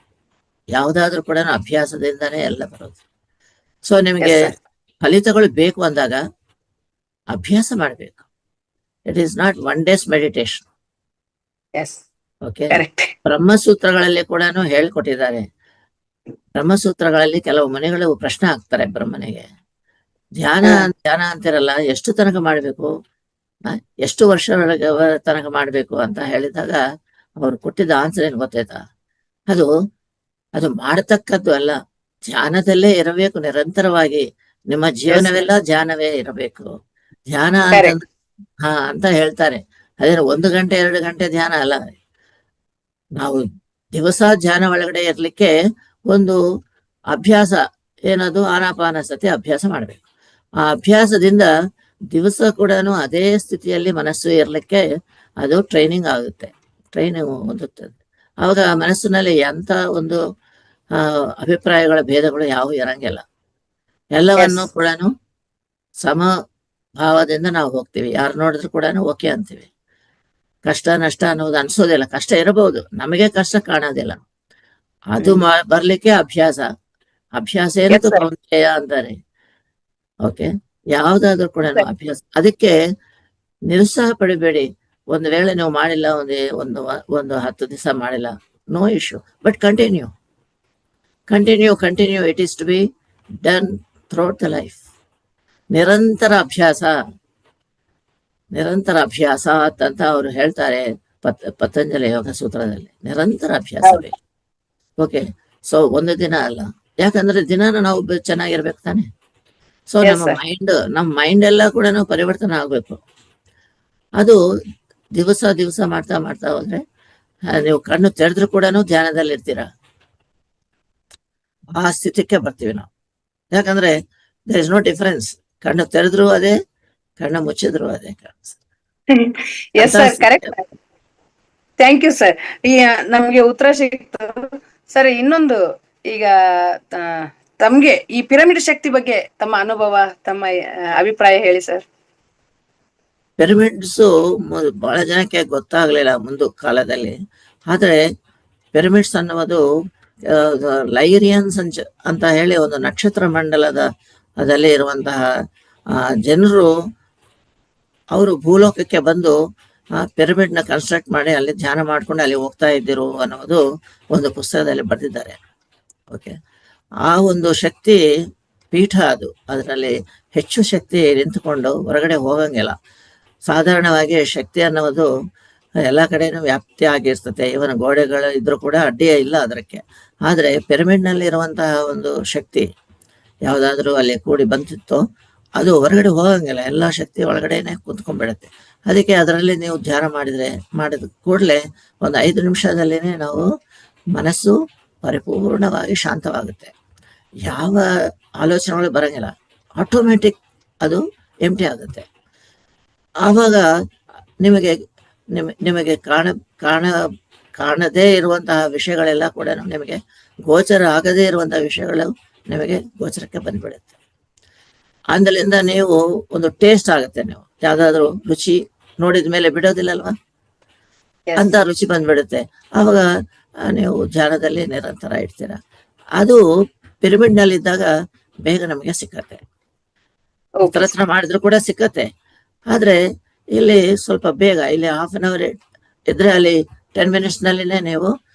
S2: ಯಾವುದಾದ್ರೂ ಕೂಡ ಅಭ್ಯಾಸದಿಂದಾನೇ ಎಲ್ಲ ಬರೋದು. ಸೊ ನಿಮಗೆ ಫಲಿತಗಳು ಬೇಕು ಅಂದಾಗ ಅಭ್ಯಾಸ ಮಾಡಬೇಕು. It is not one days meditation. Okay, ಬ್ರಹ್ಮಸೂತ್ರಗಳಲ್ಲಿ ಕೂಡ ಹೇಳ್ಕೊಟ್ಟಿದ್ದಾರೆ. ಬ್ರಹ್ಮಸೂತ್ರಗಳಲ್ಲಿ ಕೆಲವು ಮುನಿಗಳು ಪ್ರಶ್ನೆ ಹಾಕ್ತಾರೆ ಬ್ರಹ್ಮನಿಗೆ, ಧ್ಯಾನ ಧ್ಯಾನ ಅಂತಿರಲ್ಲ, ಎಷ್ಟು ತನಕ ಮಾಡ್ಬೇಕು, ಎಷ್ಟು ವರ್ಷದೊಳಗೆ ತನಕ ಮಾಡ್ಬೇಕು ಅಂತ ಹೇಳಿದಾಗ ಅವ್ರು ಕೊಟ್ಟಿದ್ದ ಆನ್ಸರ್ ಏನ್ ಗೊತ್ತಾಯ್ತಾ? ಅದು ಅದು ಮಾಡತಕ್ಕದ್ದು ಅಲ್ಲ, ಧ್ಯಾನದಲ್ಲೇ ಇರಬೇಕು ನಿರಂತರವಾಗಿ. ನಿಮ್ಮ ಜೀವನವೆಲ್ಲ ಧ್ಯಾನವೇ ಇರಬೇಕು. ಧ್ಯಾನ ಅಂತಂದ್ರೆ ಅಂತ ಹೇಳ್ತಾರೆ. ಅದೇನು 1 ಗಂಟೆ 2 ಗಂಟೆ ಧ್ಯಾನ ಅಲ್ಲ. ನಾವು ದಿವಸ ಧ್ಯಾನ ಒಳಗಡೆ ಇರ್ಲಿಕ್ಕೆ ಒಂದು ಅಭ್ಯಾಸ ಏನದು, ಆನಾಪಾನಸತಿ ಅಭ್ಯಾಸ ಮಾಡ್ಬೇಕು. ಆ ಅಭ್ಯಾಸದಿಂದ ದಿವಸ ಕೂಡ ಅದೇ ಸ್ಥಿತಿಯಲ್ಲಿ ಮನಸ್ಸು ಇರ್ಲಿಕ್ಕೆ ಅದು ಟ್ರೈನಿಂಗ್ ಆಗುತ್ತೆ, ಟ್ರೈನಿಂಗ್ ಹೊಂದುತ್ತದೆ. ಅವಾಗ ಮನಸ್ಸಿನಲ್ಲಿ ಎಂತ ಒಂದು ಅಭಿಪ್ರಾಯಗಳ ಭೇದಗಳು ಯಾವ ಇರಂಗಿಲ್ಲ. ಎಲ್ಲವನ್ನು ಕೂಡ ಸಮಭಾವದಿಂದ ನಾವು ಹೋಗ್ತೀವಿ. ಯಾರು ನೋಡಿದ್ರು ಕೂಡ ಓಕೆ ಅಂತೀವಿ. ಕಷ್ಟ ನಷ್ಟ ಅನ್ನೋದು ಅನ್ಸೋದಿಲ್ಲ. ಕಷ್ಟ ಇರಬಹುದು, ನಮಗೆ ಕಷ್ಟ ಕಾಣೋದಿಲ್ಲ. ಅದು ಬರ್ಲಿಕ್ಕೆ ಅಭ್ಯಾಸ. ಅಭ್ಯಾಸ ಏನಂತ ಕೌಂತೆಯ ಅಂತಾರೆ. ಓಕೆ, ಯಾವ್ದಾದ್ರು ಕೂಡ ಅಭ್ಯಾಸ. ಅದಕ್ಕೆ ನಿರುತ್ಸಾಹ ಪಡಿಬೇಡಿ. ಒಂದು ವೇಳೆ ನೀವು ಮಾಡಿಲ್ಲ, ಒಂದು 10 ದಿವಸ ಮಾಡಿಲ್ಲ, no issue, but continue. It is to be done throughout the life. ನಿರಂತರ ಅಭ್ಯಾಸ ಅಂತ ಅವರು ಹೇಳ್ತಾರೆ ಪತಂಜಲಿ ಯೋಗ ಸೂತ್ರದಲ್ಲಿ. ನಿರಂತರ ಅಭ್ಯಾಸ ಬೇಕು. ಓಕೆ, ಸೊ ಒಂದು ದಿನ ಅಲ್ಲ. ಯಾಕಂದ್ರೆ ದಿನಾನು ನಾವು ಚೆನ್ನಾಗಿರ್ಬೇಕು ತಾನೆ. ಸೊ ನಮ್ಮ ಮೈಂಡ್ ಎಲ್ಲ ಕೂಡ ಪರಿವರ್ತನೆ ಆಗ್ಬೇಕು. ಅದು ದಿವಸ ಮಾಡ್ತಾ ಹೋದ್ರೆ ನೀವು ಕಣ್ಣು ತೆರೆದ್ರು ಕೂಡ ಧ್ಯಾನದಲ್ಲಿ ಇರ್ತೀರ. ಆ ಸ್ಥಿತಿಗೆ ಬರ್ತೀವಿ ನಾವು. ಯಾಕಂದ್ರೆ ದೇರ್ ಇಸ್ ನೋ ಡಿಫರೆನ್ಸ್. ಕಣ್ಣು ತೆರೆದ್ರು ಅದೇ, ಕಣ್ಣು ಮುಚ್ಚಿದ್ರು ಅದೇ.
S1: Thank you sir. ನಮ್ಗೆ ಉತ್ತರ ಸಿಕ್ತು ಸರ್. ಇನ್ನೊಂದು, ಈಗ ತಮ್ಗೆ ಈ ಪಿರಮಿಡ್ ಶಕ್ತಿ ಬಗ್ಗೆ ತಮ್ಮ ಅನುಭವ, ತಮ್ಮ ಅಭಿಪ್ರಾಯ ಹೇಳಿ ಸರ್.
S2: ಪಿರಮಿಡ್ಸ್ ಬಹಳ ಜನಕ್ಕೆ ಗೊತ್ತಾಗ್ಲಿಲ್ಲ ಮುಂದೆ ಕಾಲದಲ್ಲಿ. ಆದ್ರೆ ಪಿರಮಿಡ್ಸ್ ಅನ್ನುವುದು ಲೈರಿಯನ್ಸ್ ಅಂತ ಹೇಳಿ ಒಂದು ನಕ್ಷತ್ರ ಮಂಡಲದ ಅದಲ್ಲಿ ಇರುವಂತಹ ಜನರು ಅವರು ಭೂಲೋಕಕ್ಕೆ ಬಂದು ಪಿರಮಿಡ್ ನ ಕನ್ಸ್ಟ್ರಕ್ಟ್ ಮಾಡಿ ಅಲ್ಲಿ ಧ್ಯಾನ ಮಾಡ್ಕೊಂಡು ಅಲ್ಲಿ ಹೋಗ್ತಾ ಇದ್ದಿರು ಅನ್ನೋದು ಒಂದು ಪುಸ್ತಕದಲ್ಲಿ ಬರೆದಿದ್ದಾರೆ. ಓಕೆ, ಆ ಒಂದು ಶಕ್ತಿ ಪೀಠ ಅದು. ಅದರಲ್ಲಿ ಹೆಚ್ಚು ಶಕ್ತಿ ನಿಂತುಕೊಂಡು ಹೊರಗಡೆ ಹೋಗಂಗಿಲ್ಲ. ಸಾಧಾರಣವಾಗಿ ಶಕ್ತಿ ಅನ್ನೋದು ಎಲ್ಲಾ ಕಡೆನೂ ವ್ಯಾಪ್ತಿ ಆಗಿರ್ತದೆ. ಇವನ ಗೋಡೆಗಳು ಇದ್ರೂ ಕೂಡ ಅಡ್ಡಿಯೇ ಇಲ್ಲ ಅದಕ್ಕೆ. ಆದ್ರೆ ಪಿರಮಿಡ್ ನಲ್ಲಿ ಇರುವಂತಹ ಒಂದು ಶಕ್ತಿ ಯಾವ್ದಾದ್ರು ಅಲ್ಲಿ ಕೂಡಿ ಬಂತಿತ್ತೋ ಅದು ಹೊರಗಡೆ ಹೋಗಂಗಿಲ್ಲ, ಎಲ್ಲಾ ಶಕ್ತಿ ಒಳಗಡೆನೆ ಕುಂತ್ಕೊಂಡ್ಬಿಡತ್ತೆ. ಅದಕ್ಕೆ ಅದರಲ್ಲಿ ನೀವು ಧ್ಯಾನ ಮಾಡಿದ ಕೂಡಲೇ ಒಂದು 5 ನಿಮಿಷದಲ್ಲಿನೇ ನಾವು ಮನಸ್ಸು ಪರಿಪೂರ್ಣವಾಗಿ ಶಾಂತವಾಗುತ್ತೆ. ಯಾವ ಆಲೋಚನೆಗಳು ಬರಂಗಿಲ್ಲ, ಆಟೋಮೆಟಿಕ್ ಅದು ಎಂಟಿ ಆಗುತ್ತೆ. ಆವಾಗ ನಿಮಗೆ ನಿಮಗೆ ಕಾಣದೇ ಇರುವಂತಹ ವಿಷಯಗಳೆಲ್ಲ ಕೂಡ ನಿಮಗೆ ಗೋಚರ ಆಗದೇ ಇರುವಂತಹ ವಿಷಯಗಳು ನಿಮಗೆ ಗೋಚರಕ್ಕೆ ಬಂದ್ಬಿಡುತ್ತೆ. ಅಂದಲಿಂದ ನೀವು ಒಂದು ಟೇಸ್ಟ್ ಆಗುತ್ತೆ, ನೀವು ಯಾವ್ದಾದ್ರು ರುಚಿ ನೋಡಿದ ಮೇಲೆ ಬಿಡೋದಿಲ್ಲಲ್ವಾ, ಅಂತ ರುಚಿ ಬಂದ್ಬಿಡುತ್ತೆ. ಆವಾಗ ನೀವು ಧ್ಯಾನದಲ್ಲಿ ನಿರಂತರ ಇಡ್ತೀರ. ಅದು ಪಿರಮಿಡ್ ನಲ್ಲಿ ಇದ್ದಾಗ ಬೇಗ ನಮಗೆ ಸಿಕ್ಕತ್ತೆ. ಹತ್ರ ಮಾಡಿದ್ರು ಕೂಡ ಸಿಕ್ಕತ್ತೆ. ಆದ್ರೆ ಇಲ್ಲಿ ಸ್ವಲ್ಪ ಬೇಗ, ಇಲ್ಲಿ 1/2 hour ಇದ್ರೆ ಅಲ್ಲಿ 10 minutes ನಲ್ಲಿನೇ ನೀವು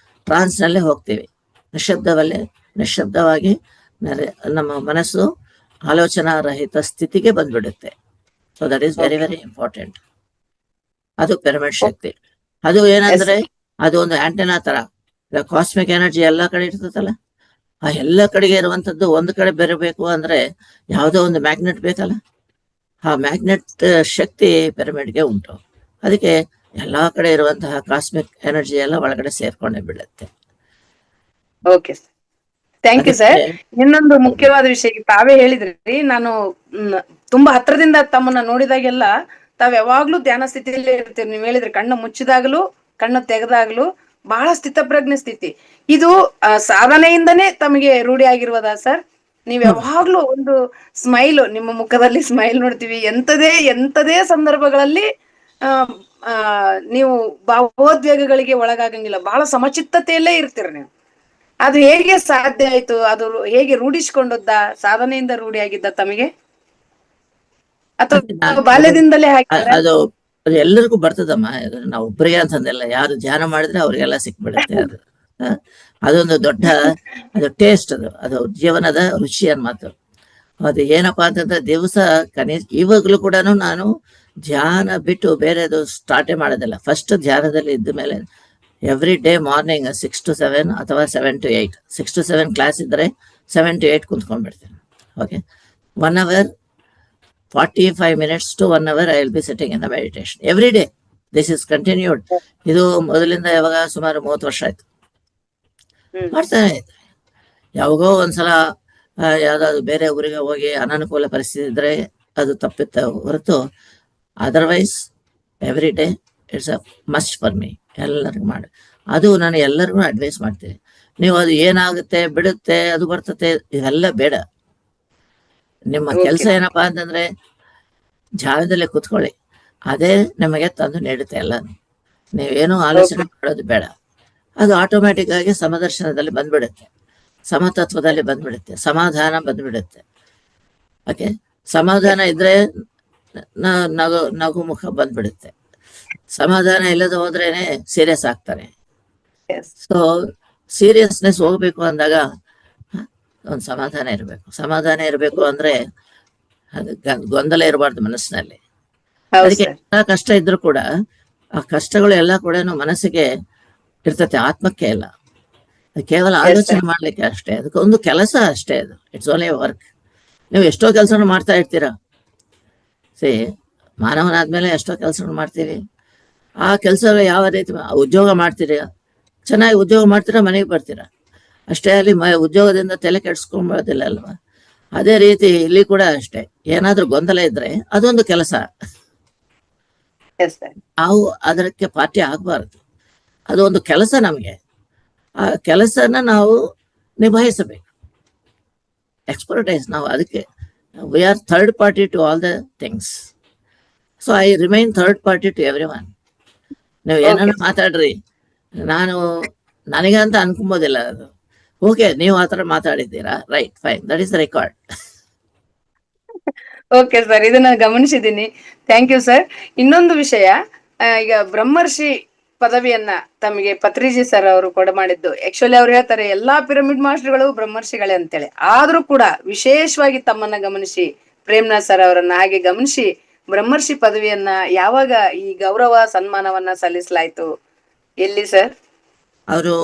S2: ಟ್ರಾನ್ಸ್ ನಲ್ಲಿ ಹೋಗ್ತೀವಿ. ನಿಶ್ಶಬ್ದವಾಗಿ ನಮ್ಮ ಮನಸ್ಸು ಆಲೋಚನಾ ರಹಿತ ಸ್ಥಿತಿಗೆ ಬಂದ್ಬಿಡುತ್ತೆ. So that is very very important. ಅದು ಪಿರಮಿಡ್ ಶಕ್ತಿ. ಅದು ಏನಂದ್ರೆ ಅದು ಒಂದು ಆಂಟೆನಾ ತರ. ಕಾಸ್ಮಿಕ್ ಎನರ್ಜಿ ಎಲ್ಲಾ ಕಡೆ ಇರ್ತದಲ್ಲ, ಆ ಎಲ್ಲ ಕಡೆಗೆ ಇರುವಂತದ್ದು ಒಂದು ಕಡೆ ಬೆರಬೇಕು ಅಂದ್ರೆ ಯಾವುದೋ ಒಂದು ಮ್ಯಾಗ್ನೆಟ್ ಬೇಕಲ್ಲ, ಆ ಮ್ಯಾಗ್ನೆಟ್ ಶಕ್ತಿ ಪಿರಮಿಡ್ಗೆ ಉಂಟು. ಅದಕ್ಕೆ ಎಲ್ಲಾ ಕಡೆ ಇರುವಂತಹ ಕಾಸ್ಮಿಕ್ ಎನರ್ಜಿ ಎಲ್ಲ ಒಳಗಡೆ ಸೇರ್ಕೊಂಡೇ ಬಿಡುತ್ತೆ.
S1: Okay sir, thank you sir. ಇನ್ನೊಂದು ಮುಖ್ಯವಾದ ವಿಷಯ ತಾವೇ ಹೇಳಿದ್ರಿ, ನಾನು ತುಂಬಾ ಹತ್ರದಿಂದ ತಮ್ಮನ್ನ ನೋಡಿದಾಗೆಲ್ಲ ತಾವ್ ಯಾವಾಗ್ಲೂ ಧ್ಯಾನ ಸ್ಥಿತಿಯಲ್ಲೇ ಇರ್ತೀರಿ. ನೀವ್ ಹೇಳಿದ್ರಿ ಕಣ್ಣು ಮುಚ್ಚಿದಾಗ್ಲೂ ಕಣ್ಣು ತೆಗೆದಾಗ್ಲೂ ಬಹಳ ಸ್ಥಿತಪ್ರಜ್ಞೆ ಸ್ಥಿತಿ. ಇದು ಸಾಧನೆಯಿಂದನೇ ತಮಗೆ ರೂಢಿ ಆಗಿರುವುದಾ ಸರ್? ನೀವ್ ಯಾವಾಗ್ಲೂ ಒಂದು ಸ್ಮೈಲ್, ನಿಮ್ಮ ಮುಖದಲ್ಲಿ ಸ್ಮೈಲ್ ನೋಡ್ತೀವಿ. ಎಂತದೇ ಸಂದರ್ಭಗಳಲ್ಲಿ ನೀವು ಭಾವೋದ್ವೇಗಗಳಿಗೆ ಒಳಗಾಗಂಗಿಲ್ಲ, ಬಹಳ ಸಮಚಿತ್ತತೆಯಲ್ಲೇ ಇರ್ತೀರ ನೀವು. ಅದು ಹೇಗೆ ಸಾಧ್ಯ ಆಯ್ತು? ಅದು ಹೇಗೆ ರೂಢಿಸಿಕೊಂಡದ್ದ? ಸಾಧನೆಯಿಂದ ರೂಢಿ ಆಗಿದ್ದ ತಮಗೆ, ಅಥವಾ ಬಾಲ್ಯದಿಂದಲೇ
S2: ಅದು ಎಲ್ಲರಿಗೂ ಬರ್ತದಮ್ಮ. ನಾವು ಒಬ್ಬರಿಗೆ ಅಂತಂದಿಲ್ಲ, ಯಾರು ಧ್ಯಾನ ಮಾಡಿದ್ರೆ ಅವ್ರಿಗೆಲ್ಲ ಸಿಕ್ಬಿಡುತ್ತೆ. ಅದೊಂದು ದೊಡ್ಡ ಅದು ಟೇಸ್ಟ್, ಅದು ಜೀವನದ ರುಚಿ ಮಾತು. ಅದು ಏನಪ್ಪಾ ಅಂತಂದ್ರೆ ದಿವಸ ಇವಾಗ್ಲೂ ಕೂಡ ನಾನು ಧ್ಯಾನ ಬಿಟ್ಟು ಬೇರೆದು ಸ್ಟಾರ್ಟೇ ಮಾಡೋದಿಲ್ಲ. ಫಸ್ಟ್ ಧ್ಯಾನದಲ್ಲಿ ಇದ್ದ ಮೇಲೆ ಎವ್ರಿ ಡೇ ಮಾರ್ನಿಂಗ್ 6 to 7 ಅಥವಾ 7 to 8, 6 to 7 ಕ್ಲಾಸ್ ಇದ್ರೆ 7 to 8 ಕುಂತ್ಕೊಂಡ್ಬಿಡ್ತೀನಿ. Okay, 1 hour 45 minutes to 1 hour I will be sitting in the meditation every day. This is continued. ಇದು ಮೊದಲಿಂದ ಯಾವಾಗ ಸುಮಾರು 30 ವರ್ಷ ಆಯ್ತು ಮಾಡ್ತಾನೆ ಇದ್ದೆ. ಯಾವಾಗೋ ಒಂದ್ಸಲ ಯಾವ್ದಾದ್ರು ಬೇರೆ ಊರಿಗೆ ಹೋಗಿ ಅನಾನುಕೂಲ ಪರಿಸ್ಥಿತಿ ಇದ್ರೆ ಅದು ತಪ್ಪಿತ್ತ ಹೊರತು otherwise every day it's a must for me. ಎಲ್ಲರಿಗೂ ಮಾಡಿ, ಅದು ನಾನು ಎಲ್ಲರಿಗೂ ಅಡ್ವೈಸ್ ಮಾಡ್ತೀನಿ. ನೀವು ಅದು ಏನಾಗುತ್ತೆ ಬಿಡುತ್ತೆ, ಅದು ಬರ್ತತೆ, ಇವೆಲ್ಲ ಬೇಡ. ನಿಮ್ಮ ಕೆಲಸ ಏನಪ್ಪಾ ಅಂತಂದ್ರೆ ಜಾಗದಲ್ಲೇ ಕುತ್ಕೊಳ್ಳಿ, ಅದೇ ನಮಗೆ ತಂದು ನೀಡುತ್ತೆ ಎಲ್ಲ. ನೀವೇನು ಆಲೋಚನೆ ಮಾಡೋದು ಬೇಡ, ಅದು ಆಟೋಮ್ಯಾಟಿಕ್ ಆಗಿ ಸಮದರ್ಶನದಲ್ಲಿ ಬಂದ್ಬಿಡುತ್ತೆ, ಸಮತತ್ವದಲ್ಲಿ ಬಂದ್ಬಿಡುತ್ತೆ, ಸಮಾಧಾನ ಬಂದ್ಬಿಡುತ್ತೆ. ಓಕೆ, ಸಮಾಧಾನ ಇದ್ರೆ ನಗು ಮುಖ ಬಂದ್ಬಿಡುತ್ತೆ. ಸಮಾಧಾನ ಇಲ್ಲದ ಹೋದ್ರೇನೆ ಸೀರಿಯಸ್ ಆಗ್ತಾರೆ. ಸೊ ಸೀರಿಯಸ್ನೆಸ್ ಹೋಗ್ಬೇಕು ಅಂದಾಗ ಒಂದು ಸಮಾಧಾನ ಇರಬೇಕು ಅಂದ್ರೆ ಅದು ಗೊಂದಲ ಇರಬಾರ್ದು ಮನಸ್ಸಿನಲ್ಲಿ. ಅದಕ್ಕೆ ಎಲ್ಲ ಕಷ್ಟ ಇದ್ರು ಕೂಡ ಆ ಕಷ್ಟಗಳು ಎಲ್ಲ ಕೂಡ ಮನಸ್ಸಿಗೆ ಇರ್ತತೆ, ಆತ್ಮಕ್ಕೆ ಇಲ್ಲ. ಕೇವಲ ಆಲೋಚನೆ ಮಾಡ್ಲಿಕ್ಕೆ ಅಷ್ಟೇ, ಅದಕ್ಕೊಂದು ಕೆಲಸ ಅಷ್ಟೇ. ಅದು ಇಟ್ಸ್ ಓನ್ಲಿ ವರ್ಕ್. ನೀವು ಎಷ್ಟೋ ಕೆಲಸವನ್ನು ಮಾಡ್ತಾ ಇರ್ತೀರಾ. ಮಾನವನಾದ್ಮೇಲೆ ಎಷ್ಟೋ ಕೆಲಸಗಳು ಮಾಡ್ತೀವಿ. ಆ ಕೆಲಸಗಳು ಯಾವ ರೀತಿ ಉದ್ಯೋಗ ಮಾಡ್ತೀರಾ, ಚೆನ್ನಾಗಿ ಉದ್ಯೋಗ ಮಾಡ್ತೀರಾ, ಮನೆಗೆ ಬರ್ತೀರಾ ಅಷ್ಟೇ. ಅಲ್ಲಿ ಉದ್ಯೋಗದಿಂದ ತಲೆ ಕೆಡ್ಸ್ಕೊಂಬೋದಿಲ್ಲ ಅಲ್ವಾ? ಅದೇ ರೀತಿ ಇಲ್ಲಿ ಕೂಡ ಅಷ್ಟೇ. ಏನಾದ್ರೂ ಗೊಂದಲ ಇದ್ರೆ ಅದೊಂದು ಕೆಲಸ, ನಾವು ಅದಕ್ಕೆ ಪಾಠ್ಯ ಆಗ್ಬಾರ್ದು. ಅದು ಒಂದು ಕೆಲಸ ನಮಗೆ. ಆ ಕೆಲಸನ ನಾವು ನಿಭಾಯಿಸಬೇಕು. ಎಕ್ಸ್ಪರ್ಟೈಸ್ ನಾವು ಅದಕ್ಕೆ we are third party to all the things. So I remain third party to everyone. ನೀವು ಏನಾದ್ರು ಮಾತಾಡ್ರಿ, ನಾನು ನನಗಂತ ಅನ್ಕೊಂಬೋದಿಲ್ಲ. ಅದು ಓಕೆ, ನೀವು ಆತರ ಮಾತಾಡಿದ್ದೀರಾ, right, fine, that is the record.
S1: Okay sir, ಇದನ್ನ ಗಮನಿಸಿದ್ದೀನಿ. Thank you sir. ಇನ್ನೊಂದು ವಿಷಯ, ಈಗ ಬ್ರಹ್ಮರ್ಷಿ ಪದವಿಯನ್ನ ತಮಗೆ ಪತ್ರಿಜಿ ಸರ್ ಅವರು ಕೊಡಮಾಡಿದ್ದು. ಆಕ್ಚುಲಿ ಅವ್ರು ಹೇಳ್ತಾರೆ ಎಲ್ಲಾ ಪಿರಮಿಡ್ ಮಾಸ್ಟರ್ಗಳು ಬ್ರಹ್ಮರ್ಷಿಗಳೇ ಅಂತೇಳಿ. ಆದ್ರೂ ಕೂಡ ವಿಶೇಷವಾಗಿ ತಮ್ಮನ್ನ ಗಮನಿಸಿ, ಪ್ರೇಮ್ನಾಥ್ ಸರ್ ಅವರನ್ನ ಹಾಗೆ ಗಮನಿಸಿ ಬ್ರಹ್ಮರ್ಷಿ ಪದವಿಯನ್ನ ಯಾವಾಗ ಈ ಗೌರವ ಸನ್ಮಾನವನ್ನ ಸಲ್ಲಿಸಲಾಯ್ತು? ಎಲ್ಲಿ ಸರ್?
S2: ಅವರು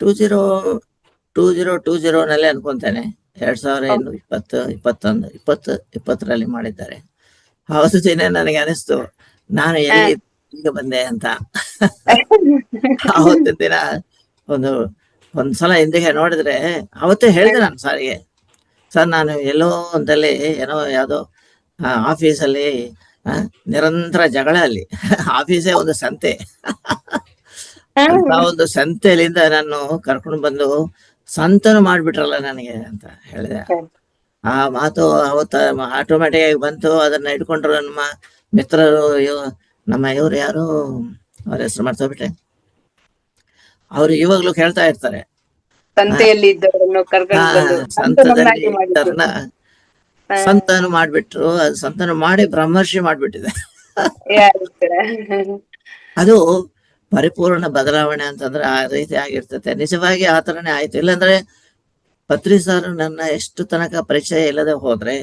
S2: 2020 ಅನ್ಕೊಂತೇನೆ, 2020 ಮಾಡಿದ್ದಾರೆ. ಅವತ್ತು ದಿನ ನನಗೆ ಅನಿಸ್ತು ನಾನು ಎಲ್ಲಿ ಈಗ ಬಂದೆ ಅಂತ. ಅವತ್ತಿನ ದಿನ ಒಂದ್ಸಲ ಹಿಂದಿಗೆ ನೋಡಿದ್ರೆ ಅವತ್ತೇ ಹೇಳಿದೆ ನಾನು ಸಾರಿಗೆ, ಸರ್ ನಾನು ಎಲ್ಲೋ ಒಂದಲ್ಲಿ ಏನೋ ಯಾವುದೋ ಆಫೀಸಲ್ಲಿ ನಿರಂತರ ಜಗಳ, ಅಲ್ಲಿ ಆಫೀಸೇ ಒಂದು ಸಂತೆ, ಅಂತ ಒಂದು ಸಂತೆಯಲ್ಲಿಂದ ನಾನು ಕರ್ಕೊಂಡು ಬಂದು ಸಂತನು ಮಾಡ್ಬಿಟ್ರಲ್ಲ ನನಗೆ ಅಂತ ಹೇಳಿದೆ. ಆ ಮಾತು ಅವತ್ತ ಆಟೋಮ್ಯಾಟಿಕ್ ಆಗಿ ಬಂತು. ಅದನ್ನ ಇಟ್ಕೊಂಡ್ರು ನಮ್ಮ ಮಿತ್ರರು, ನಮ್ಮ ಇವ್ರು ಯಾರು, ಅವ್ರ ಹೆಸರು ಮಾಡ್ತೋಗ್ಬಿಟ್ಟೆ, ಅವ್ರು ಇವಾಗ್ಲೂ ಕೇಳ್ತಾ ಇರ್ತಾರೆ,
S1: ಸಂತೆಯಲ್ಲಿ ಇದ್ದವರನ್ನು ಕರ್ಕೊಂಡು ಬಂದು
S2: ಸಂತದಲ್ಲಿ ಇದ್ದವ್ರನ್ನ ಸಂತನು ಮಾಡ್ಬಿಟ್ರು, ಅದು ಸಂತನು ಮಾಡಿ ಬ್ರಹ್ಮರ್ಷಿ ಮಾಡ್ಬಿಟ್ಟಿದೆ. ಅದು ಪರಿಪೂರ್ಣ ಬದಲಾವಣೆ ಅಂತಂದ್ರೆ ಆ ರೀತಿ ಆಗಿರ್ತದೆ. ನಿಜವಾಗಿ ಆ ತರನೇ ಆಯ್ತು. ಇಲ್ಲಾಂದ್ರೆ ಪತ್ರಿ ಸರ್ ನನ್ನ ಎಷ್ಟು ತನಕ ಪರಿಚಯ ಇಲ್ಲದೆ ಹೋದ್ರೆ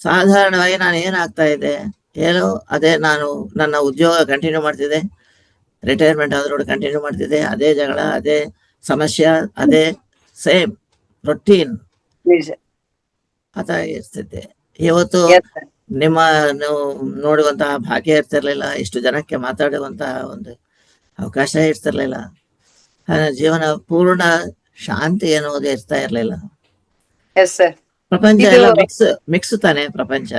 S2: ಸಾಧಾರಣವಾಗಿ ನಾನು ಏನಾಗ್ತಾ ಇದ್ದೆ ಏನೋ, ಅದೇ ನಾನು ನನ್ನ ಉದ್ಯೋಗ ಕಂಟಿನ್ಯೂ ಮಾಡ್ತಿದ್ದೆ, ರಿಟೈರ್ಮೆಂಟ್ ಆದ್ರೂ ಕಂಟಿನ್ಯೂ ಮಾಡ್ತಿದ್ದೆ, ಅದೇ ಜಗಳ, ಅದೇ ಸಮಸ್ಯೆ, ಅದೇ ಸೇಮ್ ರೊಟೀನ್ ಅದಾಗಿ ಇರ್ತಿದ್ದೆ. ಇವತ್ತು ನಿಮ್ಮ ನೋಡುವಂತಹ ಭಾಗ್ಯ ಇರ್ತಿರ್ಲಿಲ್ಲ, ಇಷ್ಟು ಜನಕ್ಕೆ ಮಾತಾಡುವಂತಹ ಒಂದು ಅವಕಾಶ ಇರ್ತಿರ್ಲಿಲ್ಲ, ಜೀವನ ಪೂರ್ಣ ಶಾಂತಿ ಎನ್ನುವುದೇ ಇರ್ತಾ ಇರ್ಲಿಲ್ಲ. ಪ್ರಪಂಚ ಎಲ್ಲ ಮಿಕ್ಸ್ ತಾನೆ ಪ್ರಪಂಚ.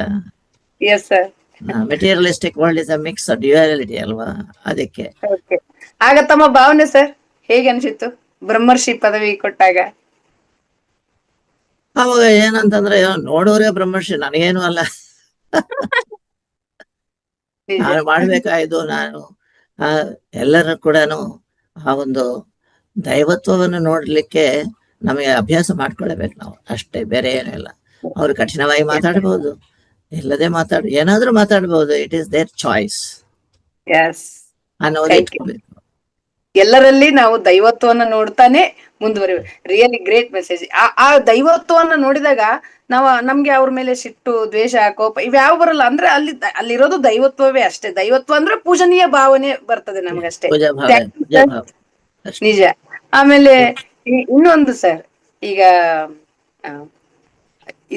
S2: Materialistic world is a mix duality ಅಲ್ವಾ, ಅದಕ್ಕೆ.
S1: ಆಗ ತಮ್ಮ ಭಾವನೆ ಸರ್ ಹೇಗೆ ಅನ್ಸಿತ್ತು ಬ್ರಹ್ಮರ್ಷಿ ಪದವಿ ಕೊಟ್ಟಾಗ?
S2: ಅವಾಗ ಏನಂತಂದ್ರೆ ನೋಡೋರೇ ಬ್ರಹ್ಮರ್ಷಿ, ನನಗೇನು ಅಲ್ಲ. ನಾನು ಮಾಡ್ಬೇಕಾಯ್ತು, ನಾನು ಎಲ್ಲರೂ ಕೂಡ ಆ ಒಂದು ದೈವತ್ವವನ್ನು ನೋಡ್ಲಿಕ್ಕೆ ನಮಗೆ ಅಭ್ಯಾಸ ಮಾಡ್ಕೊಳ್ಬೇಕು ನಾವು, ಅಷ್ಟೇ, ಬೇರೆ ಏನೂ ಇಲ್ಲ. ಅವ್ರು ಕಠಿಣವಾಗಿ ಮಾತಾಡ್ಬಹುದು, ಇಲ್ಲದೆ ಏನಾದ್ರೂ ಮಾತಾಡ್ಬಹುದು, ಇಟ್ ಈಸ್ ದೇರ್ ಚಾಯ್ಸ್ ಅನ್ನೋದು ಇಟ್ಕೋಬೇಕು.
S1: ಎಲ್ಲರಲ್ಲಿ ನಾವು ದೈವತ್ವವನ್ನ ನೋಡ್ತಾನೆ ಮುಂದುವರಿವೆ. Really great message. ಆ ದೈವತ್ವವನ್ನ ನೋಡಿದಾಗ ನಮ್ಗೆ ಅವ್ರ ಮೇಲೆ ಸಿಟ್ಟು, ದ್ವೇಷ, ಕೋಪ ಇವ್ಯಾವ ಬರಲ್ಲ. ಅಂದ್ರೆ ಅಲ್ಲಿರೋದು ದೈವತ್ವವೇ ಅಷ್ಟೇ. ದೈವತ್ವ ಅಂದ್ರೆ ಪೂಜನೀಯ ಭಾವನೆ ಬರ್ತದೆ ನಮ್ಗಷ್ಟೇ, ನಿಜ. ಆಮೇಲೆ ಇನ್ನೊಂದು ಸರ್, ಈಗ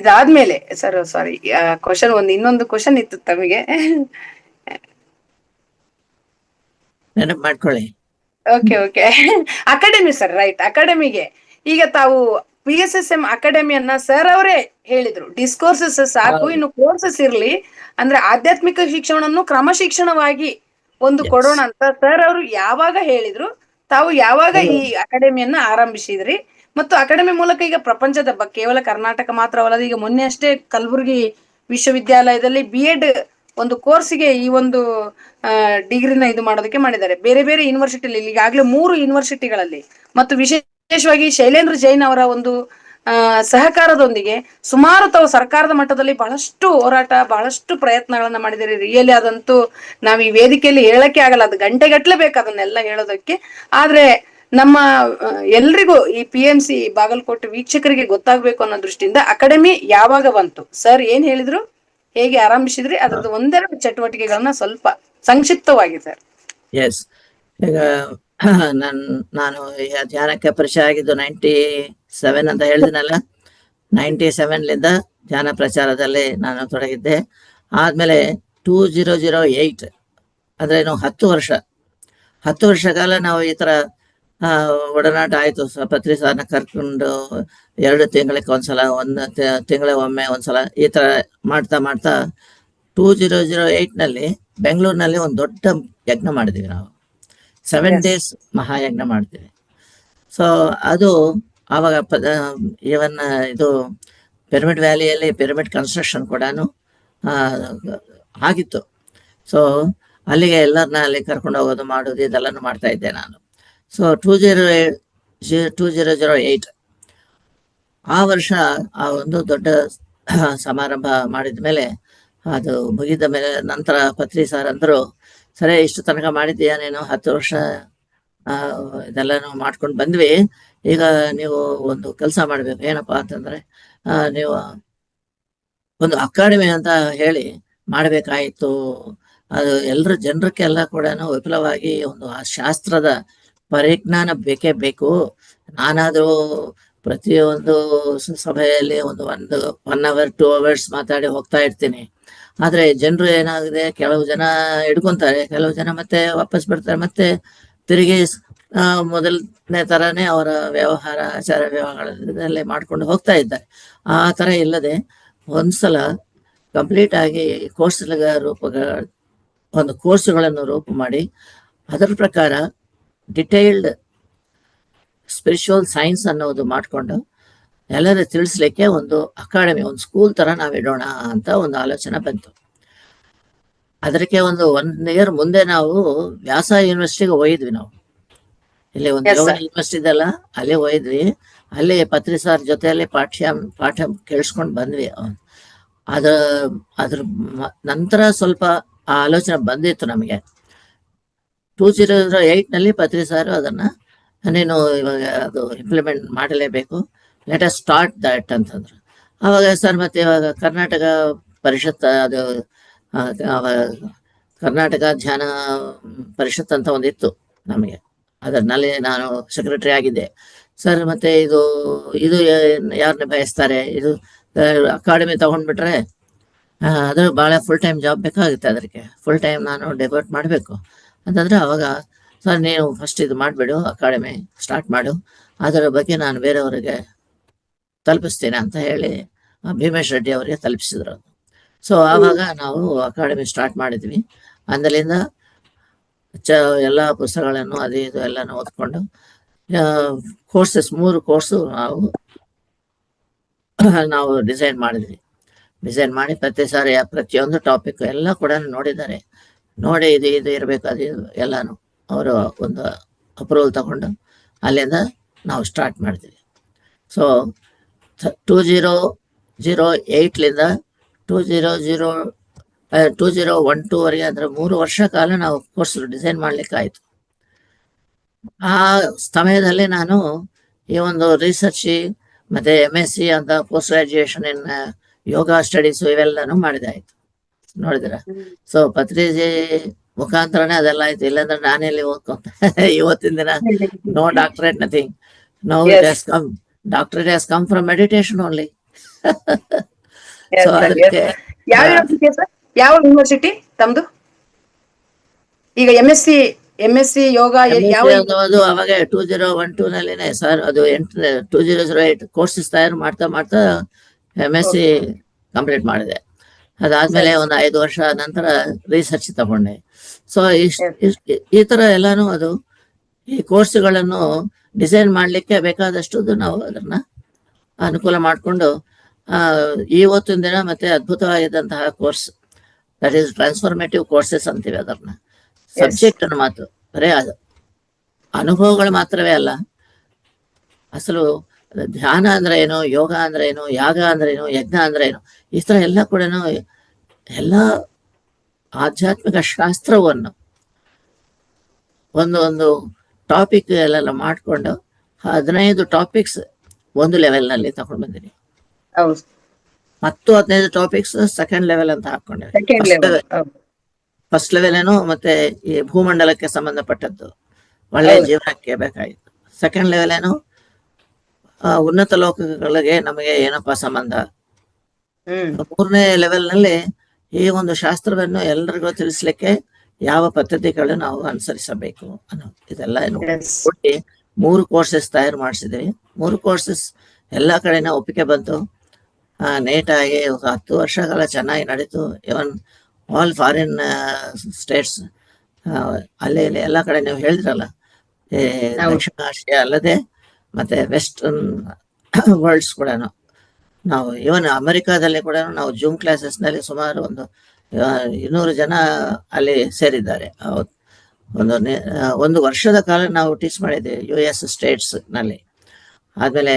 S1: ಇದಾದ್ಮೇಲೆ ಸರ್, ಸಾರಿ, ಇನ್ನೊಂದು ಕ್ವಶನ್ ಇತ್ತು ತಮಗೆ,
S2: ನೆನಪು ಮಾಡ್ಕೊಳ್ಳಿ.
S1: ಓಕೆ. ಅಕಾಡೆಮಿ ಸರ್, ರೈಟ್, ಅಕಾಡೆಮಿಗೆ ಈಗ ತಾವು PSSM ಅಕಾಡೆಮಿಯನ್ನ ಸರ್ ಅವರೇ ಹೇಳಿದ್ರು, ಡಿಸ್ಕೋರ್ಸಸ್ ಸಾಕು, ಇನ್ನು ಕೋರ್ಸಸ್ ಇರ್ಲಿ, ಅಂದ್ರೆ ಆಧ್ಯಾತ್ಮಿಕ ಶಿಕ್ಷಣವನ್ನು ಕ್ರಮಶಿಕ್ಷಣವಾಗಿ ಒಂದು ಕೊಡೋಣ ಅಂತ ಸರ್ ಅವರು ಯಾವಾಗ ಹೇಳಿದ್ರು? ತಾವು ಯಾವಾಗ ಈ ಅಕಾಡೆಮಿಯನ್ನ ಆರಂಭಿಸಿದ್ರಿ? ಮತ್ತು ಅಕಾಡೆಮಿ ಮೂಲಕ ಈಗ ಪ್ರಪಂಚದ ಕೇವಲ ಕರ್ನಾಟಕ ಮಾತ್ರವಲ್ಲದೆ, ಈಗ ಮೊನ್ನೆ ಅಷ್ಟೇ ಕಲಬುರಗಿ ವಿಶ್ವವಿದ್ಯಾಲಯದಲ್ಲಿ BEd ಒಂದು ಕೋರ್ಸಿಗೆ ಈ ಒಂದು ಡಿಗ್ರಿನ ಇದು ಮಾಡೋದಕ್ಕೆ ಮಾಡಿದ್ದಾರೆ. ಬೇರೆ ಬೇರೆ ಯೂನಿವರ್ಸಿಟಿಯಲ್ಲಿ, ಈಗಾಗಲೇ 3 ಯೂನಿವರ್ಸಿಟಿಗಳಲ್ಲಿ, ಮತ್ತು ವಿಶೇಷವಾಗಿ ಶೈಲೇಂದ್ರ ಜೈನ್ ಅವರ ಒಂದು ಸಹಕಾರದೊಂದಿಗೆ ಸುಮಾರು ತಾವು ಸರ್ಕಾರದ ಮಟ್ಟದಲ್ಲಿ ಬಹಳಷ್ಟು ಹೋರಾಟ, ಬಹಳಷ್ಟು ಪ್ರಯತ್ನಗಳನ್ನ ಮಾಡಿದಿರಿ. ರಿಯಲಿ ಅದಂತೂ ನಾವ್ ಈ ವೇದಿಕೆಯಲ್ಲಿ ಹೇಳಕ್ಕೆ ಆಗಲ್ಲ, ಅದು ಗಂಟೆಗಟ್ಲೆ ಬೇಕು ಅದನ್ನೆಲ್ಲ ಹೇಳೋದಕ್ಕೆ. ಆದ್ರೆ ನಮ್ಮ ಎಲ್ರಿಗೂ ಈ PMC ಬಾಗಲಕೋಟೆ ವೀಕ್ಷಕರಿಗೆ ಗೊತ್ತಾಗ್ಬೇಕು ಅನ್ನೋ ದೃಷ್ಟಿಯಿಂದ ಅಕಾಡೆಮಿ ಯಾವಾಗ ಬಂತು ಸರ್, ಏನ್ ಹೇಳಿದ್ರು, ಹೇಗೆ ಆರಂಭಿಸಿದ್ರಿ, ಅದ್ರದ್ದು ಒಂದೆರಡು ಚಟುವಟಿಕೆಗಳನ್ನ ಸ್ವಲ್ಪ ಸಂಕ್ಷಿಪ್ತವಾಗಿ ಸರ್.
S2: ಎಸ್, ಈಗ ನಾನು ಧ್ಯಾನಕ್ಕೆ ಪರಿಚಯ ಆಗಿದ್ದು 97 ಅಂತ ಹೇಳಿದ್ನಲ್ಲ. 97ಲಿಂದ ಧ್ಯಾನ ಪ್ರಚಾರದಲ್ಲಿ ನಾನು ತೊಡಗಿದ್ದೆ. ಆದ್ಮೇಲೆ 2008 ಅಂದ್ರೆ 10 ವರ್ಷ ಕಾಲ ನಾವು ಈ ತರ ಒಡನಾಟ ಆಯ್ತು. ಪತ್ರಿ ಸಾರ್ನ ಕರ್ಕೊಂಡು 2 ತಿಂಗಳಿಗೆ ಒಂದ್ಸಲ, 1 ತಿಂಗಳ ಒಮ್ಮೆ ಒಂದ್ಸಲ, ಈ ತರ ಮಾಡ್ತಾ 2008ನಲ್ಲಿ ಬೆಂಗಳೂರಿನಲ್ಲಿ ಒಂದು ದೊಡ್ಡ ಯಜ್ಞ ಮಾಡಿದ್ವಿ ನಾವು. 7 days ಮಹಾಯಜ್ಞ ಮಾಡ್ತೀವಿ. ಸೊ ಅದು ಆವಾಗ ಇವನ್ ಇದು ಪಿರಮಿಡ್ ವ್ಯಾಲಿಯಲ್ಲಿ ಪಿರಮಿಡ್ ಕನ್ಸ್ಟ್ರಕ್ಷನ್ ಕೂಡ ಆಗಿತ್ತು. ಸೊ ಅಲ್ಲಿಗೆ ಎಲ್ಲರನ್ನ ಅಲ್ಲಿ ಕರ್ಕೊಂಡು ಹೋಗೋದು, ಮಾಡೋದು, ಇದೆಲ್ಲನೂ ಮಾಡ್ತಾ ಇದ್ದೆ ನಾನು. ಸೊ 2008 ಆ ವರ್ಷ ಆ ಒಂದು ದೊಡ್ಡ ಸಮಾರಂಭ ಮಾಡಿದ ಮೇಲೆ, ಅದು ಮುಗಿದ ಮೇಲೆ ನಂತರ ಪತ್ರಿ ಸರ್ ಅಂದ್ರು, ಸರಿ ಇಷ್ಟು ತನಕ ಮಾಡಿದ್ದೀಯಾ ನೀನು, 10 ವರ್ಷ ಇದೆಲ್ಲ ಮಾಡ್ಕೊಂಡು ಬಂದ್ವಿ, ಈಗ ನೀವು ಒಂದು ಕೆಲಸ ಮಾಡ್ಬೇಕು. ಏನಪ್ಪಾ ಅಂತಂದ್ರೆ, ನೀವು ಒಂದು ಅಕಾಡೆಮಿ ಅಂತ ಹೇಳಿ ಮಾಡಬೇಕಾಯಿತು. ಅದು ಎಲ್ಲರ ಜನರಕ್ಕೆಲ್ಲ ಕೂಡ ವಿಪುಲವಾಗಿ ಒಂದು ಆ ಶಾಸ್ತ್ರದ ಪರಿಜ್ಞಾನ ಬೇಕೇ ಬೇಕು. ನಾನಾದ್ರೂ ಪ್ರತಿಯೊಂದು ಸಭೆಯಲ್ಲಿ ಒಂದು 1 ಅವರ್ 2 ಅವರ್ಸ್ ಮಾತಾಡಿ ಹೋಗ್ತಾ ಇರ್ತೀನಿ. ಆದ್ರೆ ಜನರು ಏನಾಗಿದೆ, ಕೆಲವು ಜನ ಹಿಡ್ಕೊಂತಾರೆ, ಕೆಲವು ಜನ ಮತ್ತೆ ವಾಪಸ್ ಬರ್ತಾರೆ, ಮತ್ತೆ ತಿರುಗಿ ಮೊದಲನೇ ತರಾನೇ ಅವರ ವ್ಯವಹಾರ ಆಚಾರ ವ್ಯವಹಾರದಲ್ಲೇ ಮಾಡ್ಕೊಂಡು ಹೋಗ್ತಾ ಇದ್ದಾರೆ. ಆ ತರ ಇಲ್ಲದೆ ಒಂದ್ಸಲ ಕಂಪ್ಲೀಟ್ ಆಗಿ ಒಂದು ಕೋರ್ಸ್ಗಳನ್ನು ರೂಪ ಮಾಡಿ ಅದರ ಪ್ರಕಾರ ಡಿಟೈಲ್ಡ್ ಸ್ಪಿರಿಚುವಲ್ ಸೈನ್ಸ್ ಅನ್ನೋದು ಮಾಡಿಕೊಂಡು ಎಲ್ಲರೂ ತಿಳಿಸ್ಲಿಕ್ಕೆ ಒಂದು ಅಕಾಡೆಮಿ, ಒಂದು ಸ್ಕೂಲ್ ತರ ನಾವು ಇಡೋಣ ಅಂತ ಒಂದು ಆಲೋಚನೆ ಬಂತು. ಅದಕ್ಕೆ ಒಂದು 1 ಇಯರ್ ಮುಂದೆ ನಾವು ವ್ಯಾಸ ಯೂನಿವರ್ಸಿಟಿಗೆ ಹೋಗಿದ್ವಿ. ನಾವು ಇಲ್ಲಿ ಒಂದು ಯೋಗ ಯೂನಿವರ್ಸಿಟಿ ಇದೆಲ್ಲ, ಅಲ್ಲೇ ಹೋಗಿದ್ವಿ. ಅಲ್ಲಿ ಪತ್ರಿ ಸರ್ ಜೊತೆಯಲ್ಲಿ ಪಾಠ ಕೇಳಿಸ್ಕೊಂಡು ಬಂದ್ವಿ. ಅದ್ರ ನಂತರ ಸ್ವಲ್ಪ ಆ ಆಲೋಚನೆ ಬಂದಿತ್ತು ನಮಗೆ. 2008 ನಲ್ಲಿ ಪತ್ರಿ ಸರ್ ಅದನ್ನ ನೀನು ಇವಾಗ ಅದು ಇಂಪ್ಲಿಮೆಂಟ್ ಮಾಡಲೇಬೇಕು, ಲೆಟ್ ಅಸ್ ಸ್ಟಾರ್ಟ್ ದಟ್ ಅಂತಂದ್ರು. ಅವಾಗ ಸರ್ ಮತ್ತೆ ಇವಾಗ ಕರ್ನಾಟಕ ಪರಿಷತ್, ಅದು ಕರ್ನಾಟಕ ಧ್ಯಾನ ಪರಿಷತ್ ಅಂತ ಒಂದಿತ್ತು ನಮಗೆ, ಅದರಲ್ಲಿ ನಾನು ಸೆಕ್ರೆಟರಿ ಆಗಿದ್ದೆ. ಸರ್ ಮತ್ತೆ ಇದು ಯಾರನ್ನ ಬಯಸ್ತಾರೆ, ಇದು ಅಕಾಡೆಮಿ ತಗೊಂಡ್ಬಿಟ್ರೆ ಅದು ಭಾಳ ಫುಲ್ ಟೈಮ್ ಜಾಬ್ ಬೇಕಾಗುತ್ತೆ, ಅದಕ್ಕೆ ಫುಲ್ ಟೈಮ್ ನಾನು ಡೆವೋಟ್ ಮಾಡಬೇಕು ಅಂತಂದ್ರೆ, ಅವಾಗ ಸರ್ ನೀವು ಫಸ್ಟ್ ಇದು ಮಾಡಿಬಿಡು, ಅಕಾಡೆಮಿ ಸ್ಟಾರ್ಟ್ ಮಾಡು, ಅದರ ಬಗ್ಗೆ ನಾನು ಬೇರೆಯವರಿಗೆ ತಲುಪಿಸ್ತೇನೆ ಅಂತ ಹೇಳಿ ಭೀಮೇಶ್ ರೆಡ್ಡಿ ಅವರಿಗೆ ತಲುಪಿಸಿದ್ರು. ಸೊ ಆವಾಗ ನಾವು ಅಕಾಡೆಮಿ ಸ್ಟಾರ್ಟ್ ಮಾಡಿದ್ವಿ. ಅಂದಲಿಂದ ಎಲ್ಲ ಪುಸ್ತಕಗಳನ್ನು ಅದು ಇದು ಎಲ್ಲನೂ ಓದ್ಕೊಂಡು ಕೋರ್ಸಸ್ 3 ಕೋರ್ಸು ನಾವು ಡಿಸೈನ್ ಮಾಡಿದ್ವಿ. ಡಿಸೈನ್ ಮಾಡಿ ಪ್ರತಿಯೊಂದು ಟಾಪಿಕ್ ಎಲ್ಲ ಕೂಡ ನೋಡಿದ್ದಾರೆ. ನೋಡಿ ಇದು ಇರಬೇಕು, ಅದು ಎಲ್ಲಾನು ಅವರು ಒಂದು ಅಪ್ರೂವಲ್ ತಗೊಂಡು ಅಲ್ಲಿಂದ ನಾವು ಸ್ಟಾರ್ಟ್ ಮಾಡಿದ್ವಿ. ಸೊ 2008ಲಿಂದ 2012ವರೆಗೆ, ಅಂದ್ರೆ 3 ವರ್ಷ ಕಾಲ ನಾವು ಕೋರ್ಸ್ ಡಿಸೈನ್ ಮಾಡ್ಲಿಕ್ಕೆ ಆಯ್ತು. ಆ ಸಮಯದಲ್ಲಿ ನಾನು ಈ ಒಂದು ರಿಸರ್ಚ್ ಮತ್ತೆ MSc ಅಂತ post graduation in yoga studies ಇವೆಲ್ಲಾನು ಮಾಡಿದೆ ಆಯ್ತು. ನೋಡಿದ್ರ, ಸೊ ಪತ್ರಿಜಿ ಮುಖಾಂತರನೇ ಅದೆಲ್ಲ ಆಯ್ತು. ಇಲ್ಲಾಂದ್ರೆ ನಾನೆಲ್ಲಿ ಓದ್ಕೊಂತ ಇವತ್ತಿನ ದಿನ no doctorate, nothing. Now it has come, doctorate has come from meditation only. So ಅದಕ್ಕೆ
S1: ಯಾವ ಯೂನಿವರ್ಸಿಟಿ ತಮ್ದು ಈಗ? MSc ಯೋಗ
S2: ಅದು ಅವಾಗ 2012 ನಲ್ಲಿನೇ ಸರ್, ಅದು 2008 ಕೋರ್ಸಸ್ ತಯಾರು ಮಾಡ್ತಾ MSc ಕಂಪ್ಲೀಟ್ ಮಾಡಿದೆ. ಅದಾದ್ಮೇಲೆ ಒಂದು 5 ವರ್ಷ ನಂತರ ರಿಸರ್ಚ್ ತಗೊಂಡೆ. ಸೊ ಈ ತರ ಎಲ್ಲಾನು ಅದು ಈ ಕೋರ್ಸ್ಗಳನ್ನು ಡಿಸೈನ್ ಮಾಡ್ಲಿಕ್ಕೆ ಬೇಕಾದಷ್ಟು ನಾವು ಅದನ್ನ ಅನುಕೂಲ ಮಾಡಿಕೊಂಡು ಇವತ್ತಿನ ದಿನ ಮತ್ತೆ ಅದ್ಭುತವಾಗಿದ್ದಂತಹ course, that is transformative courses ಅಂತೀವಿ ಅದನ್ನ. ಸಬ್ಜೆಕ್ಟ್ ಅನ್ನು ಮಾತು ಬರೇ ಅದು ಅನುಭವಗಳು ಮಾತ್ರವೇ ಅಲ್ಲ, ಅಸಲು ಧ್ಯಾನ ಅಂದ್ರೆ ಏನು, ಯೋಗ ಅಂದ್ರೆ ಏನು, ಯಾಗ ಅಂದ್ರೆ ಏನು, ಯಜ್ಞ ಅಂದ್ರೆ ಏನು, ಈ ತರ ಎಲ್ಲ ಕೂಡ ಎಲ್ಲ ಆಧ್ಯಾತ್ಮಿಕ ಶಾಸ್ತ್ರವನ್ನು ಒಂದು ಟಾಪಿಕ್ ಎಲ್ಲ ಮಾಡಿಕೊಂಡು 15 ಟಾಪಿಕ್ಸ್ ಒಂದು ಲೆವೆಲ್ ನಲ್ಲಿ ತಗೊಂಡು ಬಂದಿನಿ. ಮತ್ತು 15 ಟಾಪಿಕ್ಸ್ ಸೆಕೆಂಡ್ ಲೆವೆಲ್ ಅಂತ ಹಾಕೊಂಡೆ. ಫಸ್ಟ್ ಲೆವೆಲ್ ಏನು ಮತ್ತೆ ಈ ಭೂಮಂಡಲಕ್ಕೆ ಸಂಬಂಧಪಟ್ಟದ್ದು, ಒಳ್ಳೆಯ ಜೀವನಕ್ಕೆ ಬೇಕಾಗಿತ್ತು. ಸೆಕೆಂಡ್ ಲೆವೆಲ್ ಏನು ಉನ್ನತ ಲೋಕಗಳಿಗೆ ನಮಗೆ ಏನಪ್ಪಾ ಸಂಬಂಧ. 3ನೇ ಲೆವೆಲ್ ನಲ್ಲಿ ಈ ಒಂದು ಶಾಸ್ತ್ರವನ್ನು ಎಲ್ಲರಿಗೂ ತಿಳಿಸ್ಲಿಕ್ಕೆ ಯಾವ ಪದ್ಧತಿಗಳು ನಾವು ಅನುಸರಿಸಬೇಕು ಅನ್ನೋ ಇದೆಲ್ಲ ಕೊಟ್ಟು 3 ಕೋರ್ಸಸ್ ತಯಾರು ಮಾಡಿಸಿದ್ವಿ. 3 ಕೋರ್ಸಸ್ ಎಲ್ಲಾ ಕಡೆನ ಒಪ್ಪಿಗೆ ಬಂತು. ನೇಟಾಗಿ 10 ವರ್ಷ ಕಾಲ ಚೆನ್ನಾಗಿ ನಡೀತು. ಇವನ್ ಆಲ್ ಫಾರಿನ್ ಸ್ಟೇಟ್ಸ್, ಅಲ್ಲಿ ಎಲ್ಲ ಕಡೆ ನೀವು ಹೇಳಿದ್ರಲ್ಲ, ದಕ್ಷಿಣ ಆಸಿಯಾ ಅಲ್ಲದೆ ಮತ್ತೆ ವೆಸ್ಟರ್ನ್ ವರ್ಲ್ಡ್ಸ್ ಕೂಡ ನಾವು, ಇವನ್ ಅಮೆರಿಕಾದಲ್ಲಿ ಕೂಡ ನಾವು ಜೂಮ್ ಕ್ಲಾಸಸ್ ನಲ್ಲಿ ಸುಮಾರು ಒಂದು 200 ಜನ ಅಲ್ಲಿ ಸೇರಿದ್ದಾರೆ. ಒಂದು ವರ್ಷದ ಕಾಲ ನಾವು ಟೀಚ್ ಮಾಡಿದ್ದೀವಿ US ಸ್ಟೇಟ್ಸ್ ನಲ್ಲಿ. ಆದ್ಮೇಲೆ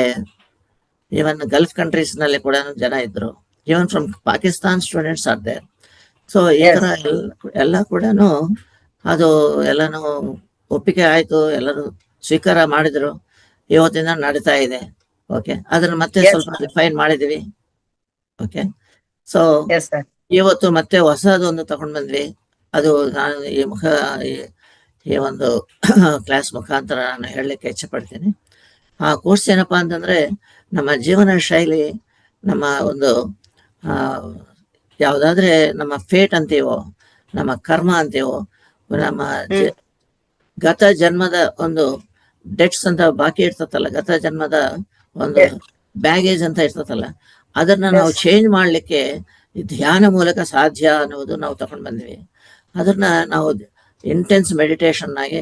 S2: ಇವನ್ ಗಲ್ಫ್ ಕಂಟ್ರೀಸ್ ನಲ್ಲಿ ಕೂಡ ಜನ ಇದ್ರು. Even from Pakistan students are there. So ಈ ತರ ಎಲ್ಲ ಕೂಡ ಅದು ಎಲ್ಲಾನು ಒಪ್ಪಿಗೆ ಆಯ್ತು, ಎಲ್ಲರೂ ಸ್ವೀಕಾರ ಮಾಡಿದ್ರು. ಇವತ್ತಿನ ನಡೀತಾ ಇದೆ. ಓಕೆ, ಅದನ್ನ ಮತ್ತೆ ಸ್ವಲ್ಪ ರಿಫೈನ್ ಮಾಡಿದೀವಿ. Okay, so
S1: yes sir.
S2: ಇವತ್ತು ಮತ್ತೆ ಹೊಸದೊಂದು ತಗೊಂಡ್ ಬಂದ್ವಿ. ಅದು ನಾನು ಈ ಒಂದು ಕ್ಲಾಸ್ ಮುಖಾಂತರ ನಾನು ಹೇಳಲಿಕ್ಕೆ ಇಚ್ಛೆ ಪಡ್ತೀನಿ. ಆ ಕೋರ್ಸ್ ಏನಪ್ಪಾ ಅಂತಂದ್ರೆ, ನಮ್ಮ ಜೀವನ ಶೈಲಿ, ನಮ್ಮ ಒಂದು ಆ ಯಾವ್ದಾದ್ರೆ ನಮ್ಮ ಫೇಟ್ ಅಂತೀವೋ, ನಮ್ಮ ಕರ್ಮ ಅಂತೀವೋ, ನಮ್ಮ ಗತ ಜನ್ಮದ ಒಂದು ಡೆಟ್ಸ್ ಅಂತ ಬಾಕಿ ಇರ್ತತಲ್ಲ, ಗತ ಜನ್ಮದ ಒಂದು ಬ್ಯಾಗೇಜ್ ಅಂತ ಇರ್ತತಲ್ಲ, ಅದನ್ನ ನಾವು ಚೇಂಜ್ ಮಾಡ್ಲಿಕ್ಕೆ ಈ ಧ್ಯಾನ ಮೂಲಕ ಸಾಧ್ಯ ಅನ್ನೋದು ನಾವು ತಗೊಂಡ್ ಬಂದ್ವಿ. ಅದನ್ನ ನಾವು ಇಂಟೆನ್ಸ್ ಮೆಡಿಟೇಷನ್ ಆಗಿ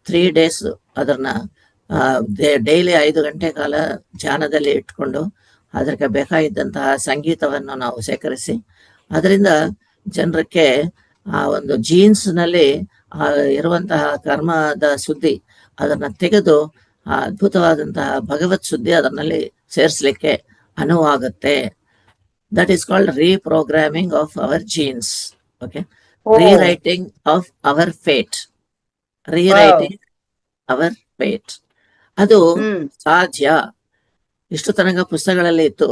S2: 3 days ಅದನ್ನ ಡೈಲಿ 5 ಗಂಟೆ ಕಾಲ ಧ್ಯಾನದಲ್ಲಿ ಇಟ್ಕೊಂಡು ಅದಕ್ಕೆ ಬೇಕಾಗಿದ್ದಂತಹ ಸಂಗೀತವನ್ನು ನಾವು ಸೇಕರಿಸಿ ಅದರಿಂದ ಜನರಕ್ಕೆ ಆ ಒಂದು ಜೀನ್ಸ್ ನಲ್ಲಿ ಇರುವಂತಹ ಕರ್ಮದ ಸುದ್ದಿ ಅದನ್ನ ತೆಗೆದು ಆ ಅದ್ಭುತವಾದಂತಹ ಭಗವತ್ ಸುದ್ದಿ ಅದರಲ್ಲಿ ಸೇರಿಸಲಿಕ್ಕೆ ಅನುವಾಗುತ್ತೆ. That is called reprogramming of our genes. Okay, rewriting of our fate, rewriting our fate. ಅದು ಸಾಧ್ಯ. ಇಷ್ಟು ತನಕ ಪುಸ್ತಕಗಳಲ್ಲಿ ಇತ್ತು,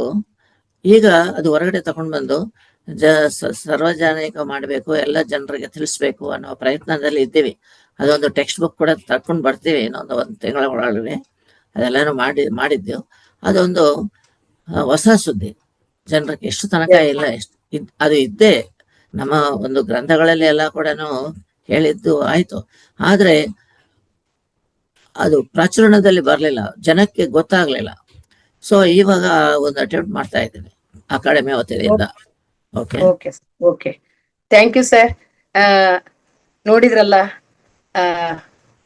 S2: ಈಗ ಅದು ಹೊರಗಡೆ ತಗೊಂಡು ಬಂದು ಸಾರ್ವಜನಿಕ ಮಾಡಬೇಕು, ಎಲ್ಲ ಜನರಿಗೆ ತಿಳಿಸ್ಬೇಕು ಅನ್ನೋ ಪ್ರಯತ್ನದಲ್ಲಿ ಇದ್ದೀವಿ. ಅದೊಂದು ಟೆಕ್ಸ್ಟ್ ಬುಕ್ ಕೂಡ ತಕೊಂಡು ಬರ್ತೀವಿ ಇನ್ನೊಂದು 1 ತಿಂಗಳ ಒಳಗಡೆ. ಅದೆಲ್ಲಾನು ಮಾಡಿದ್ದೆವು. ಅದೊಂದು ಹೊಸ ಸುದ್ದಿ ಜನರಿಗೆ ಎಷ್ಟು ತನಕ ಇಲ್ಲ, ಅದು ಇದ್ದೇ ನಮ್ಮ ಒಂದು ಗ್ರಂಥಗಳಲ್ಲಿ ಎಲ್ಲ ಕೂಡ ಹೇಳಿದ್ದು ಆಯ್ತು, ಆದ್ರೆ ಅದು ಪ್ರಚುರಣದಲ್ಲಿ ಬರ್ಲಿಲ್ಲ, ಜನಕ್ಕೆ ಗೊತ್ತಾಗ್ಲಿಲ್ಲ. ಸೊ ಇವಾಗ ಒಂದು ಅಟೆಂಪ್ಟ್ ಮಾಡ್ತಾ ಇದ್ದೀವಿ ಅಕಾಡೆಮಿ ವತಿಯಿಂದ.
S1: Okay, thank you sir. ನೋಡಿದ್ರಲ್ಲ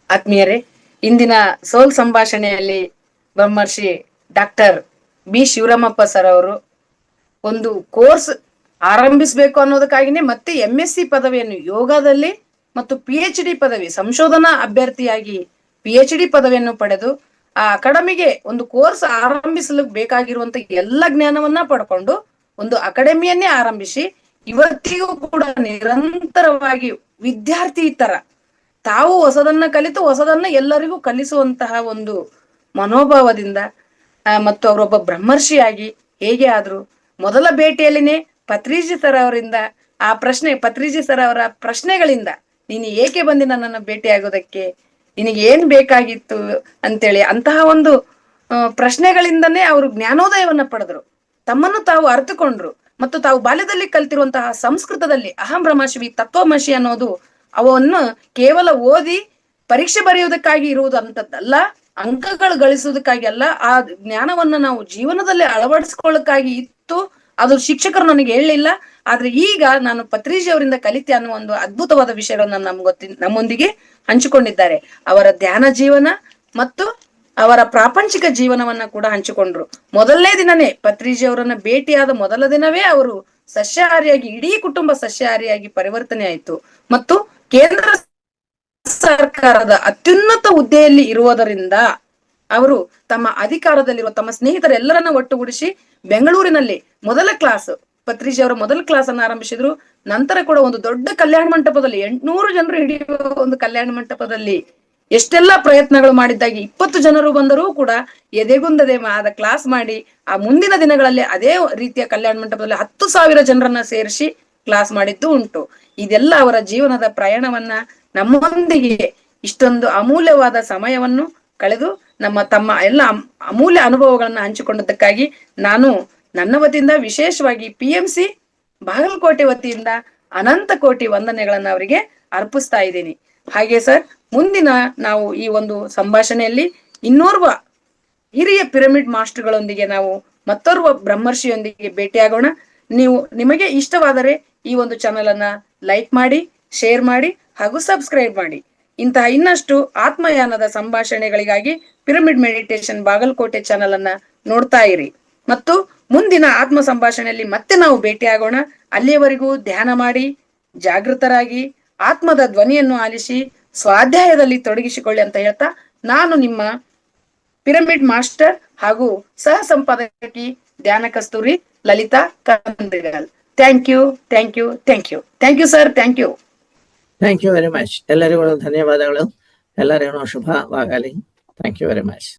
S1: ಆತ್ಮೀಯರೇ, ಇಂದಿನ ಸೋಲ್ ಸಂಭಾಷಣೆಯಲ್ಲಿ Brahmarshi doctor B Shivaramappa sir ಅವರು ಒಂದು ಕೋರ್ಸ್ ಆರಂಭಿಸಬೇಕು ಅನ್ನೋದಕ್ಕಾಗಿನೇ ಮತ್ತೆ MSc ಪದವಿಯನ್ನು ಯೋಗದಲ್ಲಿ ಮತ್ತು PhD ಪದವಿ, ಸಂಶೋಧನಾ ಅಭ್ಯರ್ಥಿಯಾಗಿ PhD ಪದವಿಯನ್ನು ಪಡೆದು ಆ ಅಕಾಡೆಮಿಗೆ ಒಂದು ಕೋರ್ಸ್ ಆರಂಭಿಸಲು ಬೇಕಾಗಿರುವಂತ ಎಲ್ಲ ಜ್ಞಾನವನ್ನ ಪಡ್ಕೊಂಡು ಒಂದು ಅಕಾಡೆಮಿಯನ್ನೇ ಆರಂಭಿಸಿ ಇವತ್ತಿಗೂ ಕೂಡ ನಿರಂತರವಾಗಿ ವಿದ್ಯಾರ್ಥಿ ತರ ತಾವು ಹೊಸದನ್ನ ಕಲಿತು ಹೊಸದನ್ನ ಎಲ್ಲರಿಗೂ ಕಲಿಸುವಂತಹ ಒಂದು ಮನೋಭಾವದಿಂದ ಮತ್ತು ಅವರೊಬ್ಬ ಬ್ರಹ್ಮರ್ಷಿಯಾಗಿ ಹೇಗೆ ಆದ್ರು, ಮೊದಲ ಭೇಟಿಯಲ್ಲಿನೇ ಪತ್ರಿಜಿ ಸರ್ ಅವರಿಂದ ಪತ್ರಿಜಿ ಸರ್ ಅವರ ಪ್ರಶ್ನೆಗಳಿಂದ ನೀನು ಏಕೆ ಬಂದಿ ನನ್ನನ್ನು ಭೇಟಿ ಆಗೋದಕ್ಕೆ, ನಿನಗೆ ಏನ್ ಬೇಕಾಗಿತ್ತು ಅಂತೇಳಿ ಅಂತಹ ಒಂದು ಪ್ರಶ್ನೆಗಳಿಂದನೇ ಅವರು ಜ್ಞಾನೋದಯವನ್ನ ಪಡೆದ್ರು, ತಮ್ಮನ್ನು ತಾವು ಅರ್ಥಕೊಂಡ್ರು. ಮತ್ತು ತಾವು ಬಾಲ್ಯದಲ್ಲಿ ಕಲ್ತಿರುವಂತಹ ಸಂಸ್ಕೃತದಲ್ಲಿ ಅಹಂ ಬ್ರಹ್ಮಶಿವಿ ತತ್ವಮಶಿ ಅನ್ನೋದು ಅವನ್ನು ಕೇವಲ ಓದಿ ಪರೀಕ್ಷೆ ಬರೆಯುವುದಕ್ಕಾಗಿ ಇರುವುದಂತದ್ದಲ್ಲ, ಅಂಕಗಳು ಗಳಿಸುವುದಕ್ಕಾಗಿ ಅಲ್ಲ, ಆ ಜ್ಞಾನವನ್ನ ನಾವು ಜೀವನದಲ್ಲಿ ಅಳವಡಿಸ್ಕೊಳ್ಳಕ್ಕಾಗಿ ಇತ್ತು. ಅದು ಶಿಕ್ಷಕರು ನನಗೆ ಹೇಳಲಿಲ್ಲ, ಆದ್ರೆ ಈಗ ನಾನು ಪತ್ರಿಜಿ ಅವರಿಂದ ಕಲಿತೆ ಅನ್ನುವ ಒಂದು ಅದ್ಭುತವಾದ ವಿಷಯಗಳನ್ನ ನಮ್ಮೊಂದಿಗೆ ಹಂಚಿಕೊಂಡಿದ್ದಾರೆ. ಅವರ ಧ್ಯಾನ ಜೀವನ ಮತ್ತು ಅವರ ಪ್ರಾಪಂಚಿಕ ಜೀವನವನ್ನ ಕೂಡ ಹಂಚಿಕೊಂಡ್ರು. ಮೊದಲನೇ ದಿನನೇ ಪತ್ರಿಜಿ ಅವರನ್ನ ಭೇಟಿಯಾದ ಮೊದಲ ದಿನವೇ ಅವರು ಸಸ್ಯಾಹಾರಿಯಾಗಿ, ಇಡೀ ಕುಟುಂಬ ಸಸ್ಯಾಹಾರಿಯಾಗಿ ಪರಿವರ್ತನೆ ಆಯಿತು. ಮತ್ತು ಕೇಂದ್ರ ಸರ್ಕಾರದ ಅತ್ಯುನ್ನತ ಹುದ್ದೆಯಲ್ಲಿ ಇರುವುದರಿಂದ ಅವರು ತಮ್ಮ ಅಧಿಕಾರದಲ್ಲಿರುವ ತಮ್ಮ ಸ್ನೇಹಿತರೆಲ್ಲರನ್ನ ಒಟ್ಟುಗೂಡಿಸಿ ಬೆಂಗಳೂರಿನಲ್ಲಿ ಮೊದಲ ಕ್ಲಾಸ್, ಪತ್ರಿಜಿ ಅವರ ಮೊದಲ ಕ್ಲಾಸ್ ಅನ್ನು ಆರಂಭಿಸಿದ್ರು. ನಂತರ ಕೂಡ ಒಂದು ದೊಡ್ಡ ಕಲ್ಯಾಣ ಮಂಟಪದಲ್ಲಿ 800 ಜನರು ಹಿಡಿಯುವ ಒಂದು ಕಲ್ಯಾಣ ಮಂಟಪದಲ್ಲಿ ಎಷ್ಟೆಲ್ಲಾ ಪ್ರಯತ್ನಗಳು ಮಾಡಿದ್ದಾಗಿ 20 ಜನರು ಬಂದರೂ ಕೂಡ ಎದೆಗುಂದದೆ ಆದ ಕ್ಲಾಸ್ ಮಾಡಿ ಆ ಮುಂದಿನ ದಿನಗಳಲ್ಲಿ ಅದೇ ರೀತಿಯ ಕಲ್ಯಾಣ ಮಂಟಪದಲ್ಲಿ 10,000 ಜನರನ್ನ ಸೇರಿಸಿ ಕ್ಲಾಸ್ ಮಾಡಿದ್ದು ಉಂಟು. ಇದೆಲ್ಲ ಅವರ ಜೀವನದ ಪ್ರಯಾಣವನ್ನ ನಮ್ಮೊಂದಿಗೆ ಇಷ್ಟೊಂದು ಅಮೂಲ್ಯವಾದ ಸಮಯವನ್ನು ಕಳೆದು ತಮ್ಮ ಎಲ್ಲ ಅಮೂಲ್ಯ ಅನುಭವಗಳನ್ನ ಹಂಚಿಕೊಂಡದಕ್ಕಾಗಿ ನಾನು ನನ್ನ ವತಿಯಿಂದ ವಿಶೇಷವಾಗಿ PMC ಬಾಗಲಕೋಟೆ ವತಿಯಿಂದ ಅನಂತ ಕೋಟಿ ವಂದನೆಗಳನ್ನ ಅವರಿಗೆ ಅರ್ಪಿಸ್ತಾ ಇದ್ದೀನಿ. ಹಾಗೆ ಸರ್, ಮುಂದಿನ ನಾವು ಈ ಒಂದು ಸಂಭಾಷಣೆಯಲ್ಲಿ ಇನ್ನೋರ್ವ ಹಿರಿಯ ಪಿರಮಿಡ್ ಮಾಸ್ಟರ್ಗಳೊಂದಿಗೆ ನಾವು ಮತ್ತೋರ್ವ ಬ್ರಹ್ಮರ್ಷಿಯೊಂದಿಗೆ ಭೇಟಿಯಾಗೋಣ. ನಿಮಗೆ ಇಷ್ಟವಾದರೆ ಈ ಒಂದು ಚಾನೆಲ್ ಅನ್ನ ಲೈಕ್ ಮಾಡಿ, ಶೇರ್ ಮಾಡಿ ಹಾಗೂ ಸಬ್ಸ್ಕ್ರೈಬ್ ಮಾಡಿ. ಇಂತಹ ಇನ್ನಷ್ಟು ಆತ್ಮಯಾನದ ಸಂಭಾಷಣೆಗಳಿಗಾಗಿ ಪಿರಮಿಡ್ ಮೆಡಿಟೇಷನ್ ಬಾಗಲಕೋಟೆ ಚಾನೆಲ್ ಅನ್ನ ನೋಡ್ತಾ ಇರಿ. ಮತ್ತು ಮುಂದಿನ ಆತ್ಮ ಸಂಭಾಷಣೆಯಲ್ಲಿ ಮತ್ತೆ ನಾವು ಭೇಟಿಯಾಗೋಣ. ಅಲ್ಲಿಯವರೆಗೂ ಧ್ಯಾನ ಮಾಡಿ, ಜಾಗೃತರಾಗಿ, ಆತ್ಮದ ಧ್ವನಿಯನ್ನು ಆಲಿಸಿ, ಸ್ವಾಧ್ಯಾಯದಲ್ಲಿ ತೊಡಗಿಸಿಕೊಳ್ಳಿ ಅಂತ ಹೇಳ್ತಾ ನಾನು ನಿಮ್ಮ ಪಿರಮಿಡ್ ಮಾಸ್ಟರ್ ಹಾಗೂ ಸಹ ಸಂಪಾದಕಿ Dhyana Kasturi Lalitha Kandigal. Thank you, thank you, thank you, thank you sir, thank you.
S2: Thank you very much. ಎಲ್ಲರಿಗೂ ಧನ್ಯವಾದಗಳು. ಎಲ್ಲರಿಗೂ ಶುಭವಾಗಲಿ. Thank you very much.